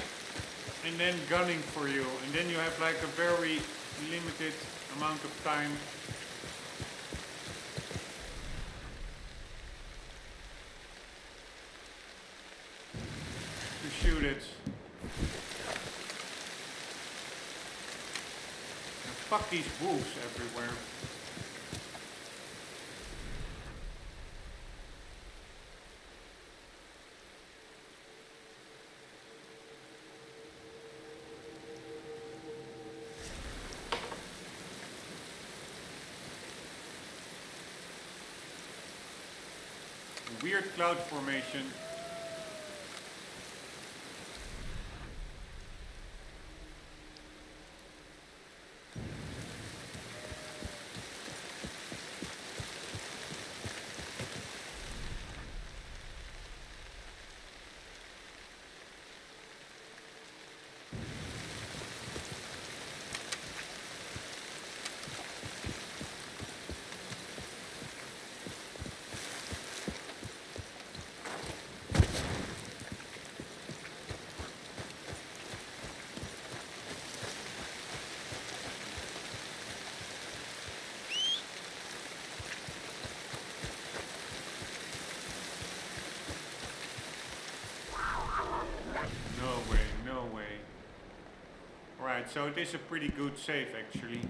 and then gunning for you, and then you have like a very limited amount of time to shoot it. And fuck these wolves everywhere. Weird cloud formation. Alright, so it is a pretty good save actually.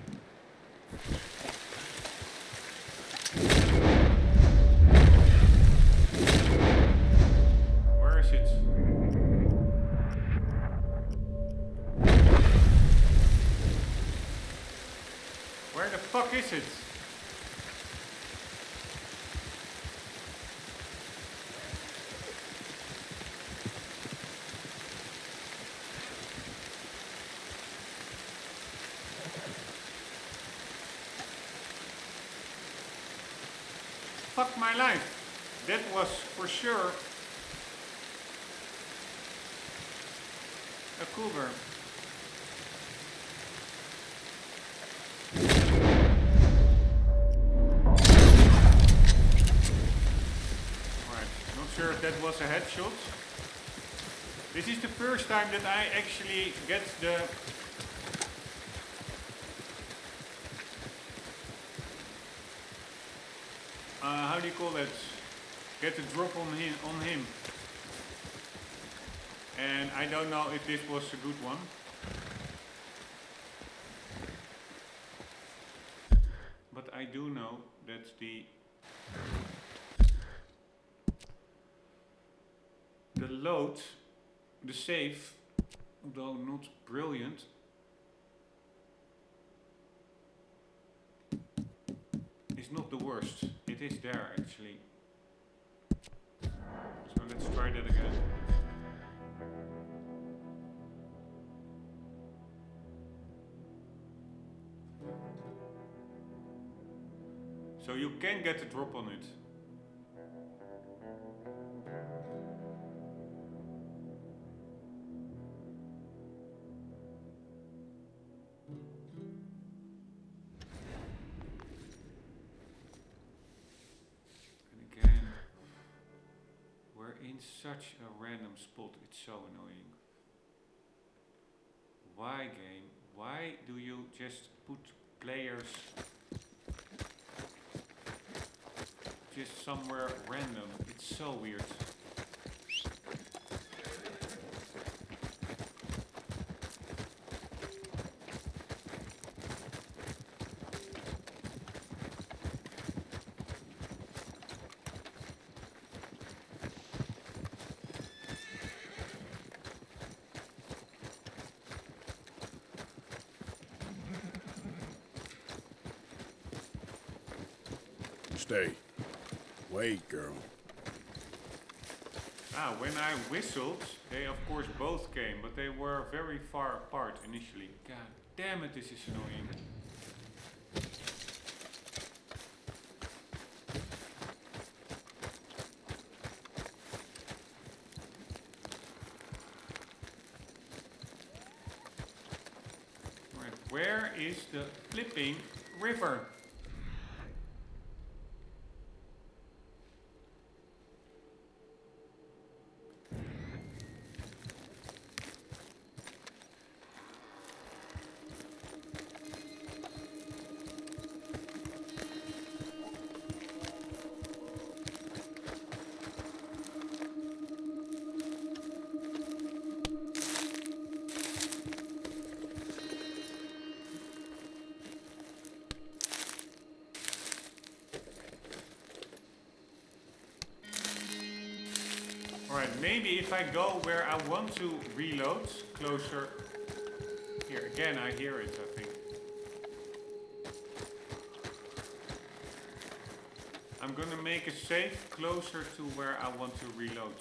Where is it? Where the fuck is it? Fuck my life. That was for sure a cougar. Alright, not sure if that was a headshot. This is the first time that I actually get the how do you call that? Get the drop on him. And I don't know if this was a good one. But I do know that the load, the save, although not brilliant, is not the worst. It is there actually. So let's try that again. So you can get a drop on it. In such a random spot, it's so annoying. Why, game? Why do you just put players just somewhere random? It's so weird. Stay. Wait, girl. Ah, when I whistled, they of course both came, but they were very far apart initially. God damn it, this is annoying. Right, where is the flipping river? Alright, maybe if I go where I want to reload, closer. Here, again, I hear it, I think. I'm gonna make a save closer to where I want to reload.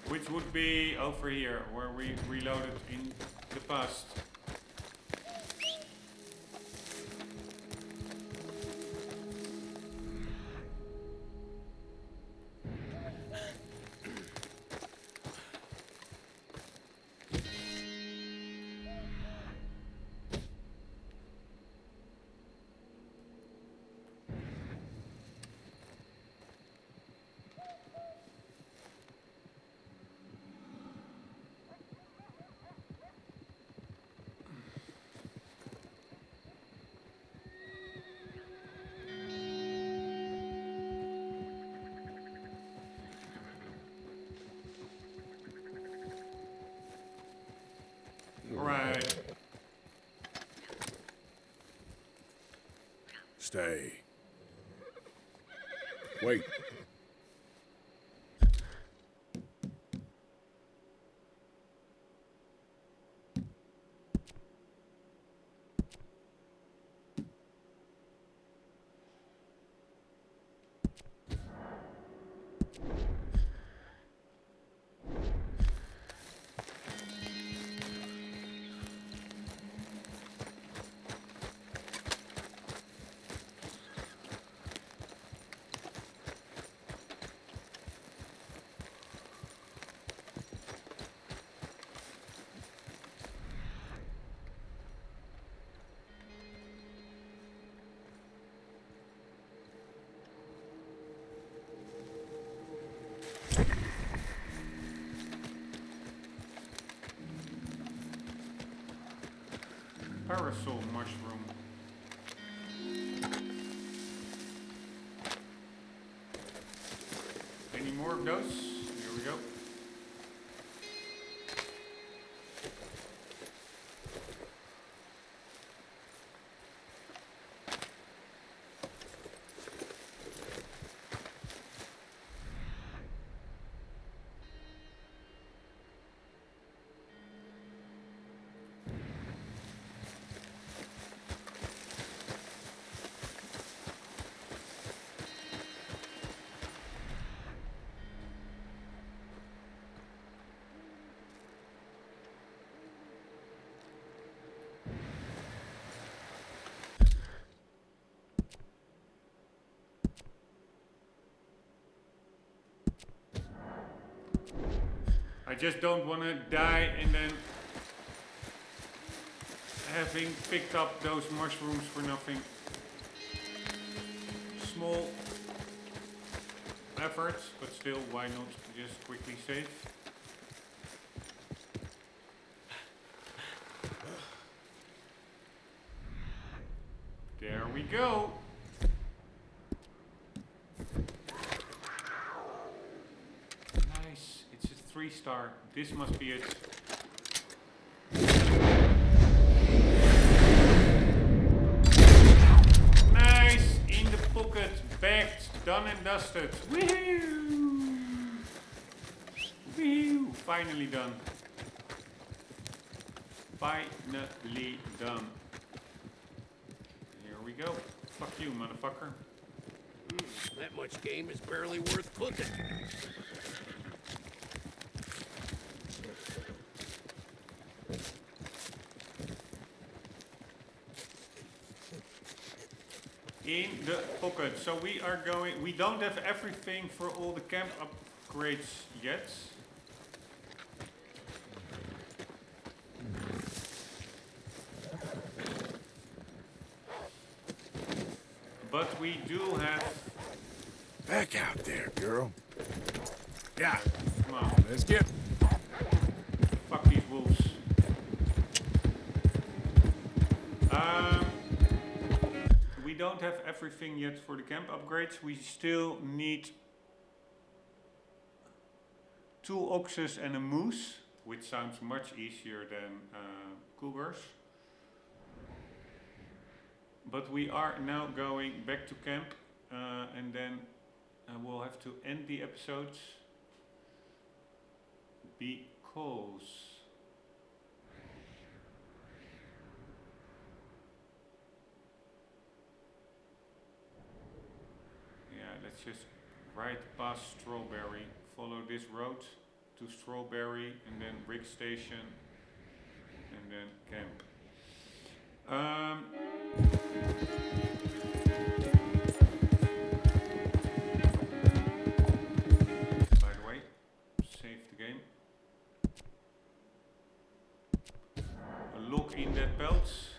Which would be over here, where we reloaded in the past. Alright. Stay. Wait. Parasol mushroom. Any more of those? Here we go. I just don't want to die and then having picked up those mushrooms for nothing. Small efforts, but still, why not just quickly save? There we go. Nice, it's a 3-star. This must be it. Nice, in the pocket, bagged, done and dusted. Woohoo! Woohoo! Finally done. Finally done. Here we go. Fuck you, motherfucker. That much game is barely worth cooking. In the pocket. So we are going, we don't have everything for all the camp upgrades yet. But we do have... Back out there, girl. Yeah, Come on, let's get... fuck these wolves. We don't have everything yet for the camp upgrades. We still need 2 oxes and a moose, which sounds much easier than cougars. But we are now going back to camp, and then we'll have to end the episodes because let's just ride past Strawberry, follow this road to Strawberry, and then rig station, and then camp. By the way, save the game. Look in that pelts.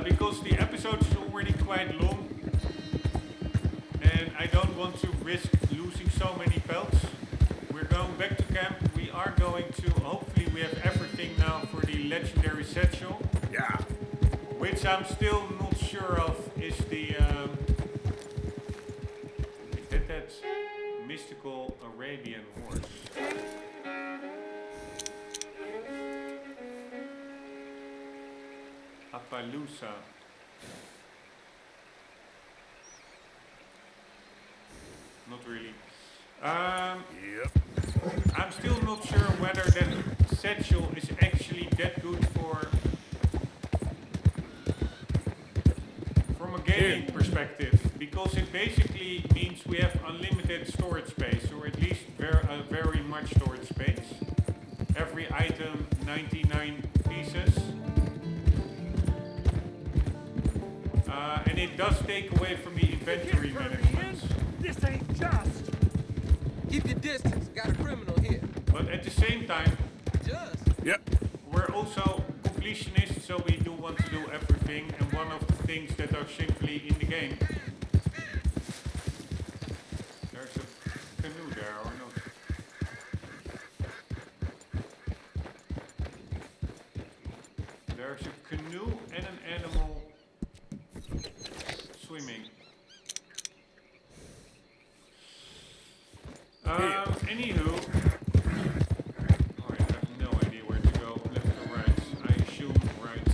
Because the episode is already quite long, and I don't want to risk losing so many pelts. We're going back to camp. We are going to, hopefully we have everything now for the legendary satchel. Yeah. Which I'm still not sure of is the, is that mystical Arabian horse. Appaloosa. Not really. Yep. I'm still not sure whether that satchel is actually that good from a gaming perspective, because it basically means we have unlimited storage space, or at least very much storage space. Every item 99 pieces. And it does take away from the inventory management. This ain't just. Keep your distance. Got a criminal here. But at the same time, Just. Yep. we're also completionists, so we do want to do everything, and one of the things that are simply in the game. There's a canoe there, or not? There's a canoe and an animal swimming. Anywho, I have no idea where to go, left or right. I assume right.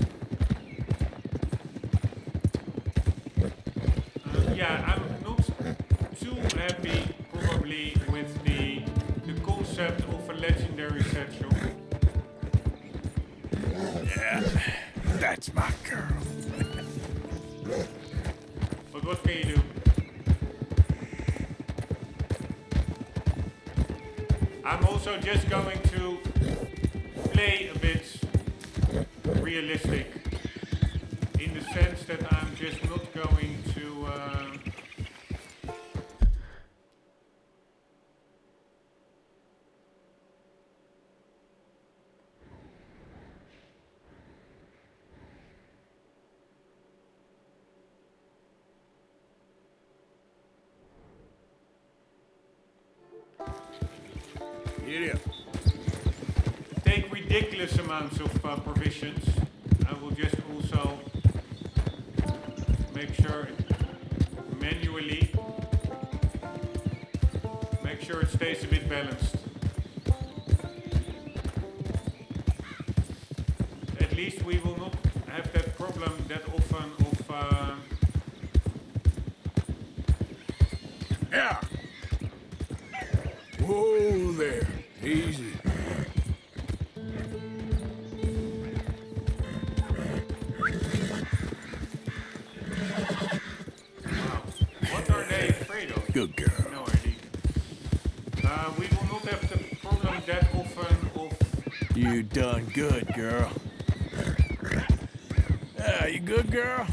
Yeah, I'm not too happy probably with the concept of a legendary satchel. Yeah, that's my girl. But what can you do? I'm also just going to play a bit realistic, in the sense that I'm just not going to Giddy up. take ridiculous amounts of provisions. I will just also make sure manually, make sure it stays a bit balanced. At least we will not have that problem that often of Yeah. Whoa there. Easy. what are they afraid of? Good girl. No idea. We will not have the problem that often of You done good, girl. Yeah, you good, girl?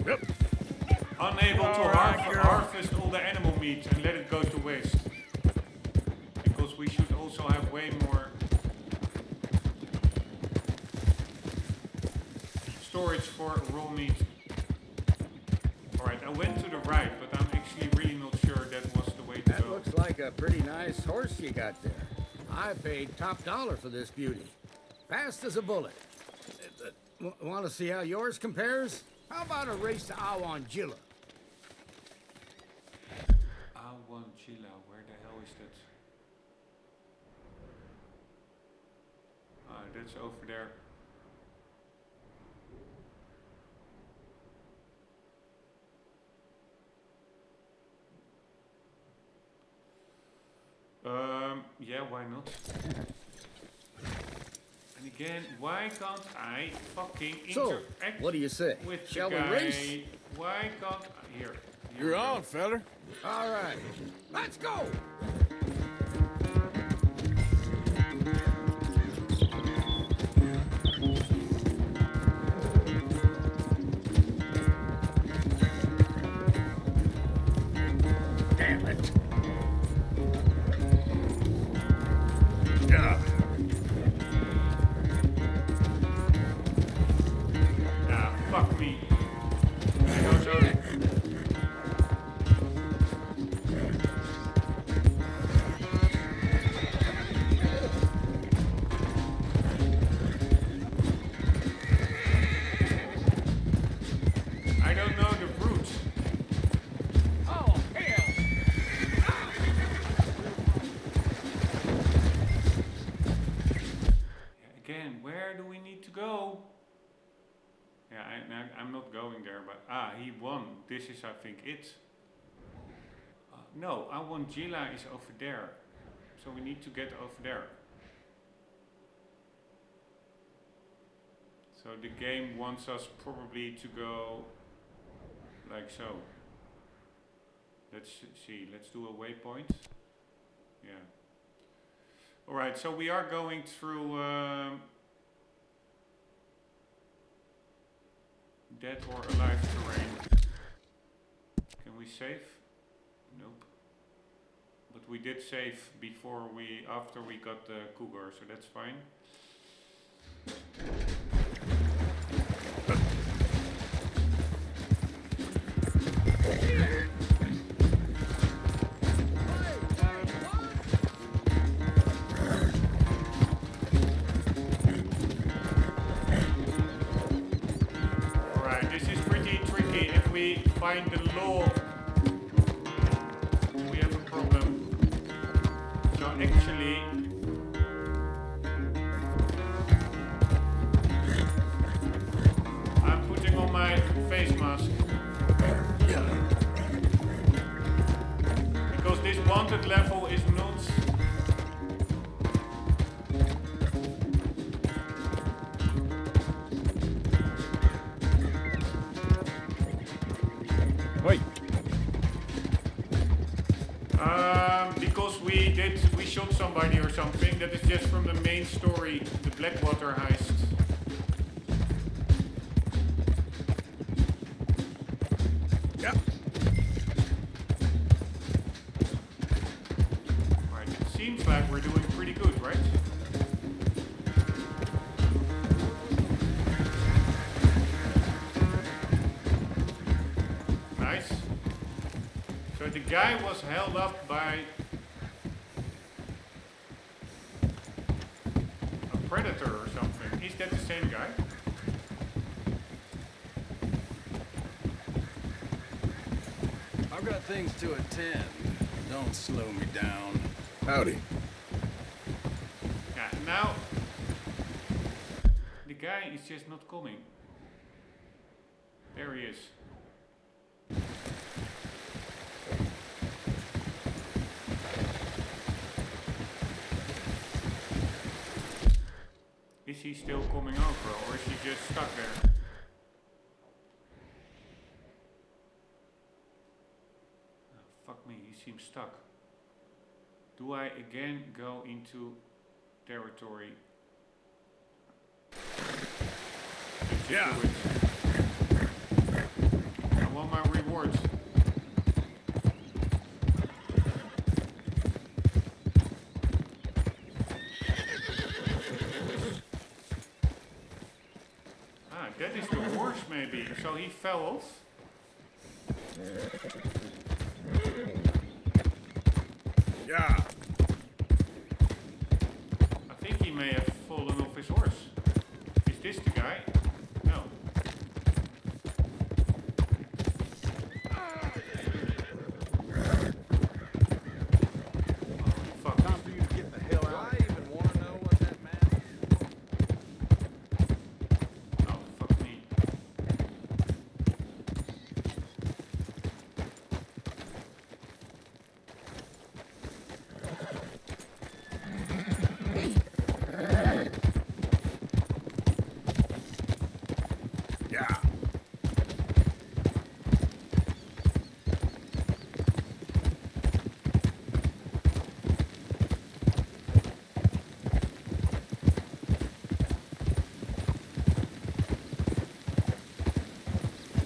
Yep. unable to All right, girl. harvest all the animal meat and let it go to waste. Because we should also have way more storage for raw meat. Alright, I went to the right, but I'm actually really not sure that was the way to That go. looks like a pretty nice horse you got there. I paid top dollar for this beauty. Fast as a bullet. Want to see how yours compares? How about a race to Awanjilla? Awanjilla, where the hell is that? That's over there. Yeah, why not? And again, why can't I fucking So, interact what do you say? with Shall the we guy? race? Why can't I? Here. You're on, feller. All right, let's go. Damn it. Yeah. Ah, fuck me. No, no. I'm not going there, but he won. This is, I think, it. No, I want Gila is over there, so we need to get over there. So the game wants us probably to go like so. Let's see. Let's do a waypoint. Yeah. All right. So we are going through. Dead or alive terrain. Can we save? Nope. But we did save after we got the cougar, so that's fine. Find the law, we have a problem. So actually, I'm putting on my face mask because this wanted level is not. Because we shot somebody or something. That is just from the main story, the Blackwater heist. Yeah. Right, it seems like we're doing pretty good, right? Nice. So the guy was held up by a predator or something. Is that the same guy? I've got things to attend. Don't slow me down. Howdy. Yeah, now the guy is just not coming. There he is. Is he still coming over, or is he just stuck there? Oh, fuck me, he seems stuck. Do I again go into territory? Let's Yeah. do it. I want my rewards. That is the horse maybe, so he fell off. Yeah. I think he may have fallen off his horse. Is this the guy? No. Fuck. Time for you to get the hell out. Do I even want to know what that map is? Oh, fuck me. Yeah.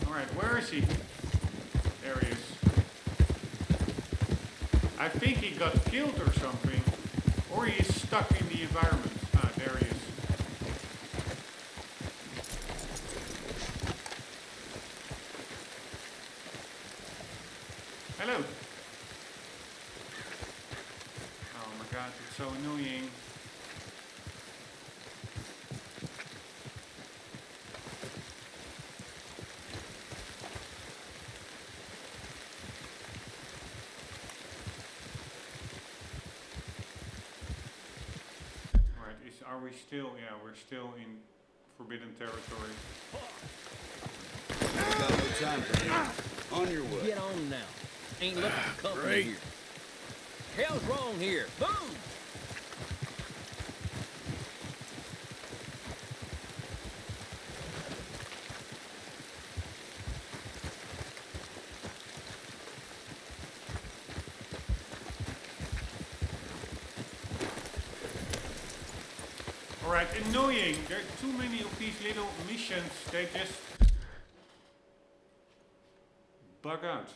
Alright, where is he? There he is. I think he got killed or something. Or he is stuck in the environment. Ah, there he is. Hello. Oh my god, it's so annoying. Are we still? Yeah, we're still in forbidden territory. Got no time for him. On your way. Get on now. Ain't looking for company great. here. Hell's wrong here. Boom! Alright, annoying. There are too many of these little missions. They just bug out.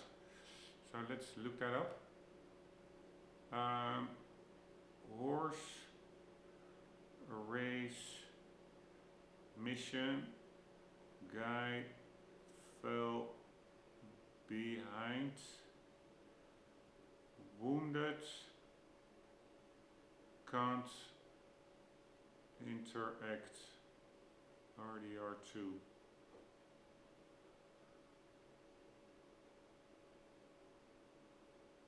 So let's look that up. Horse race mission. Guy fell behind. Wounded. Can't interact. RDR2.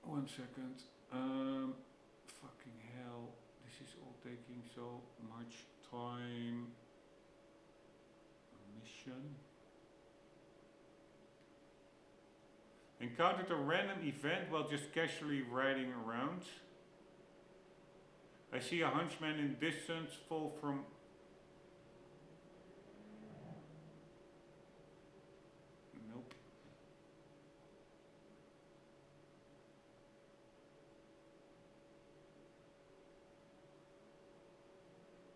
One second. Fucking hell. This is all taking so much time. Mission. Encountered a random event while just casually riding around. I see a hunchman in distance fall from... Nope.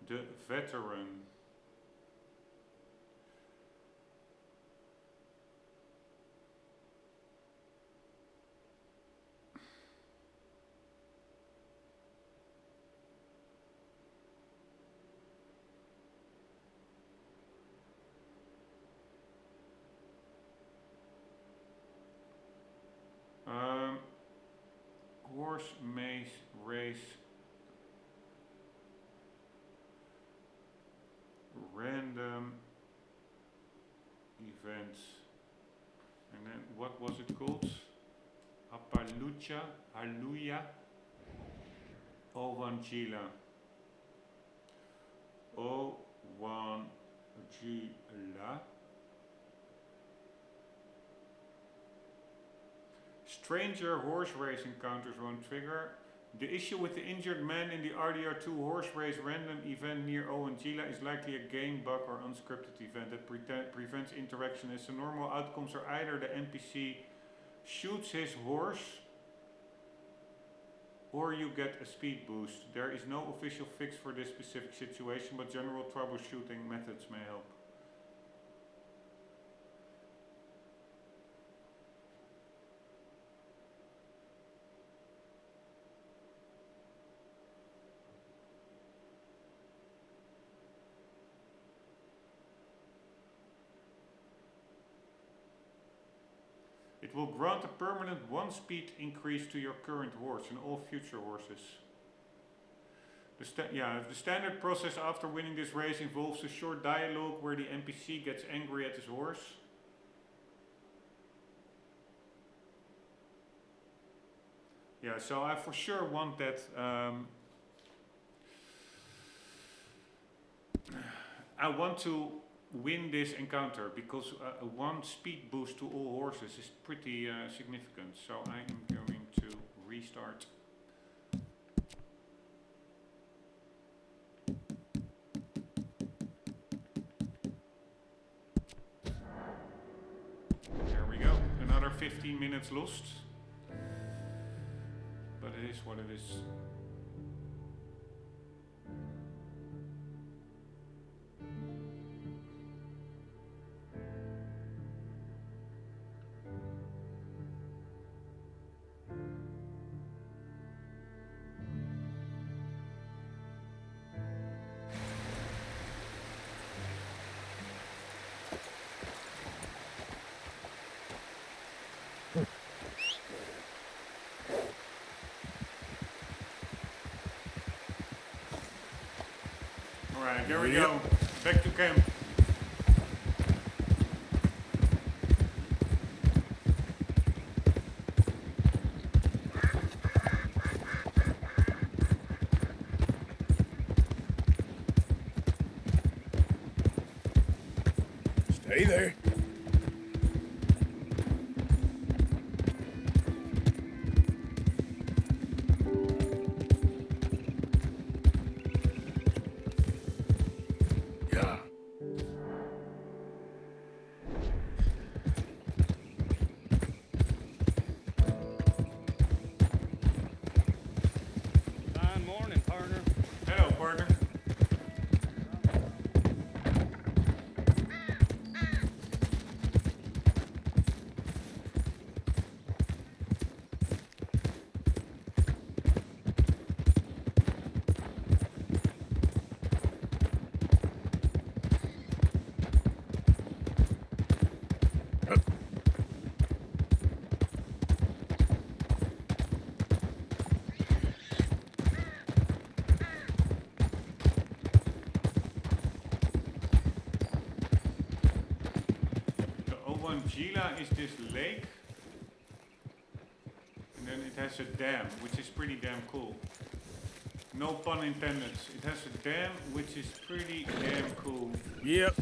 The veteran. Horse maze race. Random events. And then what was it called? Appaloocha, Hallelujah, Ovangila. Ovangila. Stranger horse race encounters won't trigger. The issue with the injured man in the RDR2 horse race random event near Ovangila is likely a game bug or unscripted event that prevents interaction, as the normal outcomes are either the NPC shoots his horse or you get a speed boost. There is no official fix for this specific situation, but general troubleshooting methods may help. It will grant a permanent 1 speed increase to your current horse and all future horses. The standard process after winning this race involves a short dialogue where the NPC gets angry at his horse. Yeah, so I for sure want that. I want to win this encounter because 1 speed boost to all horses is pretty significant. So I am going to restart. There we go. Another 15 minutes lost. But it is what it is. Alright, there we go. Back to camp. Hey there. Yeah. Fine morning, partner. Hello, partner. The Gila is this lake, and then it has a dam, which is pretty damn cool. No pun intended. It has a dam, which is pretty damn cool. Yep.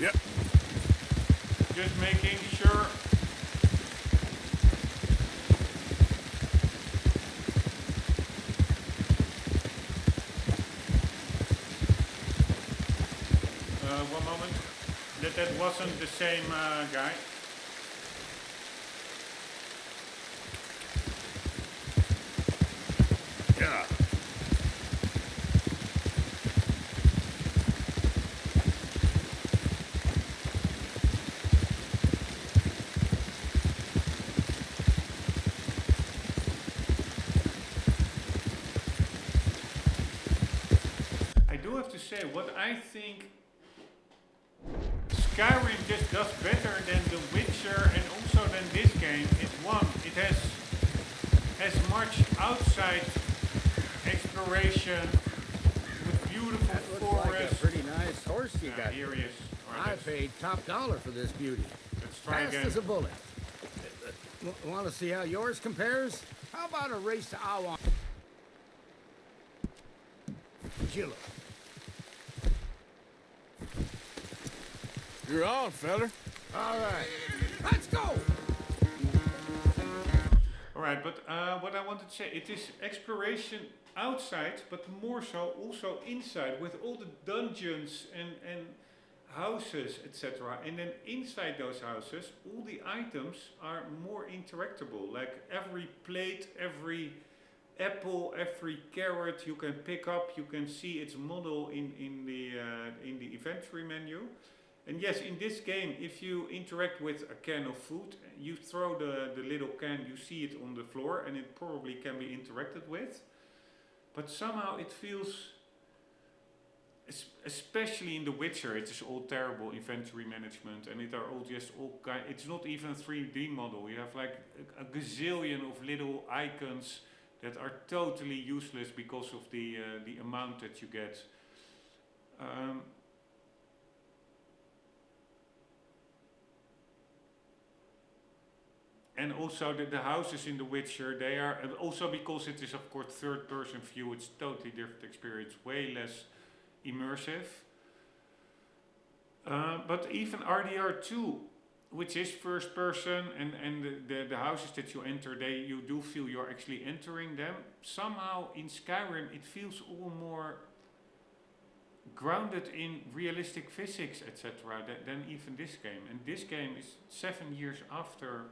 Yep. Just making sure. One moment. That wasn't the same guy. Yeah. I do have to say, what I think Skyrim just does better than The Witcher and also than this game is one, it has as much outside exploration with beautiful That looks like a forests. pretty nice horse you got. Here he is. All right, I let's- paid top dollar for this beauty. let's try Fast again. as a bullet. Want to see how yours compares? How about a race to Awan? Jilla. You're on, fella. All right, let's go. Alright, but what I wanted to say, it is exploration outside, but more so also inside with all the dungeons and houses, etc. And then inside those houses, all the items are more interactable. Like every plate, every apple, every carrot you can pick up, you can see its model in the inventory menu. And yes, in this game, if you interact with a can of food, you throw the little can, you see it on the floor, and it probably can be interacted with. But somehow it feels, especially in The Witcher, it is all terrible inventory management, and it are all just all kind. It's not even a 3D model. You have like a gazillion of little icons that are totally useless because of the amount that you get. And also the houses in The Witcher, they are, and also because it is of course third person view, it's totally different experience, way less immersive. But even RDR2, which is first person, and the houses that you enter, you do feel you're actually entering them. Somehow in Skyrim it feels all more grounded in realistic physics, etc. than even this game. And this game is 7 years after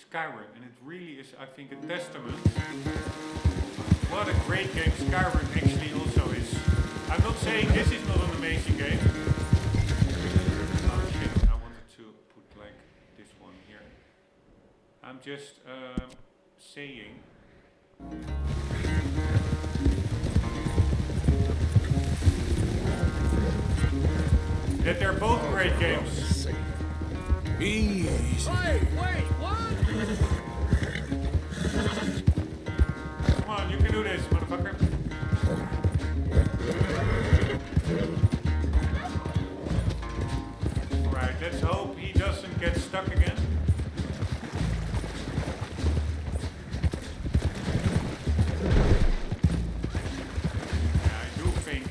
Skyrim, and it really is, I think, a testament. What a great game Skyrim actually also is. I'm not saying this is not an amazing game. Oh shit, I wanted to put like this one here. I'm just saying Yeah, they're both great games. Easy. Wait, what? Come on, you can do this, motherfucker. Alright, let's hope he doesn't get stuck again. Yeah, I do think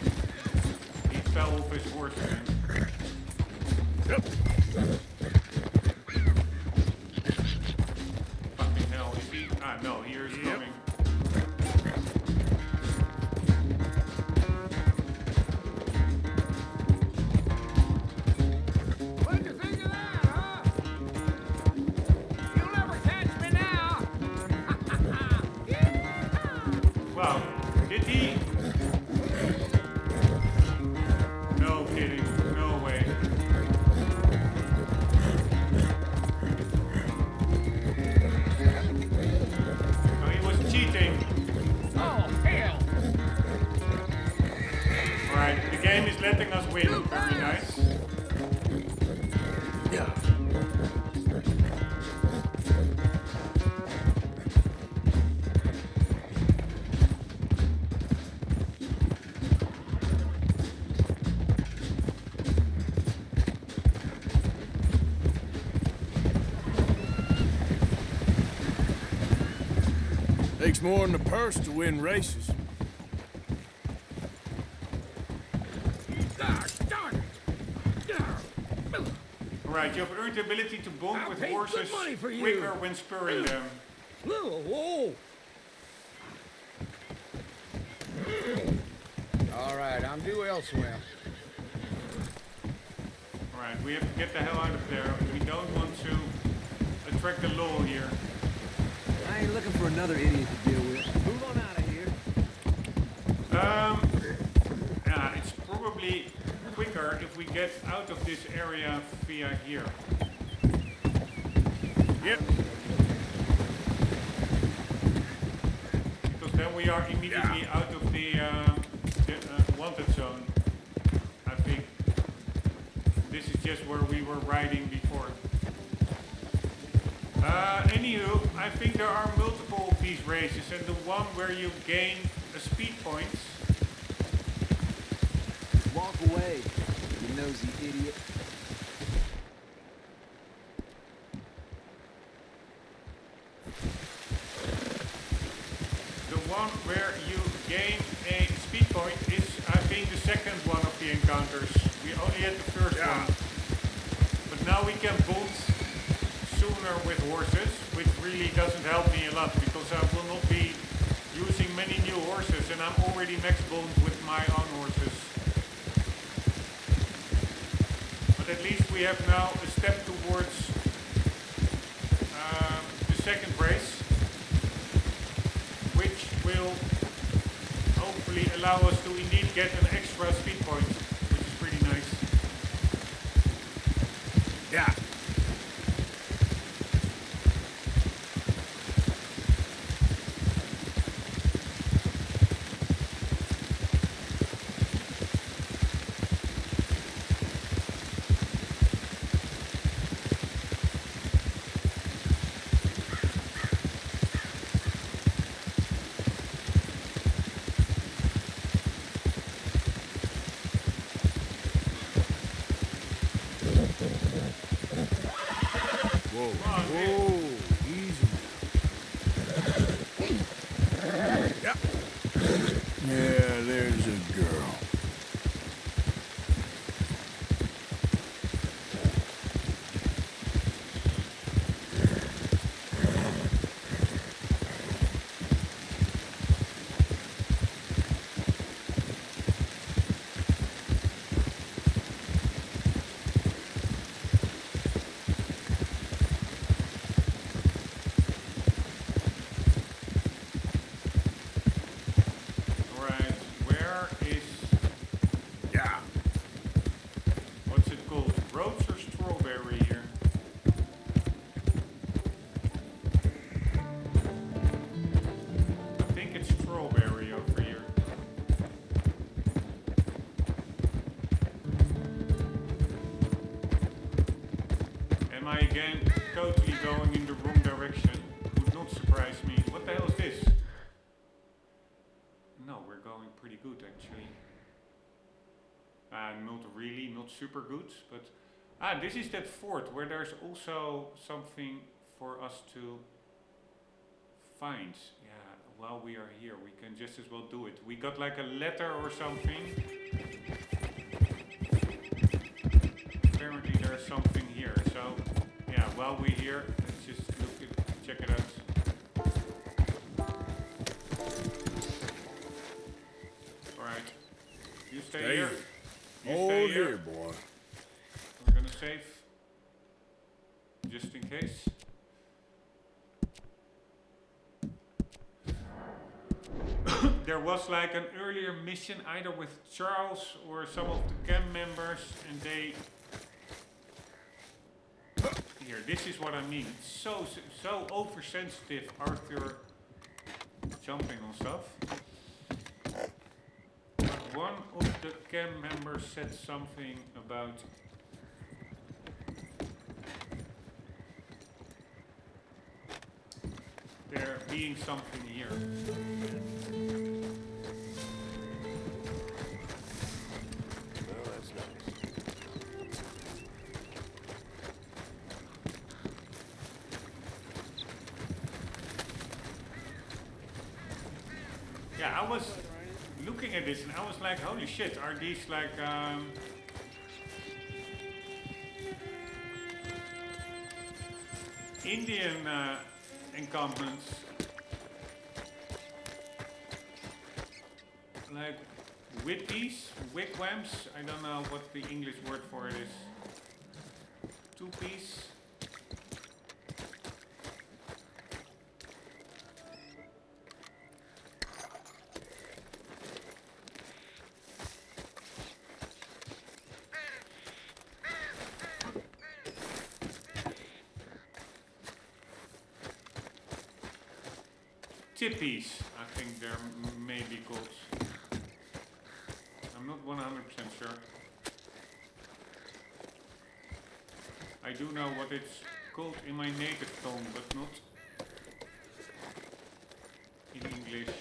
he fell off his horse again. Fucking hell, is he? Ah, no, here's coming. What'd you think of that, huh? You'll never catch me now. Wow, did he? No kidding, no way. Oh, he was cheating. Oh, hell. Alright, the game is letting us win. Very nice. Yeah. Takes more than a purse to win races. Alright, you have earned the ability to bond I'll with pay good horses money for you. quicker when spurring them. Whoa. All right, I'm due elsewhere. Alright, we have to get the hell out of there. We don't want to attract the law here. I ain't looking for another idiot to deal with. Move on out of here. Yeah, it's probably quicker if we get out of this area via here. Yep. Because then we are immediately out of the wanted zone. I think this is just where we were riding before. Anywho, I think there are multiple of these races, and the one where you gain a speed point. Walk away, you nosy idiot. The one where you gain a speed point is, I think, the second one of the encounters. We only had the first one. But now we can bond sooner with horses, which really doesn't help me a lot, because I will not be using many new horses, and I'm already max bond with my own horses. But at least we have now a step towards the second race, which will hopefully allow us to indeed get an extra speed point, which is pretty nice. Yeah. Yeah, there's a girl. Alright, where is... Yeah. what's it called? Rose or strawberry here? again totally going in the wrong direction. Would not surprise me. What the hell is this? No, we're going pretty good actually. Not really, not super good, but this is that fort where there's also something for us to find. Yeah, while we are here, we can just as well do it. We got like a letter or something. Apparently there's something here. So yeah, while we're here, let's just check it out. Alright. You stay here. You stay here, boy. We're gonna save. Just in case. There was like an earlier mission either with Charles or some of the camp members, and they... Here, this is what I mean. It's so oversensitive, Arthur jumping on stuff. One of the camp members said something about there being something here. Well, that's nice. Yeah, I was looking at this and I was like, holy shit, are these like Indian encampments? Like wiggies, wigwams, I don't know what the English word for it is. Two-piece. Tippies, I think they're maybe called. I'm not 100% sure. I do know what it's called in my native tongue, but not in English.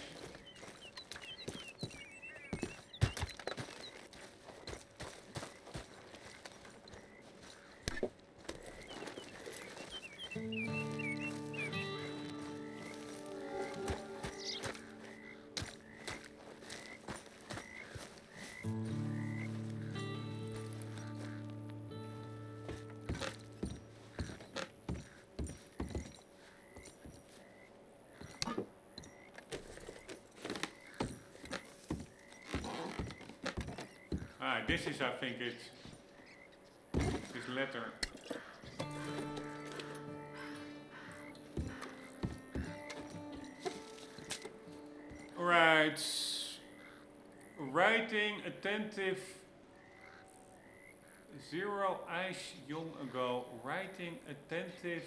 This is, I think, this letter. Alright. Writing attentive. Zero eyes young ago. Writing attentive.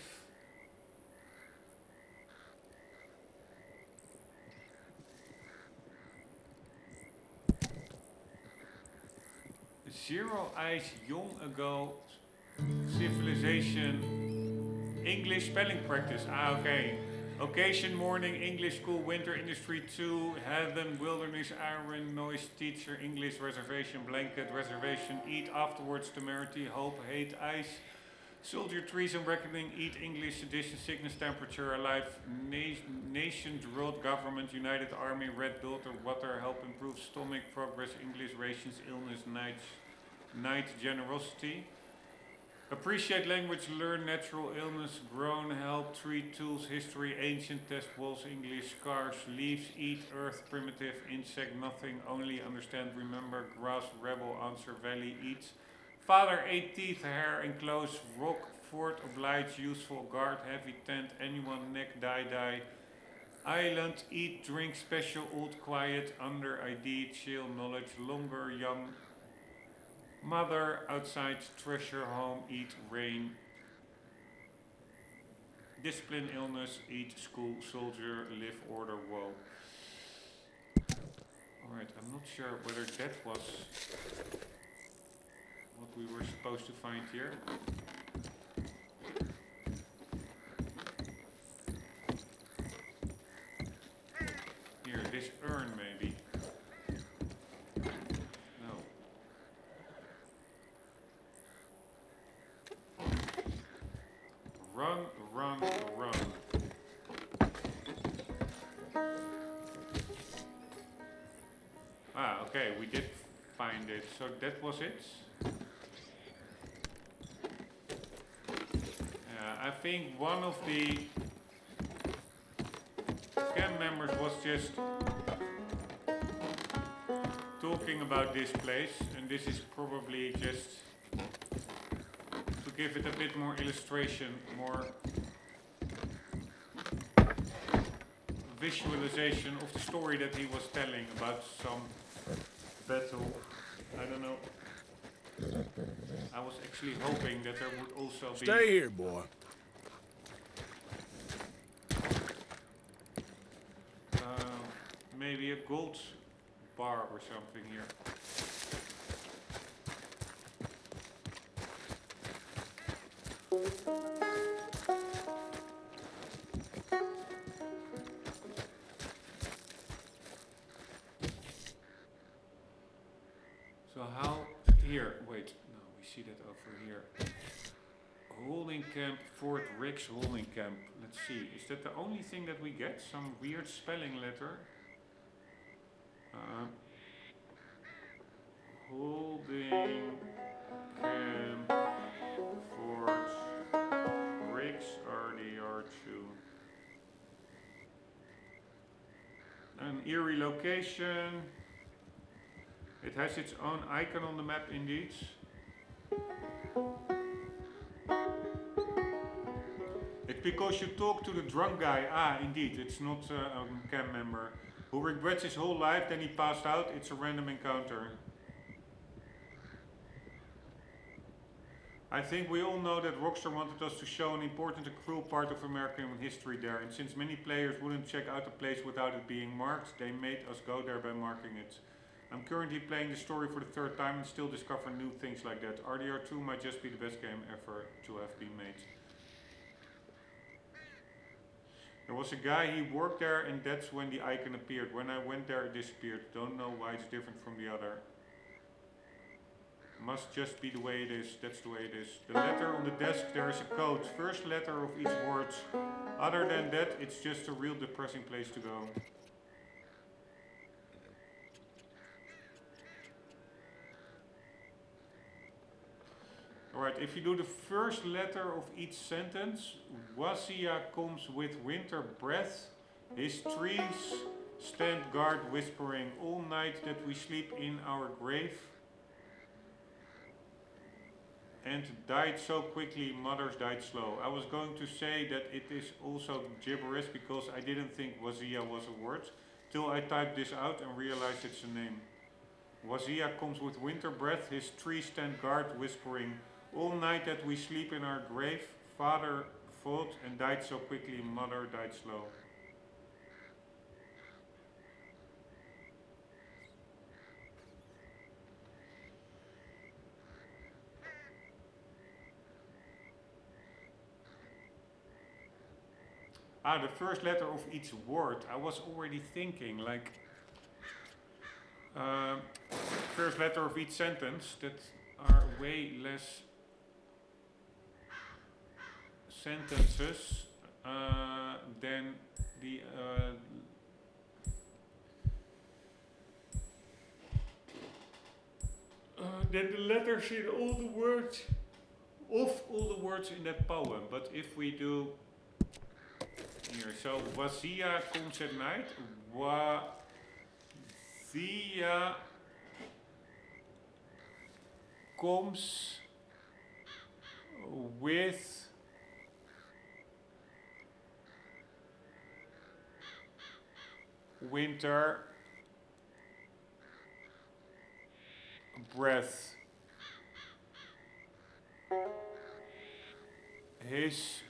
Zero eyes young ago. Civilization. English spelling practice. Okay. Occasion morning, English school, winter industry 2, heaven, wilderness, iron, noise, teacher, English, reservation, blanket, reservation, eat, afterwards, temerity, hope, hate, ice, soldier, treason, reckoning, eat, English, sedition, sickness, temperature, alive, nation, world, government, united army, red daughter, water, help improve, stomach, progress, English, rations, illness, night, generosity. Appreciate language, learn natural illness, grown, help, treat, tools, history, ancient, test walls, English, scars, leaves, eat, earth, primitive, insect, nothing, only, understand, remember, grass, rebel, answer, valley, eat. Father, 8 teeth, hair, enclose, rock, fort, oblige, useful, guard, heavy, tent, anyone, neck, die. Island, eat, drink, special, old, quiet, under, ID, chill, knowledge, longer, young. Mother, outside, treasure, home, eat, rain. Discipline, illness, eat, school, soldier, live, order, woe. Alright, I'm not sure whether that was what we were supposed to find here. Run, run, run. Ah, okay, we did find it. So that was it. I think one of the camp members was just talking about this place, and this is probably just to give it a bit more illustration, more visualization of the story that he was telling about some battle. I don't know. I was actually hoping that there would also be... Stay here, boy. Maybe a gold bar or something here. So how here? Wait, no, we see that over here. Holding camp, Fort Riggs holding camp. Let's see, is that the only thing that we get? Some weird spelling letter. Holding camp, Fort Riggs, RDR2. An eerie location. It has its own icon on the map indeed. It's because you talk to the drunk guy. Ah, indeed, it's not a camp member who regrets his whole life, then he passed out. It's a random encounter. I think we all know that Rockstar wanted us to show an important and cruel part of American history there, and since many players wouldn't check out the place without it being marked, they made us go there by marking it. I'm currently playing the story for the third time and still discover new things like that. RDR2 might just be the best game ever to have been made. There was a guy, he worked there, and that's when the icon appeared. When I went there, it disappeared. Don't know why it's different from the other. Must just be the way it is. That's the way it is. The letter on the desk, there is a code. First letter of each word. Other than that, it's just a real depressing place to go. Alright, if you do the first letter of each sentence, Wazia comes with winter breath, his trees stand guard whispering, all night that we sleep in our grave, and died so quickly, mothers died slow. I was going to say that it is also gibberish because I didn't think Wazia was a word, till I typed this out and realized it's a name. Wazia comes with winter breath, his trees stand guard whispering, all night that we sleep in our grave, father fought and died so quickly, mother died slow. Ah, the first letter of each word. I was already thinking, like, first letter of each sentence, that are way less sentences than the letters in all the words of all the words in that poem. But if we do here, so Wazia comes at night. Wazia comes with winter breath. His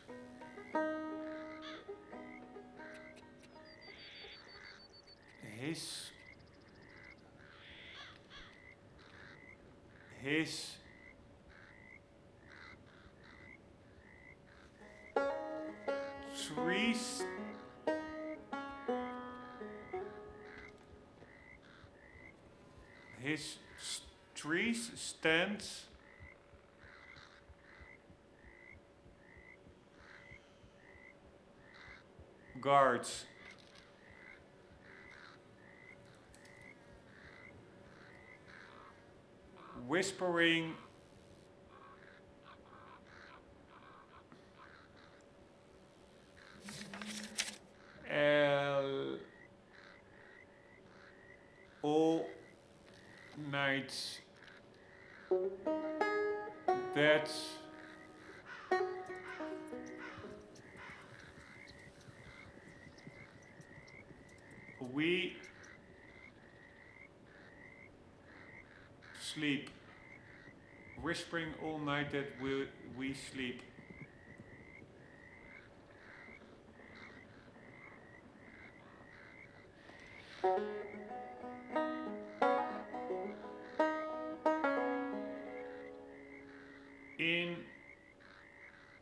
trees stand guards. Whispering. All night. That we sleep. Whispering all night that we sleep. In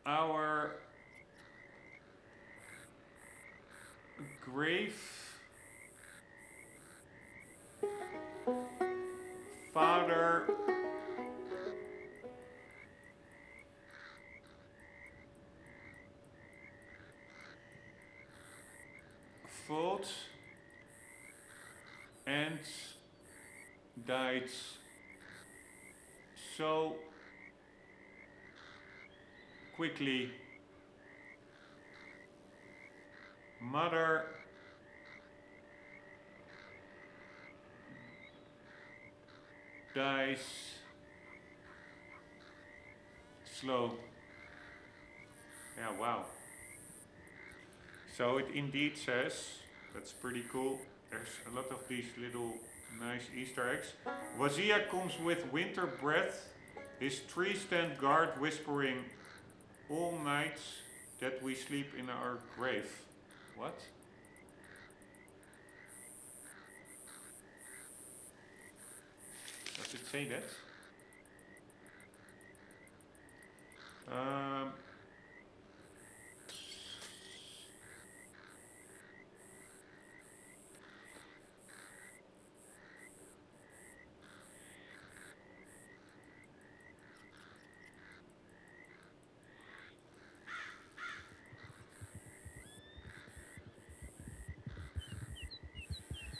our grave, Father, fought and died so quickly. Mother dies slow. Yeah, wow. So it indeed says, that's pretty cool. There's a lot of these little nice Easter eggs. Wazia comes with winter breath, his tree stand guard whispering all nights that we sleep in our grave. What? Does it say that?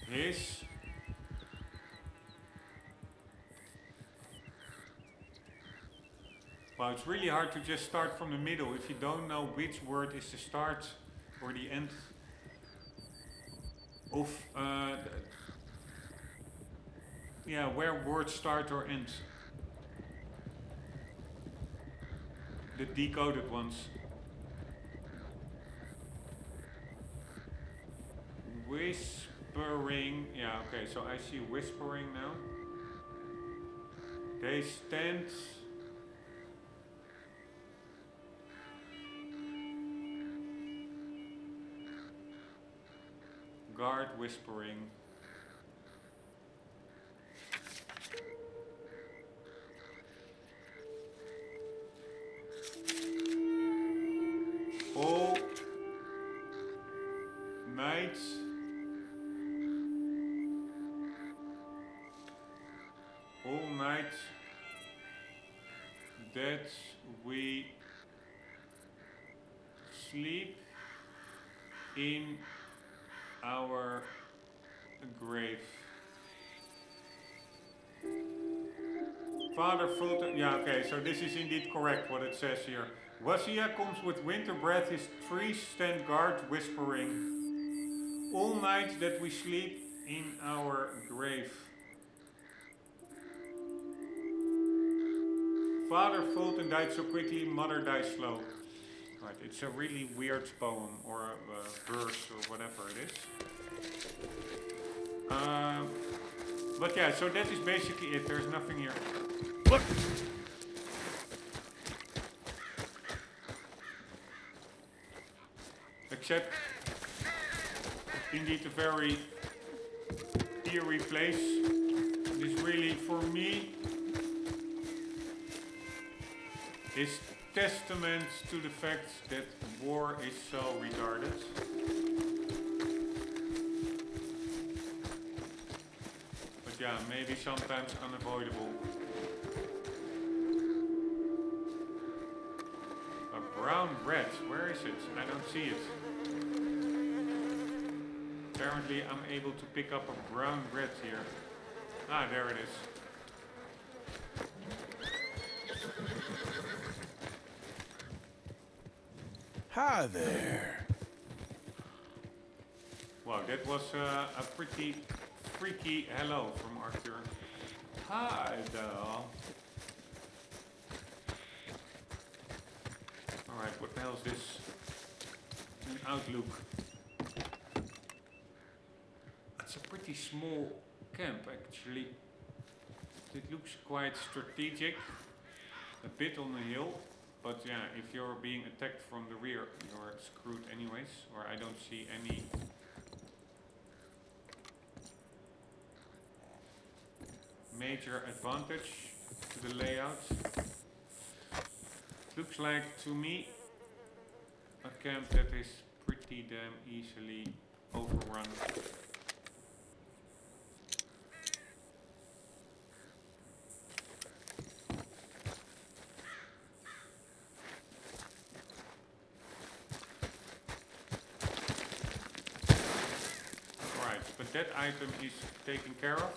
His Wow, it's really hard to just start from the middle if you don't know which word is the start or the end of yeah, where words start or end. The decoded ones. Whispering, yeah, okay, so I see whispering now. They stand guard whispering. All night that we sleep in our grave. Father Fulton, yeah, okay, so this is indeed correct what it says here. Wazia comes with winter breath, his trees stand guard whispering all night that we sleep in our grave. Father Fulton died so quickly, mother died slow. Right, it's a really weird poem or a verse or whatever it is. But yeah, so that is basically it. There's nothing here. Look! Except, indeed, a very eerie place. This really, for me, is testament to the fact that war is so retarded. But yeah, maybe sometimes unavoidable. A brown rat, where is it? I don't see it. Apparently I'm able to pick up a brown bread here. Ah, there it is. Hi there. Wow, that was a pretty freaky hello from Arthur. Hi there. Alright, what the hell is this? An outlook. It's a pretty small camp actually. It looks quite strategic. A bit on the hill. But yeah, if you're being attacked from the rear, you're screwed anyways. Or I don't see any major advantage to the layout. Looks like to me a camp that is pretty damn easily overrun. Alright, but that item is taken care of.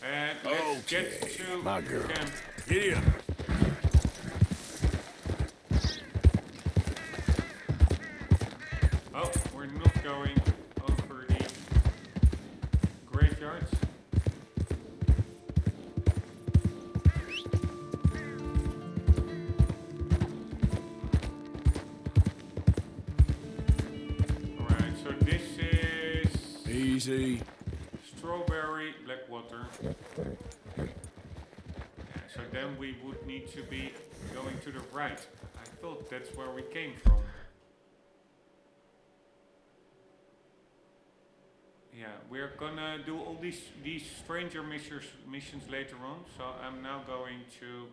And let's get to my girl. camp. Giddy up. Oh, we're not going over the graveyards. Alright, so this is Easy. strawberry black water. Yeah, so then we would need to be going to the right. I thought that's where we came from. Yeah, we're gonna do all these stranger missions later on. So I'm now going to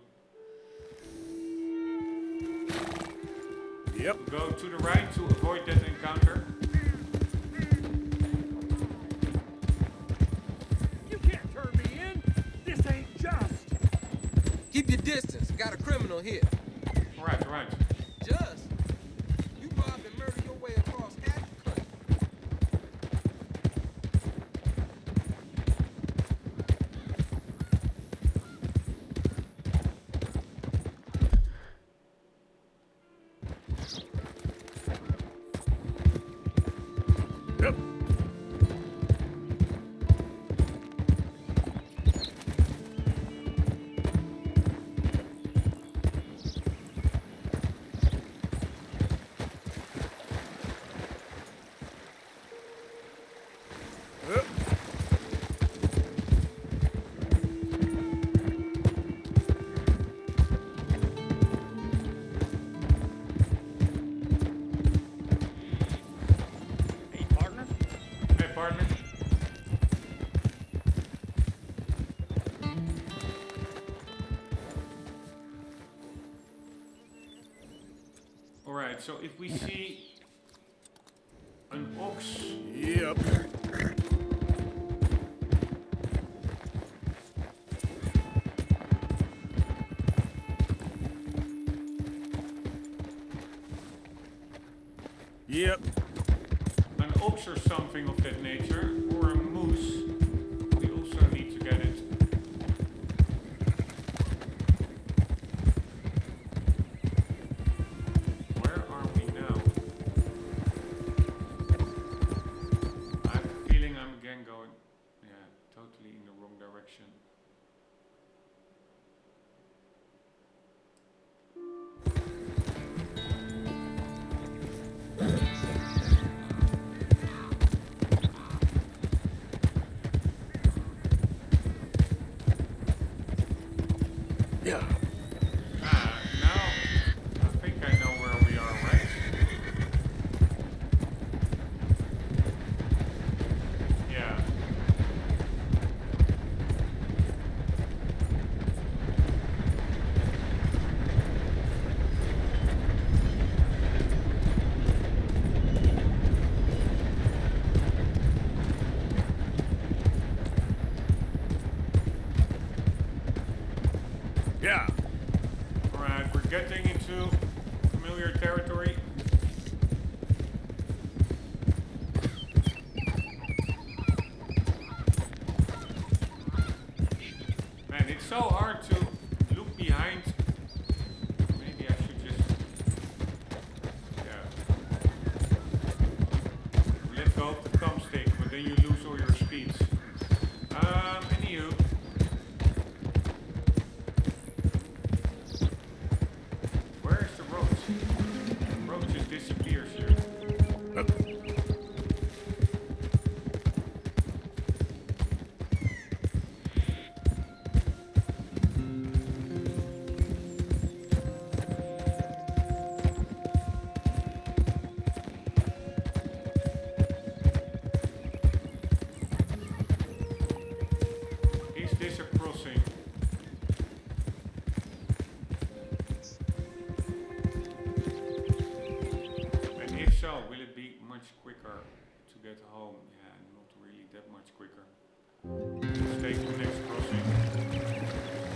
Yep. go to the right to avoid that encounter. You can't turn me in. This ain't just. Keep your distance. Got a criminal here. Right, right. Just? You robbed and murdered your way across half the country. Yep. Yep. Hey, partner. Hey, partner. Alright, so if we see an ox, Yep. Yep. an ox or something of that nature, or a moose, we also need to get it. Where are we now? I have a feeling I'm again going, yeah, totally in the wrong direction. getting into familiar territory. Man, it's so hard to look behind. Maybe I should just, yeah, let go of the thumbstick, but then you lose all your speeds. Anywho. Where is the roach? The roach just disappears here. Is this a crossing? And if so, will it be much quicker to get home? Yeah, not really that much quicker. Let's take the next crossing.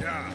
Yeah.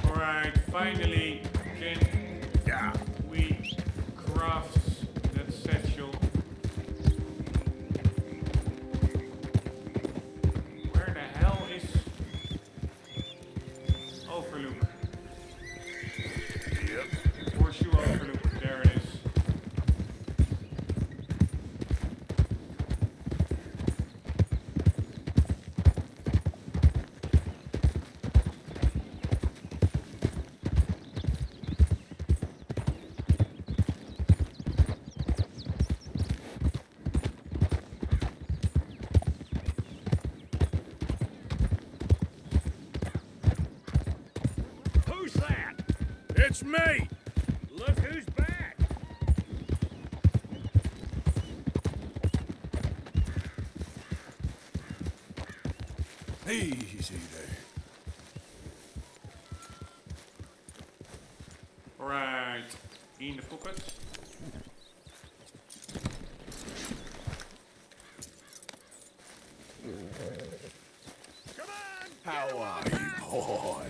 Alright, finally can we craft that satchel. Where the hell is Overlook? Yep. Horseshoe Overlook, there it is. Who's that? It's me. Look who's back. Easy there. Alright, in the pocket. Come on. How are you, boy?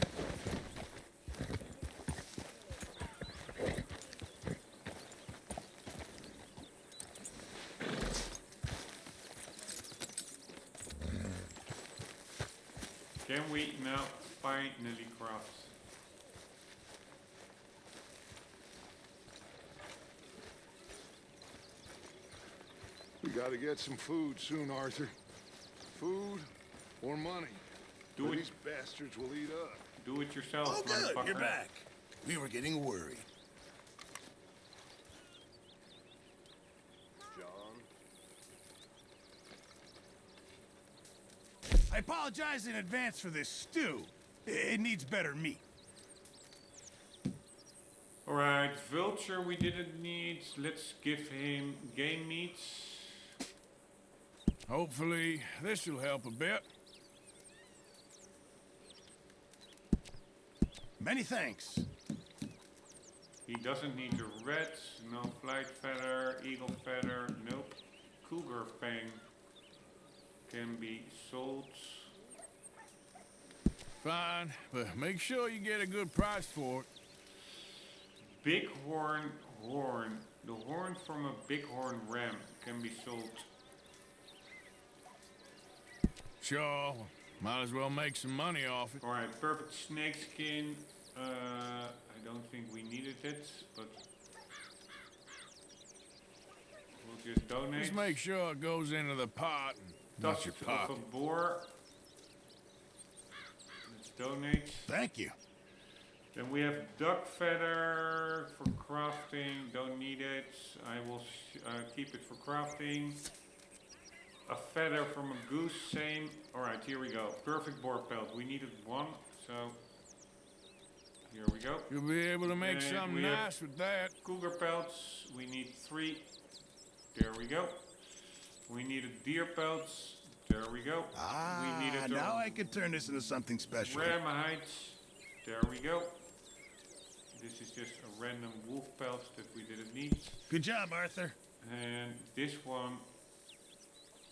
Can we now finally craft? We gotta get some food soon, Arthur. Food or money. Do it. These bastards will eat up. Do it yourself, Oh, good. motherfucker. You're back. We were getting worried. John? I apologize in advance for this stew. It needs better meat. Alright, Vulture we didn't need. Let's give him game meats. Hopefully, this will help a bit. Many thanks. He doesn't need the red, no flight feather, eagle feather, nope. Cougar fang can be sold. Fine, but make sure you get a good price for it. Bighorn horn. The horn from a bighorn ram can be sold. Sure, might as well make some money off it. Alright, perfect snake skin. I don't think we needed it, but we'll just donate. Just make sure it goes into the pot and not Tusk your of pocket. a boar. Let's donate. Thank you. Then we have duck feather for crafting. Don't need it. I will keep it for crafting. A feather from a goose, same. Alright, here we go. Perfect boar pelt. We needed 1, so here we go. You'll be able to make And something we have nice with that. cougar pelts. We need 3. There we go. We needed deer pelts. There we go. We needed now I could turn this into something special. ram hides. There we go. This is just a random wolf pelt that we didn't need. Good job, Arthur. And this one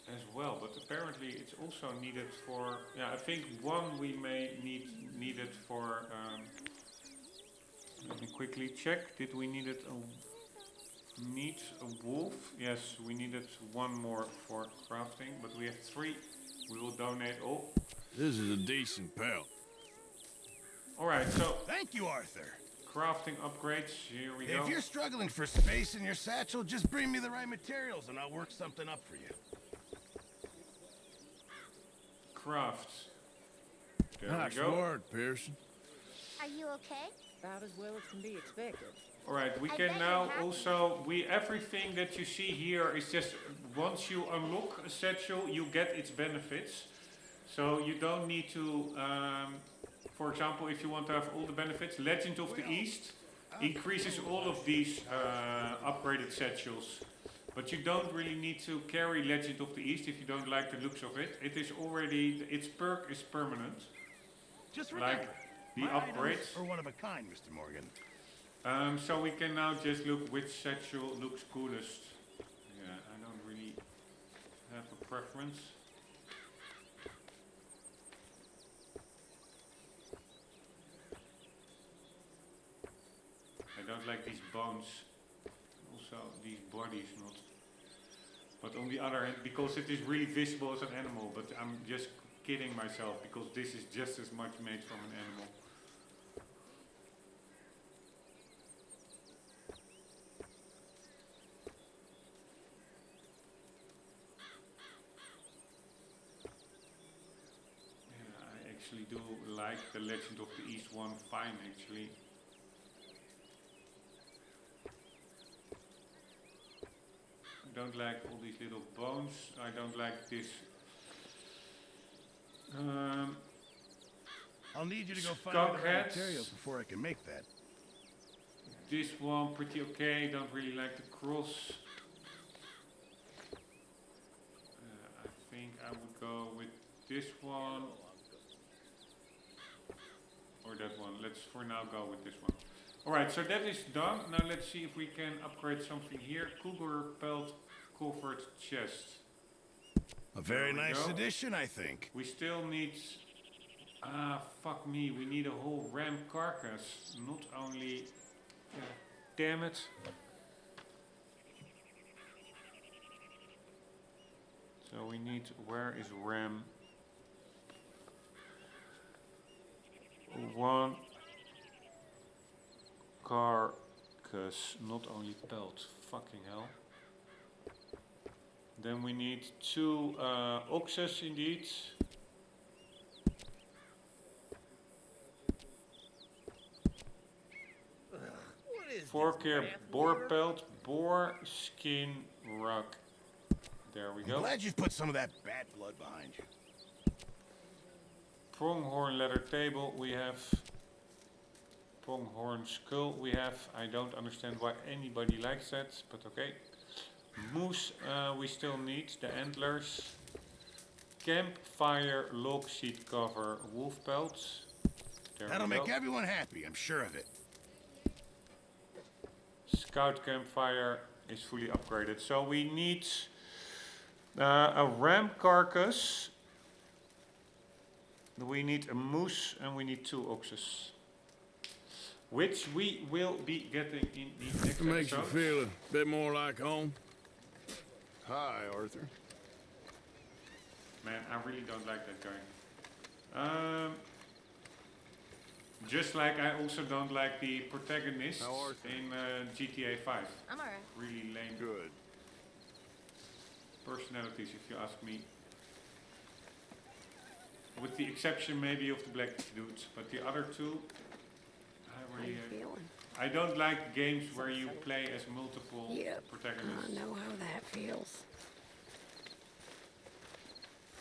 as well, but apparently it's also needed for, yeah, I think 1 we may need it for, let me quickly check, did we need a wolf? Yes, we needed 1 more for crafting, but we have 3, we will donate all. This is a decent pelt. Alright, so, Thank you, Arthur. crafting upgrades, here we go. If you're struggling for space in your satchel, just bring me the right materials and I'll work something up for you. Craft. There Nice we go. work, Pearson. Are you okay? About as well as can be expected. Alright, we I can bet now you're happy. also, everything that you see here is just, once you unlock a satchel, you get its benefits. So you don't need to, for example, if you want to have all the benefits, Legend of the East increases all of these upgraded satchels. But you don't really need to carry Legend of the East if you don't like the looks of it. It is already, its perk is permanent. Just remember, Like the my upgrades. items are one of a kind, Mr. Morgan. So we can now just look which satchel looks coolest. Yeah, I don't really have a preference. I don't like these bones. Also, these bodies not. But on the other hand, because it is really visible as an animal, but I'm just kidding myself because this is just as much made from an animal. Yeah, I actually do like the Legend of the East one fine actually. I don't like all these little bones. I don't like this. I'll need you to go find Skunk me the right heads. materials before I can make that. This one pretty okay. Don't really like the cross. I think I would go with this one or that one. Let's for now go with this one. Alright, so that is done. Now let's see if we can upgrade something here. Cougar pelt covered chest. A very There we nice go. addition, I think. We still need... fuck me. We need a whole ram carcass. Not only... damn it. So we need... Where is ram? 1 carcass. Not only pelt. Fucking hell. Then we need 2 oxes indeed. What is 4 this, keer math boar here? pelt, boar skin rug. There we I'm go. glad you put some of that bad blood behind you. Pronghorn leather table we have. Pronghorn skull we have. I don't understand why anybody likes that, but okay. Moose we still need, the antlers. Campfire log seat cover, wolf pelts. There That'll we make go. everyone happy, I'm sure of it. Scout campfire is fully upgraded. So we need a ram carcass. We need a moose and we need 2 oxes. Which we will be getting in the next It makes you episode. feel a bit more like home. Hi, Arthur. Man, I really don't like that guy. Just like I also don't like the protagonist How are in GTA 5. I'm alright. Really lame Good. personalities, if you ask me. With the exception maybe of the black dudes, but the other 2, I really. you feeling? I don't like games where you play as multiple Yep. protagonists. I know how that feels.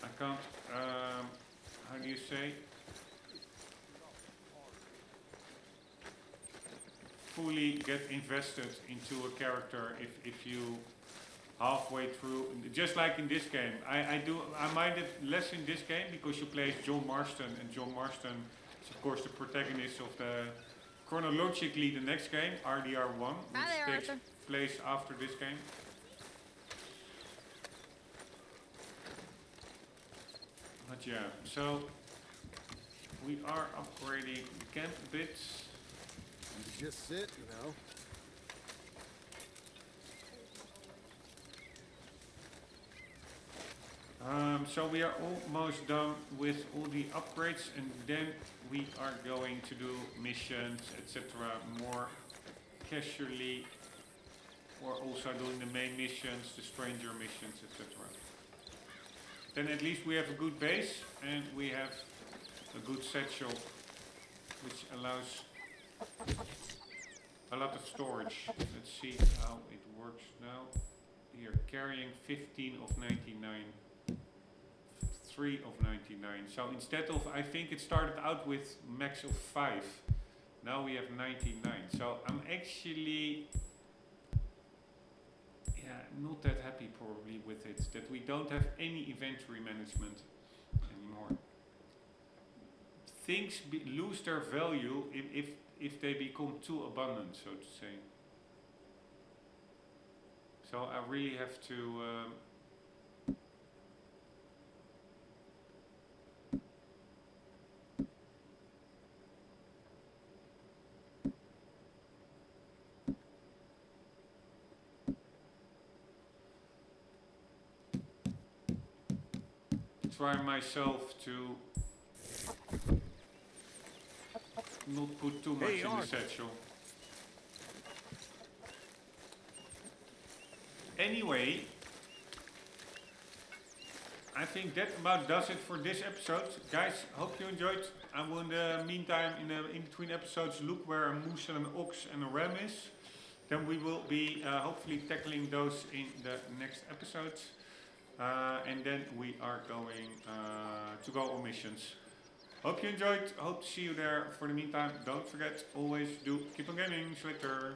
I can't. How do you say? Fully get invested into a character if you halfway through, just like in this game. I mind it less in this game because you play as John Marston, and John Marston is of course the protagonist of the chronologically the next game, RDR1, which takes place after this game. But yeah, so we are upgrading the camp a bit. Just sit, you know. So we are almost done with all the upgrades, and then we are going to do missions, etc. more casually, or also doing the main missions, the stranger missions, etc. Then at least we have a good base, and we have a good satchel, which allows a lot of storage. Let's see how it works now. Here, carrying 15 of 99. 3 of 99. So instead of, I think it started out with max of 5. Now we have 99. So I'm actually, not that happy probably with it. That we don't have any inventory management anymore. Things lose their value if they become too abundant, so to say. So I really have to try myself to not put too much in the satchel. Anyway, I think that about does it for this episode. Guys, hope you enjoyed. I will in the meantime, in between episodes, look where a moose and an ox and a ram is. Then we will be hopefully tackling those in the next episodes. And then we are going to go on missions. Hope you enjoyed. Hope to see you there. For the meantime, don't forget, always do keep on gaming. See you later.